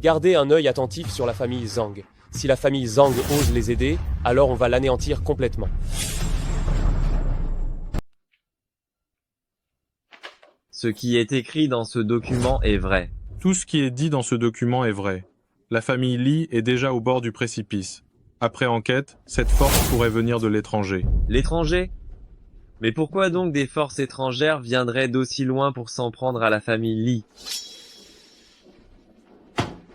Speaker 4: Gardez un œil attentif sur la famille Zhang. Si la famille Zhang ose les aider, alors on va l'anéantir complètement.
Speaker 2: Ce qui est écrit dans ce document est vrai.
Speaker 15: Tout ce qui est dit dans ce document est vrai. La famille Lee est déjà au bord du précipice. Après enquête, cette force pourrait venir de l'étranger.
Speaker 2: L'étranger? Mais pourquoi donc des forces étrangères viendraient d'aussi loin pour s'en prendre à la famille Lee?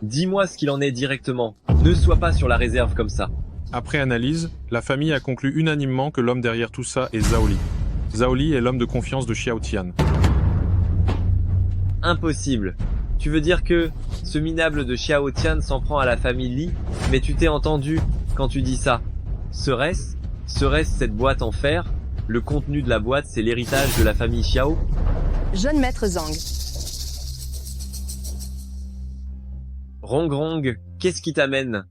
Speaker 2: Dis-moi ce qu'il en est directement. Ne sois pas sur la réserve comme ça.
Speaker 15: Après analyse, la famille a conclu unanimement que l'homme derrière tout ça est Zhao Li. Zhao Li est l'homme de confiance de Xiao Tian.
Speaker 2: Impossible. Tu veux dire que ce minable de Xiao Tian s'en prend à la famille Li, mais tu t'es entendu quand tu dis ça. Serait-ce cette boîte en fer? Le contenu de la boîte, c'est l'héritage de la famille Xiao?
Speaker 3: Jeune maître Zhang.
Speaker 2: Rong, qu'est-ce qui t'amène?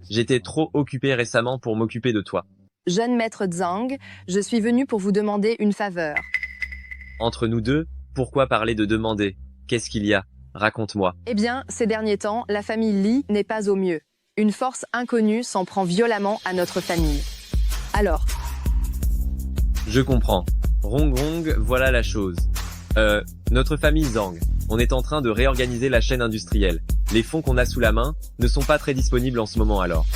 Speaker 2: J'étais trop occupé récemment pour m'occuper de toi.
Speaker 3: Jeune maître Zhang, je suis venu pour vous demander une faveur.
Speaker 2: Entre nous deux, pourquoi parler de demander? Qu'est-ce qu'il y a? Raconte-moi.
Speaker 3: Eh bien, ces derniers temps, la famille Li n'est pas au mieux. Une force inconnue s'en prend violemment à notre famille. Alors?
Speaker 2: Je comprends. Rong, voilà la chose. Notre famille Zhang, on est en train de réorganiser la chaîne industrielle. Les fonds qu'on a sous la main ne sont pas très disponibles en ce moment alors.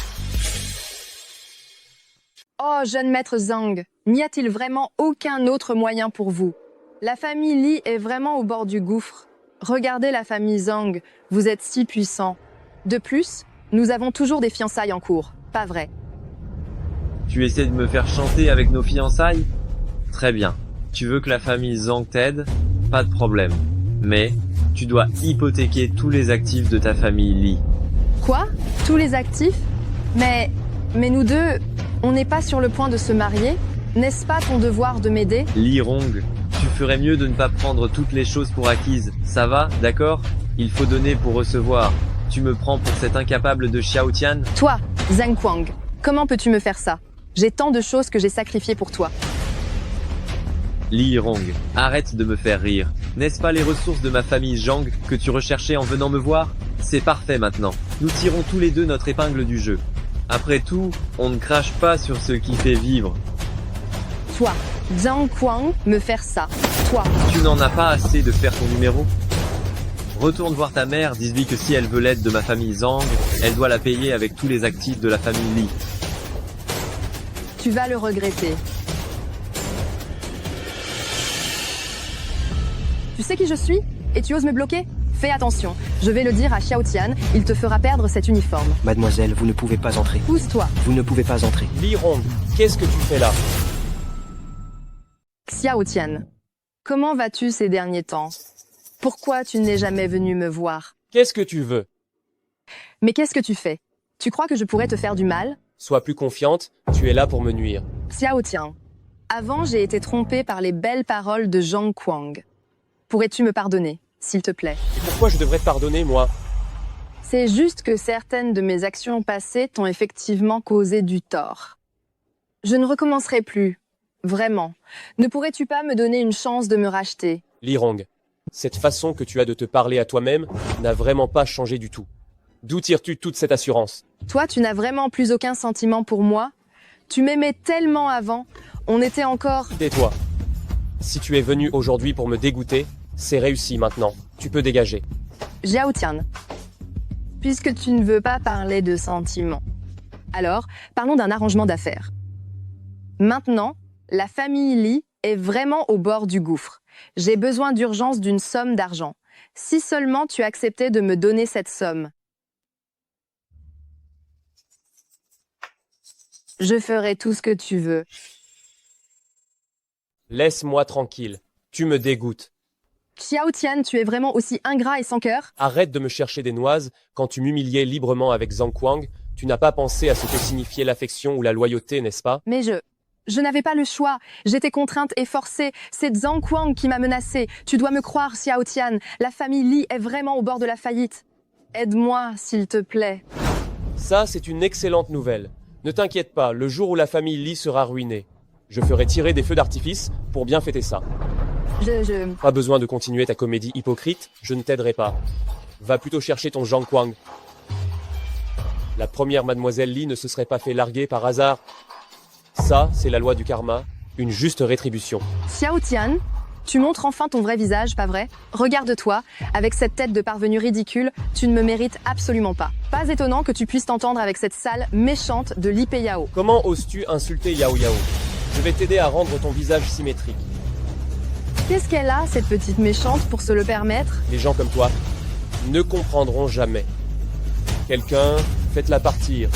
Speaker 3: Oh, jeune maître Zhang, n'y a-t-il vraiment aucun autre moyen pour vous? La famille Li est vraiment au bord du gouffre. Regardez la famille Zhang, vous êtes si puissant. De plus, nous avons toujours des fiançailles en cours, pas vrai?
Speaker 2: Tu essaies de me faire chanter avec nos fiançailles? Très bien. Tu veux que la famille Zhang t'aide? Pas de problème. Mais, tu dois hypothéquer tous les actifs de ta famille Li.
Speaker 3: Quoi? Tous les actifs? Mais nous deux, on n'est pas sur le point de se marier? N'est-ce pas ton devoir de m'aider?
Speaker 2: Li Rong, tu ferais mieux de ne pas prendre toutes les choses pour acquises. Ça va, d'accord? Il faut donner pour recevoir. Tu me prends pour cet incapable de Xiao Tian?
Speaker 3: Toi, Zhang Kuang, comment peux-tu me faire ça? J'ai tant de choses que j'ai sacrifiées pour toi.
Speaker 2: Li Rong, arrête de me faire rire. N'est-ce pas les ressources de ma famille Zhang que tu recherchais en venant me voir? C'est parfait maintenant. Nous tirons tous les deux notre épingle du jeu. Après tout, on ne crache pas sur ce qui fait vivre.
Speaker 3: Toi, Zhang Kuang, me faire ça. Toi.
Speaker 2: Tu n'en as pas assez de faire ton numéro? Retourne voir ta mère, dis-lui que si elle veut l'aide de ma famille Zhang, elle doit la payer avec tous les actifs de la famille Li.
Speaker 3: Tu vas le regretter. Tu sais qui je suis? Et tu oses me bloquer? Fais attention, je vais le dire à Xiao Tian, il te fera perdre cet uniforme.
Speaker 16: Mademoiselle, vous ne pouvez pas entrer.
Speaker 3: Pousse-toi.
Speaker 16: Vous ne pouvez pas entrer.
Speaker 4: Li Rong, qu'est-ce que tu fais là?
Speaker 3: Xiao Tian, comment vas-tu ces derniers temps? Pourquoi tu n'es jamais venu me voir?
Speaker 4: Qu'est-ce que tu veux?
Speaker 3: Mais qu'est-ce que tu fais? Tu crois que je pourrais te faire du mal?
Speaker 4: Sois plus confiante, tu es là pour me nuire.
Speaker 3: Xiao Tian, avant j'ai été trompée par les belles paroles de Zhang Kuang. Pourrais-tu me pardonner, s'il te plaît?
Speaker 4: Et pourquoi je devrais te pardonner, moi?
Speaker 3: C'est juste que certaines de mes actions passées t'ont effectivement causé du tort. Je ne recommencerai plus. Vraiment. Ne pourrais-tu pas me donner une chance de me racheter?
Speaker 4: Li Rong, cette façon que tu as de te parler à toi-même n'a vraiment pas changé du tout. D'où tires-tu toute cette assurance?
Speaker 3: Toi, tu n'as vraiment plus aucun sentiment pour moi? Tu m'aimais tellement avant. On était encore...
Speaker 4: Tais-toi. Si tu es venu aujourd'hui pour me dégoûter, c'est réussi maintenant. Tu peux dégager.
Speaker 3: Xiao Tian, puisque tu ne veux pas parler de sentiments, alors parlons d'un arrangement d'affaires. Maintenant, la famille Li est vraiment au bord du gouffre. J'ai besoin d'urgence d'une somme d'argent. Si seulement tu acceptais de me donner cette somme. Je ferai tout ce que tu veux.
Speaker 4: Laisse-moi tranquille. Tu me dégoûtes.
Speaker 3: Xiao Tian, tu es vraiment aussi ingrat et sans cœur?
Speaker 4: Arrête de me chercher des noises. Quand tu m'humiliais librement avec Zhang Kuang, tu n'as pas pensé à ce que signifiait l'affection ou la loyauté, n'est-ce pas?
Speaker 3: Mais je n'avais pas le choix. J'étais contrainte et forcée. C'est Zhang Kuang qui m'a menacée. Tu dois me croire, Xiao Tian. La famille Li est vraiment au bord de la faillite. Aide-moi, s'il te plaît.
Speaker 4: Ça, c'est une excellente nouvelle. Ne t'inquiète pas, le jour où la famille Li sera ruinée, je ferai tirer des feux d'artifice pour bien fêter ça. Pas besoin de continuer ta comédie hypocrite, je ne t'aiderai pas. Va plutôt chercher ton Zhang Kuang. La première mademoiselle Li ne se serait pas fait larguer par hasard. Ça, c'est la loi du karma, une juste rétribution.
Speaker 3: Xiao Tian, tu montres enfin ton vrai visage, pas vrai? Regarde-toi, avec cette tête de parvenu ridicule, tu ne me mérites absolument pas. Pas étonnant que tu puisses t'entendre avec cette sale méchante de Li Peiyao.
Speaker 4: Comment oses-tu insulter Yao Yao? Je vais t'aider à rendre ton visage symétrique.
Speaker 3: Qu'est-ce qu'elle a, cette petite méchante, pour se le permettre?
Speaker 4: Les gens comme toi ne comprendront jamais. Quelqu'un, faites-la partir.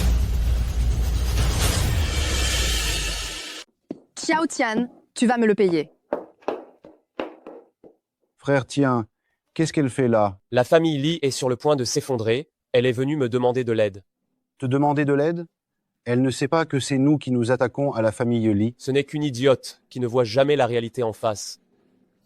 Speaker 3: Xiao Tian, tu vas me le payer.
Speaker 9: Frère Tian, Qu'est-ce qu'elle fait là?
Speaker 4: La famille Li est sur le point de s'effondrer. Elle est venue me demander de l'aide.
Speaker 9: Te demander de l'aide? Elle ne sait pas que c'est nous qui nous attaquons à la famille Li.
Speaker 4: Ce n'est qu'une idiote qui ne voit jamais la réalité en face.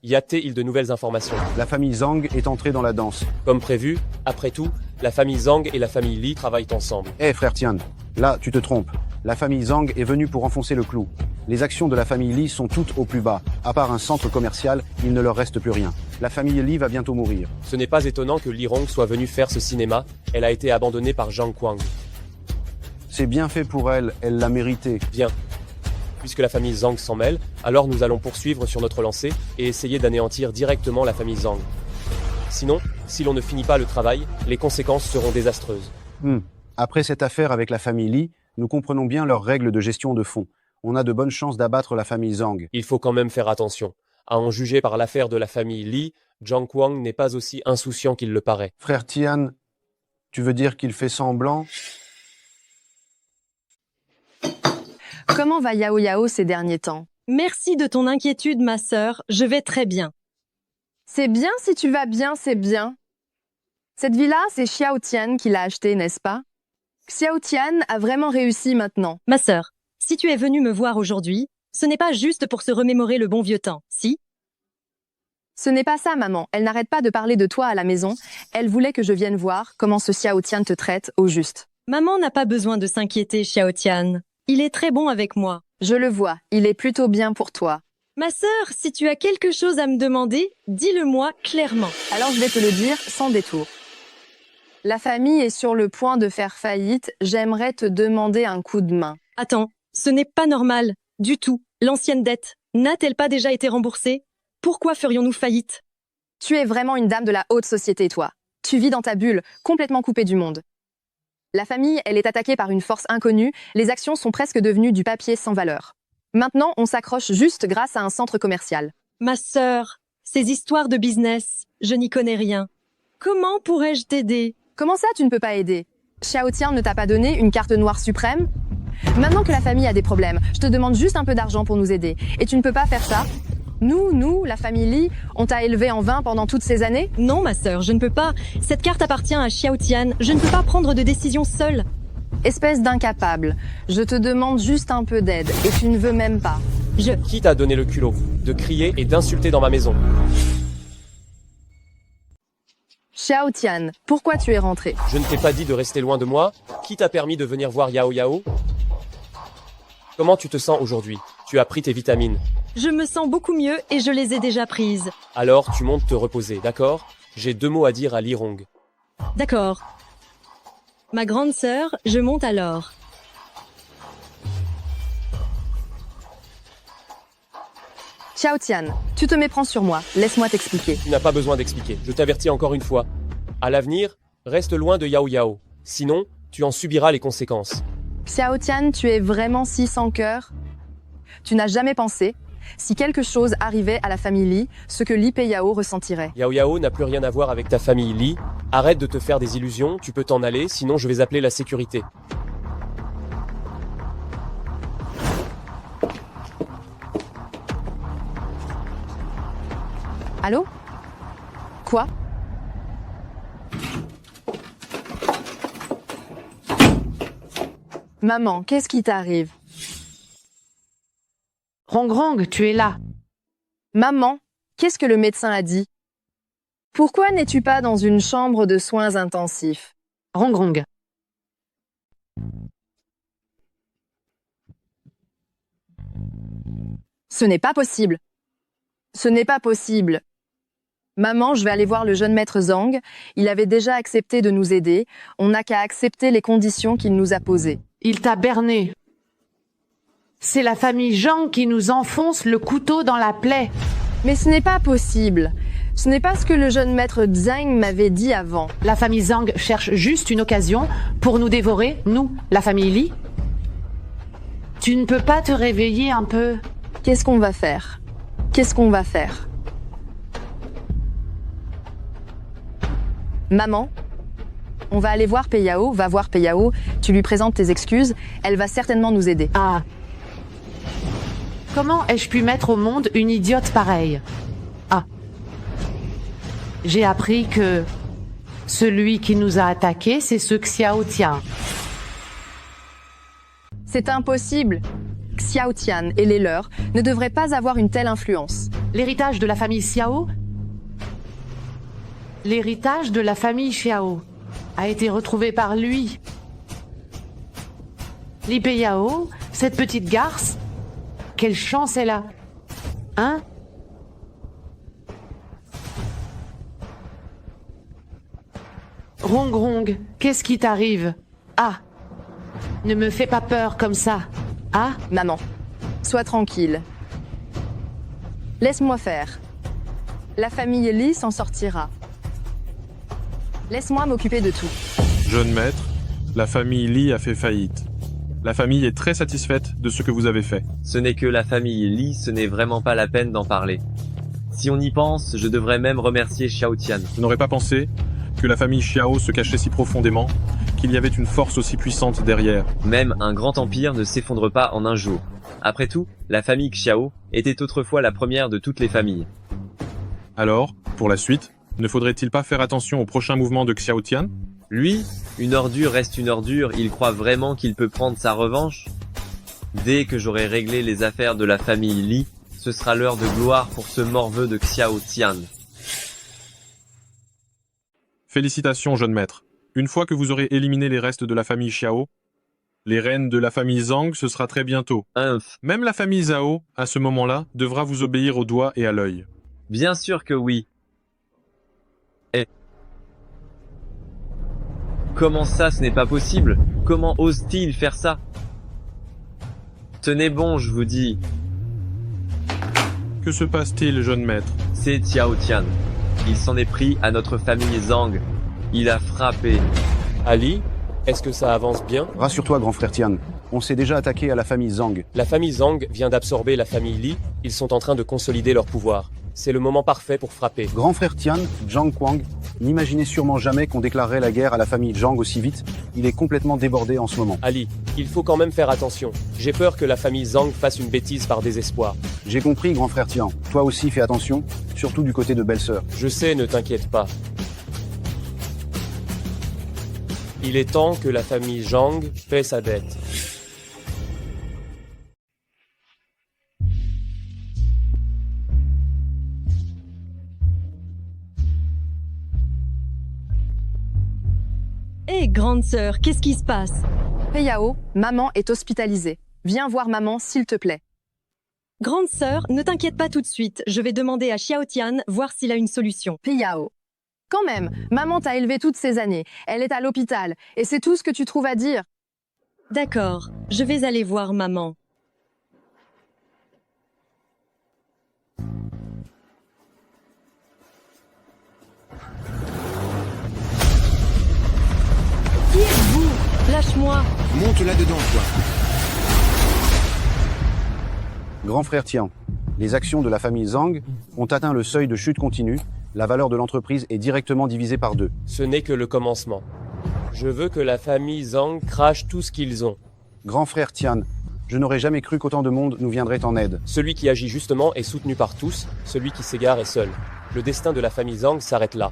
Speaker 4: Y a-t-il de nouvelles informations?
Speaker 9: La famille Zhang est entrée dans la danse.
Speaker 4: Comme prévu, après tout, la famille Zhang et la famille Li travaillent ensemble.
Speaker 9: Eh frère Tian, là tu te trompes. La famille Zhang est venue pour enfoncer le clou. Les actions de la famille Li sont toutes au plus bas. À part un centre commercial, il ne leur reste plus rien. La famille Li va bientôt mourir.
Speaker 4: Ce n'est pas étonnant que Li Rong soit venue faire ce cinéma. Elle a été abandonnée par Zhang Kuang.
Speaker 9: C'est bien fait pour elle, elle l'a mérité.
Speaker 4: Bien. Puisque la famille Zhang s'en mêle, alors nous allons poursuivre sur notre lancée et essayer d'anéantir directement la famille Zhang. Sinon, si l'on ne finit pas le travail, les conséquences seront désastreuses.
Speaker 9: Après cette affaire avec la famille Li, nous comprenons bien leurs règles de gestion de fonds. On a de bonnes chances d'abattre la famille Zhang.
Speaker 4: Il faut quand même faire attention. À en juger par l'affaire de la famille Li, Zhang Kuang n'est pas aussi insouciant qu'il le paraît.
Speaker 9: Frère Tian, tu veux dire qu'il fait semblant?
Speaker 3: Comment va Yao Yao ces derniers temps?
Speaker 5: Merci de ton inquiétude, ma sœur. Je vais très bien.
Speaker 3: C'est bien si tu vas bien, c'est bien. Cette villa, c'est Xiao Tian qui l'a achetée, n'est-ce pas? Xiao Tian a vraiment réussi maintenant.
Speaker 5: Ma sœur, si tu es venue me voir aujourd'hui, ce n'est pas juste pour se remémorer le bon vieux temps, si?
Speaker 3: Ce n'est pas ça, maman. Elle n'arrête pas de parler de toi à la maison. Elle voulait que je vienne voir comment ce Xiao Tian te traite au juste.
Speaker 5: Maman n'a pas besoin de s'inquiéter, Xiao Tian. Il est très bon avec moi.
Speaker 3: Je le vois, il est plutôt bien pour toi.
Speaker 5: Ma sœur, si tu as quelque chose à me demander, dis-le-moi clairement.
Speaker 3: Alors je vais te le dire sans détour. La famille est sur le point de faire faillite, j'aimerais te demander un coup de main.
Speaker 5: Attends, ce n'est pas normal, du tout. L'ancienne dette, n'a-t-elle pas déjà été remboursée? Pourquoi ferions-nous faillite?
Speaker 3: Tu es vraiment une dame de la haute société, toi. Tu vis dans ta bulle, complètement coupée du monde. La famille, elle est attaquée par une force inconnue, les actions sont presque devenues du papier sans valeur. Maintenant, on s'accroche juste grâce à un centre commercial.
Speaker 5: Ma sœur, ces histoires de business, je n'y connais rien. Comment pourrais-je t'aider?
Speaker 3: Comment ça, tu ne peux pas aider? Xiao Tian ne t'a pas donné une carte noire suprême? Maintenant que la famille a des problèmes, je te demande juste un peu d'argent pour nous aider. Et tu ne peux pas faire ça? Nous, la famille Li, on t'a élevé en vain pendant toutes ces années?
Speaker 5: Non, ma sœur, je ne peux pas. Cette carte appartient à Xiao Tian. Je ne peux pas prendre de décision seule.
Speaker 3: Espèce d'incapable. Je te demande juste un peu d'aide et tu ne veux même pas.
Speaker 4: Qui t'a donné le culot de crier et d'insulter dans ma maison?
Speaker 3: Xiao Tian, pourquoi tu es rentré?
Speaker 4: Je ne t'ai pas dit de rester loin de moi. Qui t'a permis de venir voir Yao Yao? Comment tu te sens aujourd'hui? Tu as pris tes vitamines.
Speaker 5: Je me sens beaucoup mieux et je les ai déjà prises.
Speaker 4: Alors, tu montes te reposer, d'accord? J'ai 2 mots à dire à Li Rong.
Speaker 5: D'accord. Ma grande sœur, je monte alors.
Speaker 3: Xiao Tian, tu te méprends sur moi, laisse-moi t'expliquer.
Speaker 4: Tu n'as pas besoin d'expliquer, je t'avertis encore une fois. À l'avenir, reste loin de Yao Yao. Sinon, tu en subiras les conséquences.
Speaker 3: Xiao Tian, tu es vraiment si sans cœur? Tu n'as jamais pensé, si quelque chose arrivait à la famille Li, ce que Li Peiyao ressentirait.
Speaker 4: Yao Yao n'a plus rien à voir avec ta famille Li. Arrête de te faire des illusions, tu peux t'en aller, sinon je vais appeler la sécurité.
Speaker 3: Allô? Quoi? Maman, qu'est-ce qui t'arrive?
Speaker 1: Rong, tu es là.
Speaker 3: Maman, qu'est-ce que le médecin a dit? Pourquoi n'es-tu pas dans une chambre de soins intensifs?
Speaker 1: Rong.
Speaker 3: Ce n'est pas possible. Ce n'est pas possible. Maman, je vais aller voir le jeune maître Zhang. Il avait déjà accepté de nous aider. On n'a qu'à accepter les conditions qu'il nous a posées.
Speaker 1: Il t'a berné. C'est la famille Zhang qui nous enfonce le couteau dans la plaie.
Speaker 3: Mais ce n'est pas possible. Ce n'est pas ce que le jeune maître Zhang m'avait dit avant.
Speaker 1: La famille Zhang cherche juste une occasion pour nous dévorer, nous, la famille Li. Tu ne peux pas te réveiller un peu?
Speaker 3: Qu'est-ce qu'on va faire? Qu'est-ce qu'on va faire? Maman, on va aller voir Peiyao, va voir Peiyao, tu lui présentes tes excuses, elle va certainement nous aider.
Speaker 1: Ah. Comment ai-je pu mettre au monde une idiote pareille? Ah. j'ai appris que celui qui nous a attaqués, c'est ce Xiao Tian.
Speaker 3: C'est impossible. Xiao Tian et les leurs ne devraient pas avoir une telle influence.
Speaker 1: L'héritage de la famille Xiao? L'héritage de la famille Xiao a été retrouvé par lui. Li Peiyao, cette petite garce, quelle chance elle a. Hein? Rong Rong, qu'est-ce qui t'arrive? Ah! Ne me fais pas peur comme ça. Ah?
Speaker 3: Maman, sois tranquille. Laisse-moi faire. La famille Li s'en sortira. Laisse-moi m'occuper de tout.
Speaker 15: Jeune maître, la famille Li a fait faillite. La famille est très satisfaite de ce que vous avez fait.
Speaker 2: Ce n'est que la famille Li, ce n'est vraiment pas la peine d'en parler. Si on y pense, je devrais même remercier Xiao Tian.
Speaker 15: Je n'aurais pas pensé que la famille Xiao se cachait si profondément, qu'il y avait une force aussi puissante derrière.
Speaker 2: Même un grand empire ne s'effondre pas en un jour. Après tout, la famille Xiao était autrefois la première de toutes les familles.
Speaker 15: Alors, pour la suite, ne faudrait-il pas faire attention au prochain mouvement de Xiao Tian?
Speaker 2: Lui, une ordure reste une ordure, il croit vraiment qu'il peut prendre sa revanche? Dès que j'aurai réglé les affaires de la famille Li, ce sera l'heure de gloire pour ce morveux de Xiao Tian.
Speaker 15: Félicitations, jeune maître. Une fois que vous aurez éliminé les restes de la famille Xiao, les reines de la famille Zhang, ce sera très bientôt. Même la famille Zhao, à ce moment-là, devra vous obéir au doigt et à l'œil.
Speaker 2: Bien sûr que oui. Et comment ça, ce n'est pas possible? Comment ose-t-il faire ça? Tenez bon, je vous dis.
Speaker 15: Que se passe-t-il, jeune maître?
Speaker 2: C'est Xiao Tian. Il s'en est pris à notre famille Zhang. Il a frappé.
Speaker 4: Ali, est-ce que ça avance bien?
Speaker 9: Rassure-toi, grand frère Tian. On s'est déjà attaqué à la famille Zhang.
Speaker 4: La famille Zhang vient d'absorber la famille Li. Ils sont en train de consolider leur pouvoir. C'est le moment parfait pour frapper.
Speaker 9: Grand frère Tian, Zhang Kuang, n'imaginez sûrement jamais qu'on déclarerait la guerre à la famille Zhang aussi vite. Il est complètement débordé en ce moment.
Speaker 4: Ali, il faut quand même faire attention. J'ai peur que la famille Zhang fasse une bêtise par désespoir.
Speaker 9: J'ai compris, grand frère Tian. Toi aussi, fais attention, surtout du côté de belle-sœur.
Speaker 4: Je sais, ne t'inquiète pas. Il est temps que la famille Zhang paie sa dette.
Speaker 5: Hé, grande sœur, qu'est-ce qui se passe?
Speaker 3: Peiyao, maman est hospitalisée. Viens voir maman, s'il te plaît.
Speaker 5: Grande sœur, ne t'inquiète pas tout de suite. Je vais demander à Xiao Tian voir s'il a une solution.
Speaker 3: Peiyao. Quand même, maman t'a élevée toutes ces années. Elle est à l'hôpital. Et c'est tout ce que tu trouves à dire.
Speaker 5: D'accord, je vais aller voir maman. Qui êtes-vous? Lâche-moi.
Speaker 6: Monte là-dedans, toi.
Speaker 9: Grand frère Tian, les actions de la famille Zhang ont atteint le seuil de chute continue. La valeur de l'entreprise est directement divisée par 2.
Speaker 4: Ce n'est que le commencement. Je veux que la famille Zhang crache tout ce qu'ils ont.
Speaker 9: Grand frère Tian, je n'aurais jamais cru qu'autant de monde nous viendrait en aide.
Speaker 4: Celui qui agit justement est soutenu par tous, celui qui s'égare est seul. Le destin de la famille Zhang s'arrête là.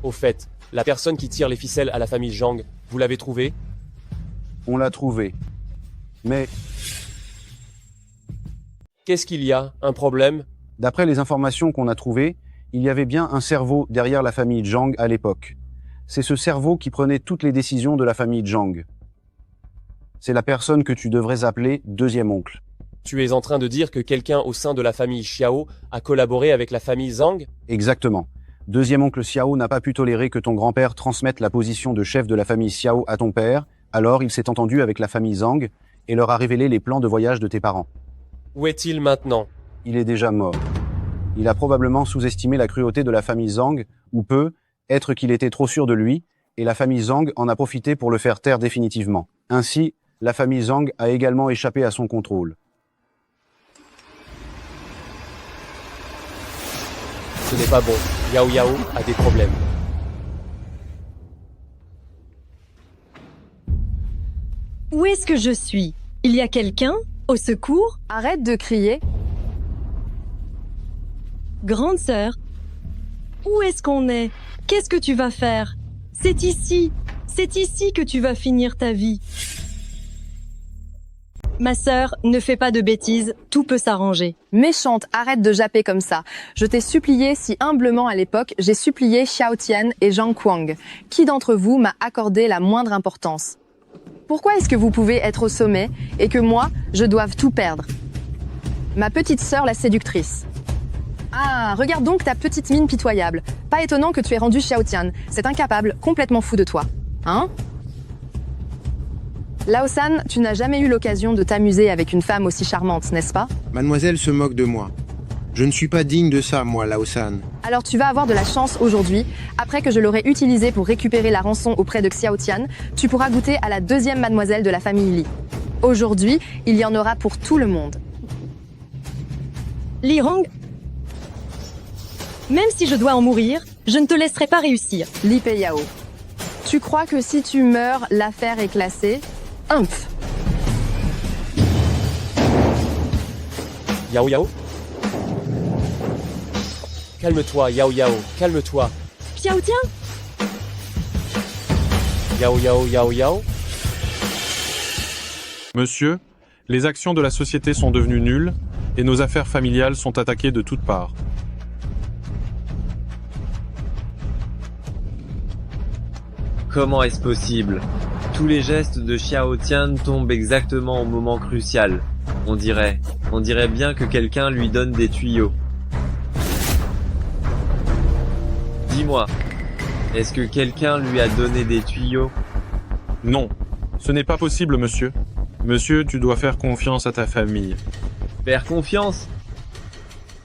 Speaker 4: Au fait, la personne qui tire les ficelles à la famille Zhang, vous l'avez trouvée?
Speaker 9: On l'a trouvée. Mais...
Speaker 4: Qu'est-ce qu'il y a? Un problème?
Speaker 9: D'après les informations qu'on a trouvées, il y avait bien un cerveau derrière la famille Zhang à l'époque. C'est ce cerveau qui prenait toutes les décisions de la famille Zhang. C'est la personne que tu devrais appeler deuxième oncle.
Speaker 4: Tu es en train de dire que quelqu'un au sein de la famille Xiao a collaboré avec la famille Zhang?
Speaker 9: Exactement. Deuxième oncle Xiao n'a pas pu tolérer que ton grand-père transmette la position de chef de la famille Xiao à ton père, alors il s'est entendu avec la famille Zhang et leur a révélé les plans de voyage de tes parents.
Speaker 4: Où est-il maintenant?
Speaker 9: Il est déjà mort. Il a probablement sous-estimé la cruauté de la famille Zhang, ou peut être qu'il était trop sûr de lui, et la famille Zhang en a profité pour le faire taire définitivement. Ainsi, la famille Zhang a également échappé à son contrôle.
Speaker 4: Ce n'est pas bon. Yao Yao a des problèmes.
Speaker 5: Où est-ce que je suis? Il y a quelqu'un? Au secours?
Speaker 3: Arrête de crier.
Speaker 5: Grande sœur, Où est-ce qu'on est? Qu'est-ce que tu vas faire? C'est ici que tu vas finir ta vie. Ma sœur, ne fais pas de bêtises, tout peut s'arranger.
Speaker 3: Méchante, arrête de japper comme ça. Je t'ai supplié si humblement à l'époque, j'ai supplié Xiao Tian et Zhang Kuang. Qui d'entre vous m'a accordé la moindre importance? Pourquoi est-ce que vous pouvez être au sommet et que moi, je doive tout perdre? Ma petite sœur la séductrice. Ah, regarde donc ta petite mine pitoyable. Pas étonnant que tu aies rendu Xiao Tian. C'est incapable, complètement fou de toi. Hein? Lao San, tu n'as jamais eu l'occasion de t'amuser avec une femme aussi charmante, n'est-ce pas?
Speaker 6: Mademoiselle se moque de moi. Je ne suis pas digne de ça, moi, Lao San.
Speaker 3: Alors tu vas avoir de la chance aujourd'hui. Après que je l'aurai utilisé pour récupérer la rançon auprès de Xiao Tian, tu pourras goûter à la deuxième mademoiselle de la famille Li. Aujourd'hui, il y en aura pour tout le monde.
Speaker 5: Li Rong, même si je dois en mourir, je ne te laisserai pas réussir.
Speaker 3: Li Peiyao, tu crois que si tu meurs, l'affaire est classée? Humph.
Speaker 4: Yao Yao? Calme-toi, Yao Yao, calme-toi.
Speaker 5: Xiao Tian?
Speaker 4: Yao Yao Yao Yao?
Speaker 15: Monsieur, les actions de la société sont devenues nulles et nos affaires familiales sont attaquées de toutes parts.
Speaker 2: Comment est-ce possible? Tous les gestes de Xiao Tian tombent exactement au moment crucial. On dirait bien que quelqu'un lui donne des tuyaux. Dis-moi, est-ce que quelqu'un lui a donné des tuyaux?
Speaker 15: Non, ce n'est pas possible, monsieur. Monsieur, tu dois faire confiance à ta famille.
Speaker 2: Faire confiance?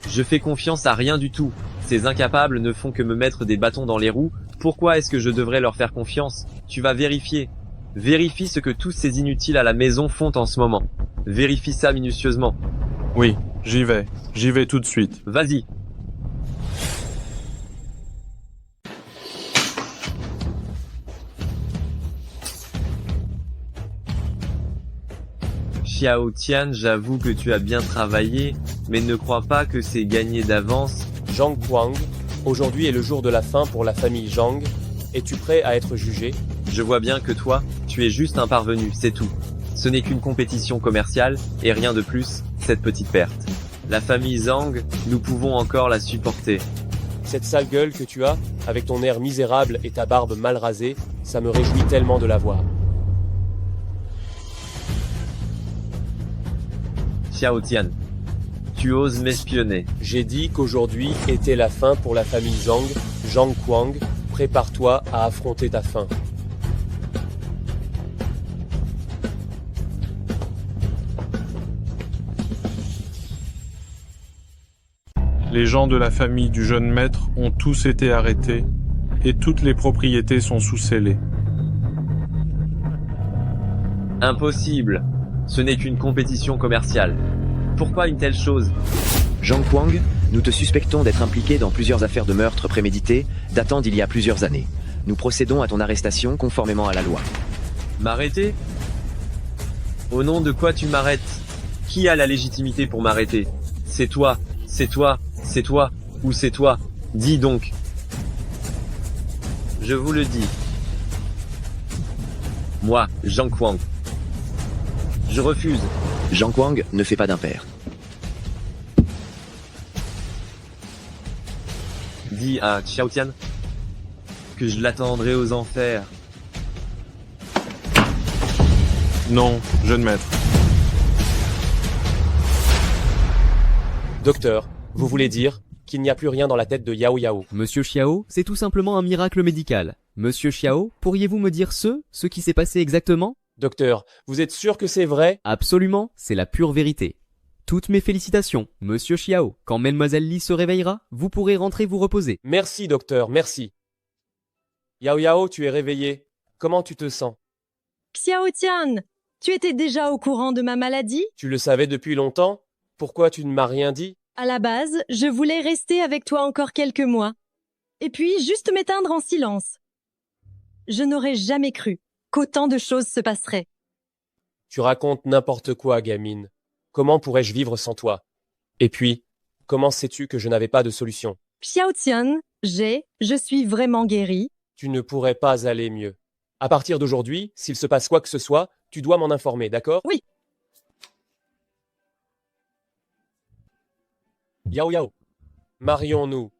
Speaker 2: Je fais confiance à rien du tout. Ces incapables ne font que me mettre des bâtons dans les roues. Pourquoi est-ce que je devrais leur faire confiance? Tu vas vérifier. Vérifie ce que tous ces inutiles à la maison font en ce moment. Vérifie ça minutieusement.
Speaker 15: Oui, j'y vais tout de suite.
Speaker 2: Vas-y. Xiao Tian, j'avoue que tu as bien travaillé, mais ne crois pas que c'est gagné d'avance.
Speaker 4: Zhang Kuang, aujourd'hui est le jour de la fin pour la famille Zhang. Es-tu prêt à être jugé?
Speaker 2: Je vois bien que toi, tu es juste un parvenu, c'est tout. Ce n'est qu'une compétition commerciale, et rien de plus, cette petite perte. La famille Zhang, nous pouvons encore la supporter.
Speaker 4: Cette sale gueule que tu as, avec ton air misérable et ta barbe mal rasée, ça me réjouit tellement de la voir.
Speaker 2: Xiao Tian, tu oses m'espionner.
Speaker 4: J'ai dit qu'aujourd'hui était la fin pour la famille Zhang. Zhang Kuang, prépare-toi à affronter ta fin.
Speaker 15: Les gens de la famille du jeune maître ont tous été arrêtés et toutes les propriétés sont sous scellés.
Speaker 2: Impossible. Ce n'est qu'une compétition commerciale. Pourquoi une telle chose?
Speaker 16: Zhang Kuang, nous te suspectons d'être impliqué dans plusieurs affaires de meurtre prémédités datant d'il y a plusieurs années. Nous procédons à ton arrestation conformément à la loi.
Speaker 2: M'arrêter? Au nom de quoi tu m'arrêtes? Qui a la légitimité pour m'arrêter? C'est toi, c'est toi, c'est toi, ou c'est toi? Dis donc. Je vous le dis. Moi, Zhang Kuang. Je refuse.
Speaker 16: Zhang Kuang ne fait pas d'impair.
Speaker 2: Dis à Xiao Tian que je l'attendrai aux enfers.
Speaker 15: Non, jeune maître.
Speaker 4: Docteur, vous voulez dire qu'il n'y a plus rien dans la tête de Yao Yao?
Speaker 10: Monsieur Xiao, c'est tout simplement un miracle médical. Monsieur Xiao, pourriez-vous me dire ce qui s'est passé exactement?
Speaker 4: Docteur, vous êtes sûr que c'est vrai?
Speaker 10: Absolument, c'est la pure vérité. Toutes mes félicitations, Monsieur Xiao. Quand Mademoiselle Li se réveillera, vous pourrez rentrer vous reposer.
Speaker 4: Merci, docteur, merci. Yao Yao, tu es réveillé. Comment tu te sens?
Speaker 5: Xiao Tian, tu étais déjà au courant de ma maladie?
Speaker 4: Tu le savais depuis longtemps? Pourquoi tu ne m'as rien dit?
Speaker 5: À la base, je voulais rester avec toi encore quelques mois. Et puis, juste m'éteindre en silence. Je n'aurais jamais cru qu'autant de choses se passeraient.
Speaker 4: Tu racontes n'importe quoi, gamine. Comment pourrais-je vivre sans toi? Et puis, comment sais-tu que je n'avais pas de solution?
Speaker 5: Xiao Tian, je suis vraiment guéri.
Speaker 4: Tu ne pourrais pas aller mieux. À partir d'aujourd'hui, s'il se passe quoi que ce soit, tu dois m'en informer, d'accord?
Speaker 5: Oui.
Speaker 4: Yao Yao, marions-nous.